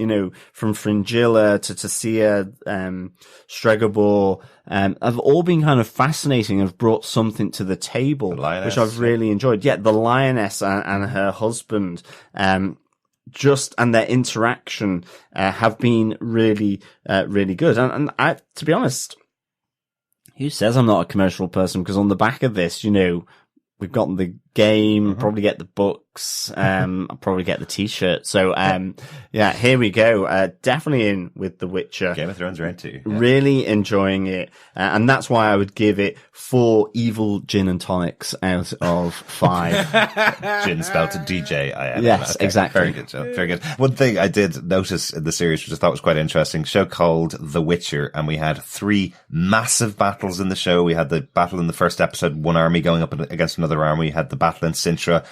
from Fringilla to Tessia, Stregobor, have all been kind of fascinating, have brought something to the table, which I've really enjoyed. Yeah, the lioness and her husband, and their interaction, have been really, really good. And I, to be honest, who says I'm not a commercial person? Because on the back of this, we've gotten the game, probably get the books, I'll probably get the t-shirt. So, here we go. Definitely in with The Witcher. Game of Thrones round 2. Yeah. Really enjoying it. And that's why I would give it 4 evil gin and tonics out of 5. Gin spelled DJIN. Yes, okay. exactly. Very good, Joe. Very good. One thing I did notice in the series, which I thought was quite interesting, show called The Witcher, and we had 3 massive battles in the show. We had the battle in the first episode, one army going up against another army. We had the battle in Sintra,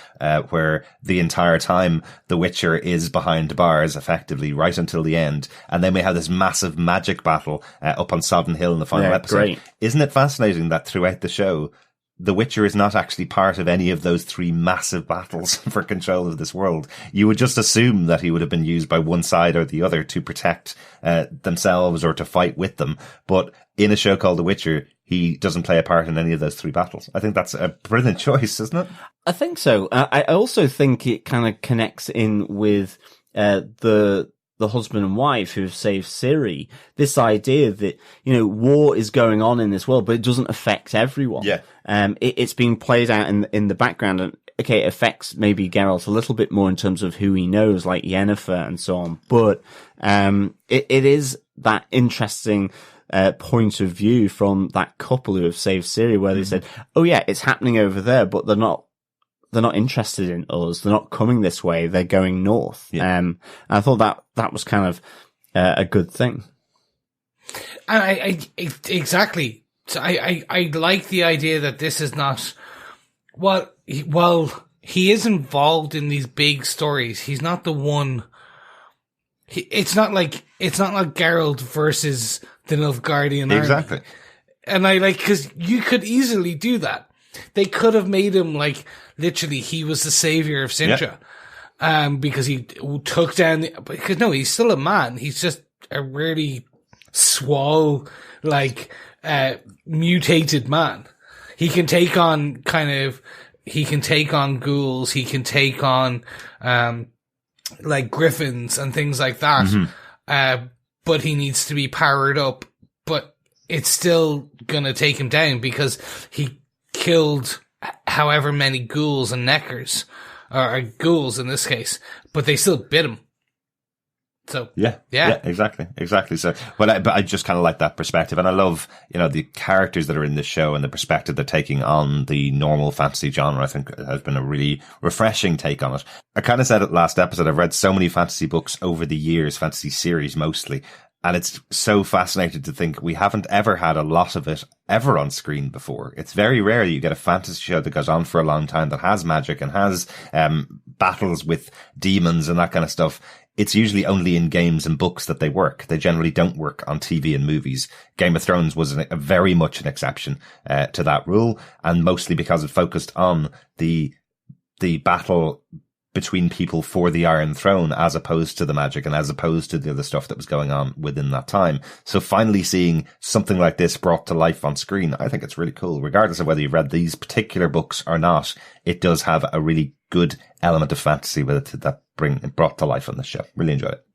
where the entire time the Witcher is behind bars, effectively, right until the end. And then we have this massive magic battle up on Sodden Hill in the final episode. Great. Isn't it fascinating that throughout the show, the Witcher is not actually part of any of those 3 massive battles for control of this world? You would just assume that he would have been used by one side or the other to protect themselves or to fight with them. But in a show called The Witcher, he doesn't play a part in any of those 3 battles. I think that's a brilliant choice, isn't it? I think so. I also think it kind of connects in with the husband and wife who have saved Ciri. This idea that, war is going on in this world, but it doesn't affect everyone. Yeah. It's being played out in the background, and okay, it affects maybe Geralt a little bit more in terms of who he knows, like Yennefer and so on. But it is that interesting point of view from that couple who have saved Ciri, where they said, "Oh yeah, it's happening over there, but they're not interested in us. They're not coming this way. They're going north." Yeah. And I thought that was kind of a good thing. And I exactly. So I like the idea that this is not, while he is involved in these big stories, he's not the one. It's not like Geralt versus the Nilfgaardian army. Exactly. And I like, cause you could easily do that. They could have made him like, literally, he was the savior of Sintra. Yeah. Because he took down because no, he's still a man. He's just a really swole, mutated man. He can take on ghouls. He can take on, griffins and things like that. Mm-hmm. But he needs to be powered up, but it's still gonna take him down because he killed however many ghouls and neckers, or ghouls in this case, but they still bit him. So yeah, exactly. So, but I just kind of like that perspective, and I love, the characters that are in this show and the perspective they're taking on the normal fantasy genre. I think has been a really refreshing take on it. I kind of said it last episode. I've read so many fantasy books over the years, fantasy series mostly, and it's so fascinating to think we haven't ever had a lot of it ever on screen before. It's very rare you get a fantasy show that goes on for a long time that has magic and has battles with demons and that kind of stuff. It's usually only in games and books that they work. They generally don't work on TV and movies. Game of Thrones was a very much an exception to that rule, and mostly because it focused on the battle between people for the Iron Throne as opposed to the magic and as opposed to the other stuff that was going on within that time. So finally seeing something like this brought to life on screen, I think it's really cool. Regardless of whether you've read these particular books or not, it does have a really good element of fantasy with it that brought to life on the show. Really enjoyed it.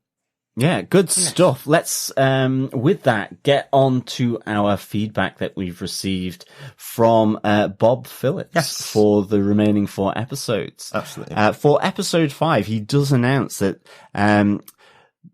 Yeah, good stuff. Let's, with that, get on to our feedback that we've received from Bob Phillips for the remaining 4 episodes. Absolutely. For episode 5, he does announce that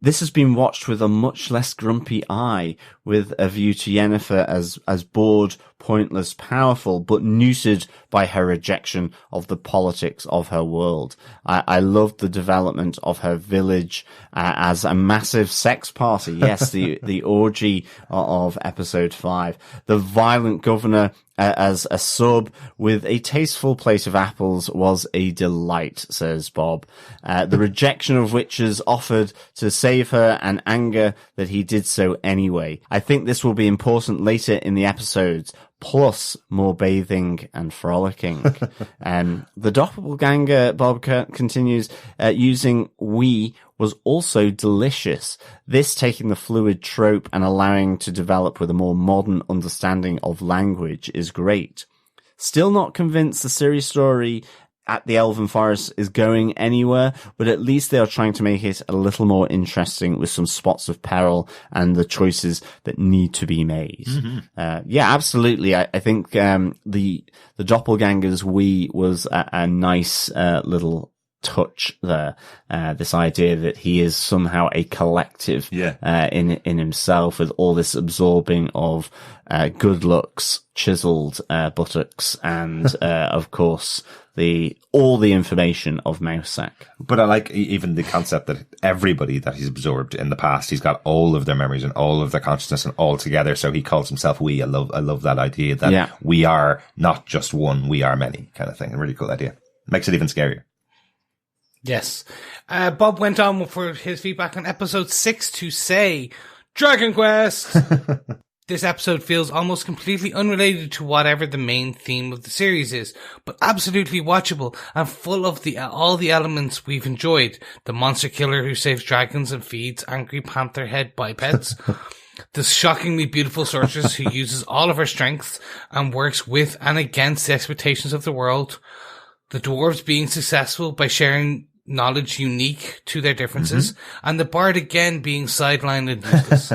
this has been watched with a much less grumpy eye, with a view to Yennefer as bored, pointless, powerful, but neutered by her rejection of the politics of her world. I loved the development of her village as a massive sex party. Yes, the orgy of episode 5. The violent governor as a sub with a tasteful plate of apples was a delight, says Bob. The rejection of witches offered to save her and anger that he did so anyway. I think this will be important later in the episodes, plus more bathing and frolicking. The doppelganger, Bob continues, using we was also delicious. This taking the fluid trope and allowing to develop with a more modern understanding of language is great. Still not convinced the Ciri story at the Elven Forest is going anywhere, but at least they are trying to make it a little more interesting with some spots of peril and the choices that need to be made. Mm-hmm. Yeah, absolutely. I think the doppelgangers was a nice little touch there. This idea that he is somehow a collective in himself, with all this absorbing of good looks, chiseled buttocks, and of course all the information of Mousesack. But I like even the concept that everybody that he's absorbed in the past, he's got all of their memories and all of their consciousness and all together. So he calls himself we. I love that idea that we are not just one, we are many, kind of thing. A really cool idea. Makes it even scarier. Yes. Bob went on for his feedback on episode 6 to say, Dragon Quest! This episode feels almost completely unrelated to whatever the main theme of the series is, but absolutely watchable and full of all the elements we've enjoyed. The monster killer who saves dragons and feeds angry panther head bipeds. The shockingly beautiful sorceress who uses all of her strength and works with and against the expectations of the world. The dwarves being successful by sharing knowledge unique to their differences, and the bard again being sidelined and useless.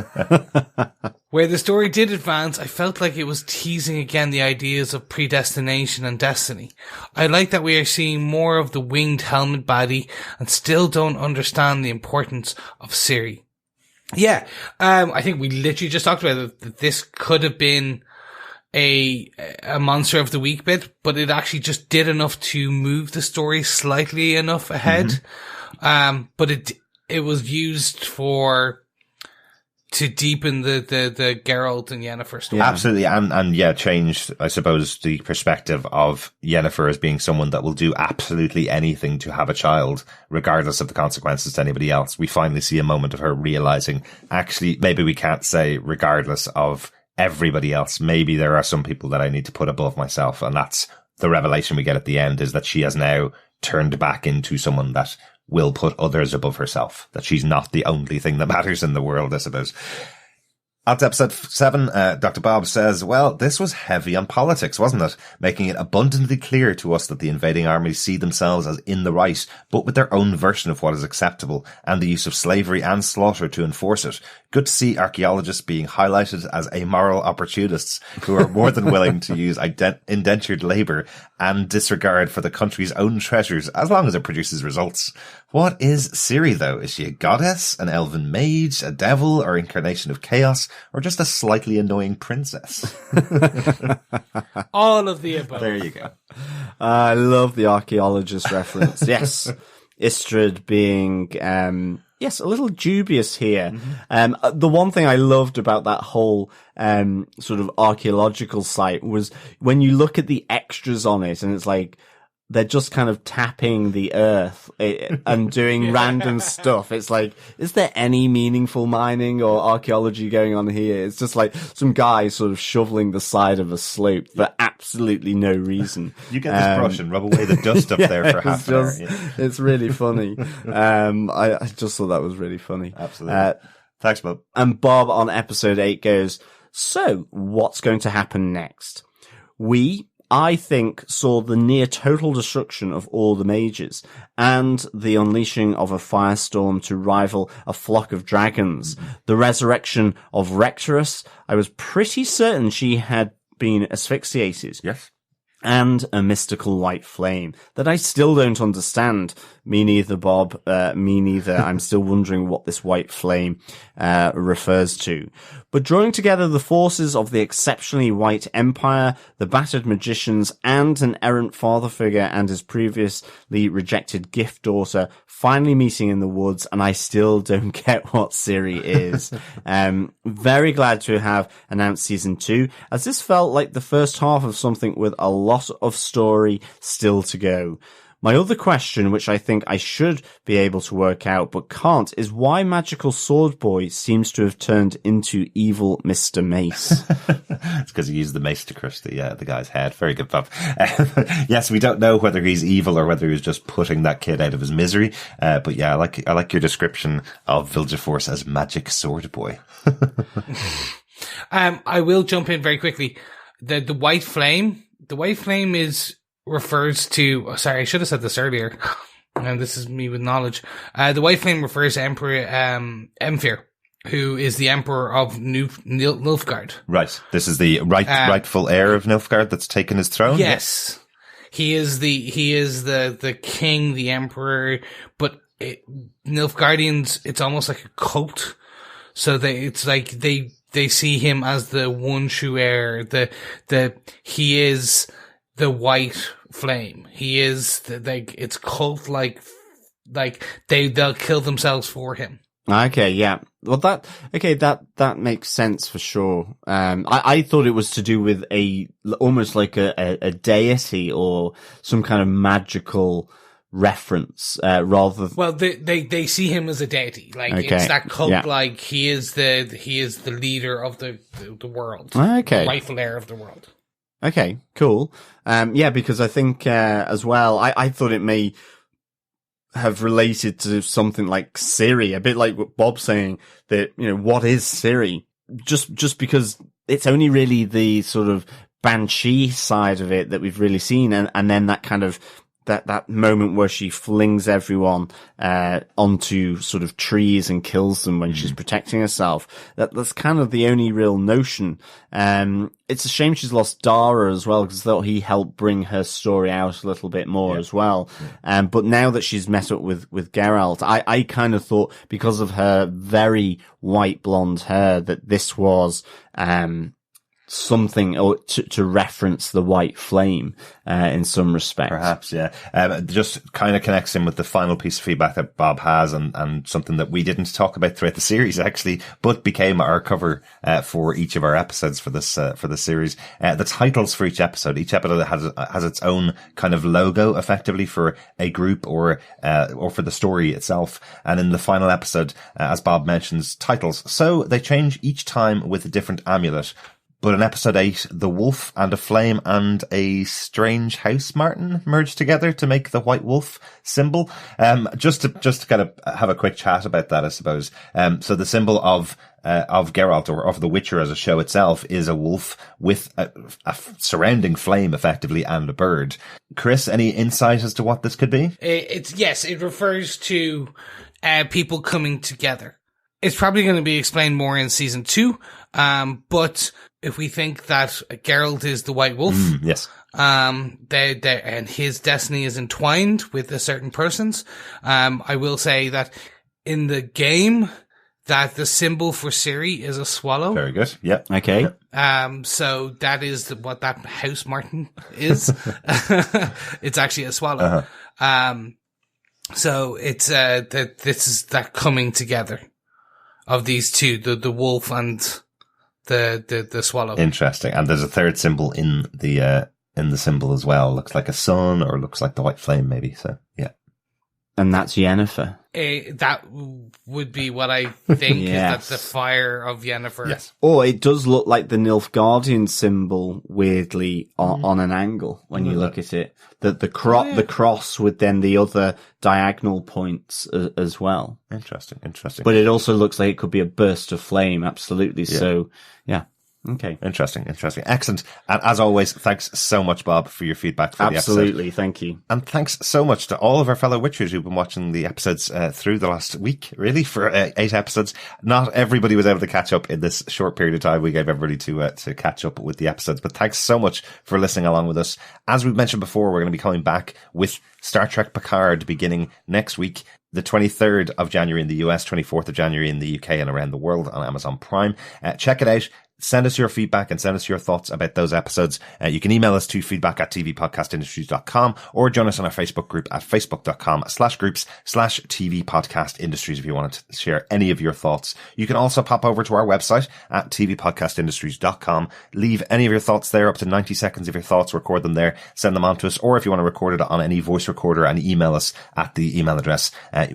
Where the story did advance, I felt like it was teasing again the ideas of predestination and destiny. I like that we are seeing more of the winged helmet baddie and still don't understand the importance of Ciri. Yeah, I think we literally just talked about it, that this could have been a monster of the week bit, but it actually just did enough to move the story slightly enough ahead. But it was used to deepen the Geralt and Yennefer story. Yeah. Absolutely. And changed, I suppose, the perspective of Yennefer as being someone that will do absolutely anything to have a child, regardless of the consequences to anybody else. We finally see a moment of her realizing, actually, maybe we can't say regardless of everybody else. Maybe there are some people that I need to put above myself. And that's the revelation we get at the end, is that she has now turned back into someone that will put others above herself, that she's not the only thing that matters in the world, I suppose. On to episode 7, Dr. Bob says, well, this was heavy on politics, wasn't it? Making it abundantly clear to us that the invading armies see themselves as in the right, but with their own version of what is acceptable, and the use of slavery and slaughter to enforce it. Good to see archaeologists being highlighted as amoral opportunists who are more than willing to use indentured labour and disregard for the country's own treasures as long as it produces results. What is Ciri, though? Is she a goddess, an elven mage, a devil, or incarnation of chaos, or just a slightly annoying princess? All of the above. There you go. I love the archaeologist reference. Yes. Istrid being, yes, a little dubious here. The one thing I loved about that whole, sort of archaeological site was when you look at the extras on it and it's like, they're just kind of tapping the earth and doing random stuff. It's like, is there any meaningful mining or archaeology going on here? It's just like some guy sort of shoveling the side of a slope for absolutely no reason. You get this brush and rub away the dust up there for half an hour. Yeah. It's really funny. I just thought that was really funny. Absolutely. Thanks, Bob. And Bob on episode 8 goes, so what's going to happen next? I think, saw the near total destruction of all the mages and the unleashing of a firestorm to rival a flock of dragons. The resurrection of Rectorus. I was pretty certain she had been asphyxiated. Yes. And a mystical white flame that I still don't understand. Me neither, Bob. Me neither. I'm still wondering what this white flame refers to. But drawing together the forces of the exceptionally white empire, the battered magicians, and an errant father figure and his previously rejected gift daughter finally meeting in the woods, and I still don't get what Ciri is. Very glad to have announced season 2, as this felt like the first half of something with a lot of story still to go. My other question, which I think I should be able to work out but can't, is why Magical Sword Boy seems to have turned into evil Mr. Mace. It's because he used the mace to crush the guy's head. Very good, Bob. Yes, we don't know whether he's evil or whether he's just putting that kid out of his misery. But yeah, I like your description of Vilgeforce as Magic Sword Boy. I will jump in very quickly. The white flame refers to, sorry, I should have said this earlier, and this is me with knowledge. The white flame refers to Emperor Emfir, who is the Emperor of Nilfgaard. Right. This is the rightful heir of Nilfgaard that's taken his throne? Yes. He is the king, the emperor, but Nilfgaardians, it's almost like a cult. So they see him as the one true heir. He is the white flame. He is it's cult like they'll kill themselves for him. Okay, yeah. Well, that makes sense for sure. I thought it was to do with almost like a deity or some kind of magical reference, rather. Well, they see him as a deity. Like, okay. It's that cult, yeah. Like he is the leader of the world. Okay. The rightful heir of the world. Okay, cool. Yeah, because I think, as well, I thought it may have related to something like Ciri, a bit like what Bob's saying, that, what is Ciri? Just because it's only really the sort of banshee side of it that we've really seen, and then that kind of, that moment where she flings everyone, onto sort of trees and kills them when she's protecting herself. That's kind of the only real notion. It's a shame she's lost Dara as well, because I thought he helped bring her story out a little bit more as well. But now that she's met up with Geralt, I kind of thought, because of her very white blonde hair, that this was, something or to reference the white flame in some respect. Perhaps, yeah. Just kind of connects in with the final piece of feedback that Bob has, and something that we didn't talk about throughout the series actually, but became our cover for each of our episodes for this series. The titles for each episode has its own kind of logo, effectively, for a group or for the story itself. And in the final episode, as Bob mentions, titles. So they change each time with a different amulet. But in episode 8, the wolf and a flame and a strange house martin merge together to make the white wolf symbol. Just to kind of have a quick chat about that, I suppose. So the symbol of Geralt, or of The Witcher as a show itself, is a wolf with a surrounding flame, effectively, and a bird. Chris, any insight as to what this could be? It refers to people coming together. It's probably going to be explained more in season 2, but if we think that Geralt is the White Wolf, yes, and his destiny is entwined with a certain person's, I will say that in the game, that the symbol for Ciri is a swallow. Very good. Yep. Okay. So that is what that house martin is. It's actually a swallow. So it's this is that coming together of these two, the wolf and the swallow. Interesting. And there's a third symbol in the symbol as well. Looks like a sun, or looks like the white flame, maybe. So yeah. And that's Yennefer. That would be what I think. Yes. Is that the fire of Yennefer? Yes. Or it does look like the Nilfgaardian symbol, weirdly, on an angle when you look at it. The cross with then the other diagonal points as well. Interesting. But it also looks like it could be a burst of flame, absolutely. Yeah. So, yeah. Okay. Interesting. Excellent. And as always, thanks so much, Bob, for your feedback for the episode. Absolutely. Thank you. And thanks so much to all of our fellow Witchers who've been watching the episodes through the last week, really, for 8 episodes. Not everybody was able to catch up in this short period of time. We gave everybody to catch up with the episodes. But thanks so much for listening along with us. As we've mentioned before, we're going to be coming back with Star Trek Picard beginning next week, the 23rd of January in the US, 24th of January in the UK and around the world on Amazon Prime. Check it out. Send us your feedback and send us your thoughts about those episodes. You can email us to feedback@tvpodcastindustries.com or join us on our Facebook group at facebook.com/groups/tvpodcastindustries if you want to share any of your thoughts. You can also pop over to our website at tvpodcastindustries.com. Leave any of your thoughts there, up to 90 seconds of your thoughts, record them there, send them on to us, or if you want to record it on any voice recorder and email us at the email address.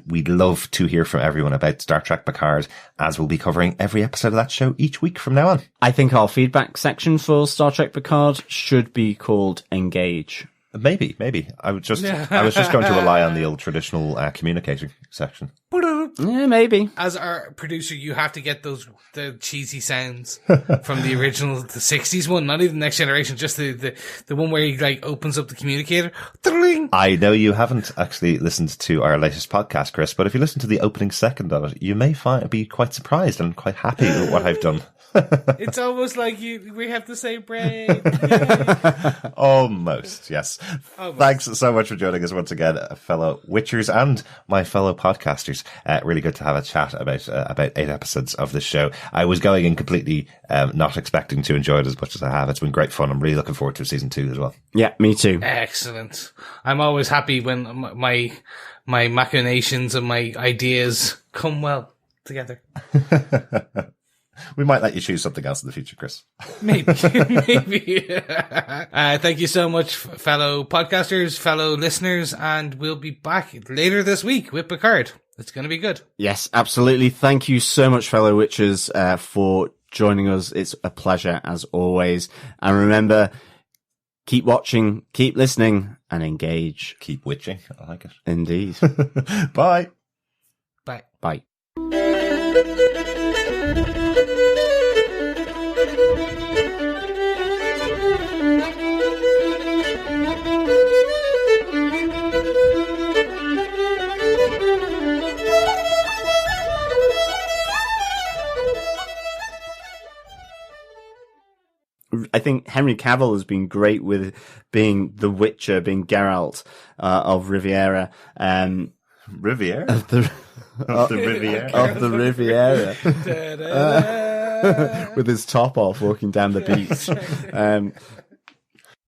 We'd love to hear from everyone about Star Trek Picard, as we'll be covering every episode of that show each week from now on. I think our feedback section for Star Trek Picard should be called Engage. Maybe. I was just going to rely on the old traditional communicating section. Yeah, maybe. As our producer, you have to get the cheesy sounds from the original, the 60s one, not even Next Generation, just the one where he like opens up the communicator. I know you haven't actually listened to our latest podcast, Chris, but if you listen to the opening second of it, you may be quite surprised and quite happy with what I've done. It's almost like we have the same brain. Almost, yes. Almost. Thanks so much for joining us once again, fellow Witchers and my fellow podcasters. Really good to have a chat about 8 episodes of this show. I was going in completely not expecting to enjoy it as much as I have. It's been great fun. I'm really looking forward to season 2 as well. Yeah, me too. Excellent. I'm always happy when my machinations and my ideas come well together. We might let you choose something else in the future, Chris. Maybe. Thank you so much, fellow podcasters, fellow listeners, and we'll be back later this week with Picard. It's going to be good. Yes, absolutely. Thank you so much, fellow Witchers, for joining us. It's a pleasure, as always. And remember, keep watching, keep listening, and engage. Keep witching. I like it. Indeed. Bye. Bye. Bye. I think Henry Cavill has been great with being the Witcher, being Geralt of Riviera. Riviera? Of the Riviera. Of the Riviera. With his top off, walking down the beach.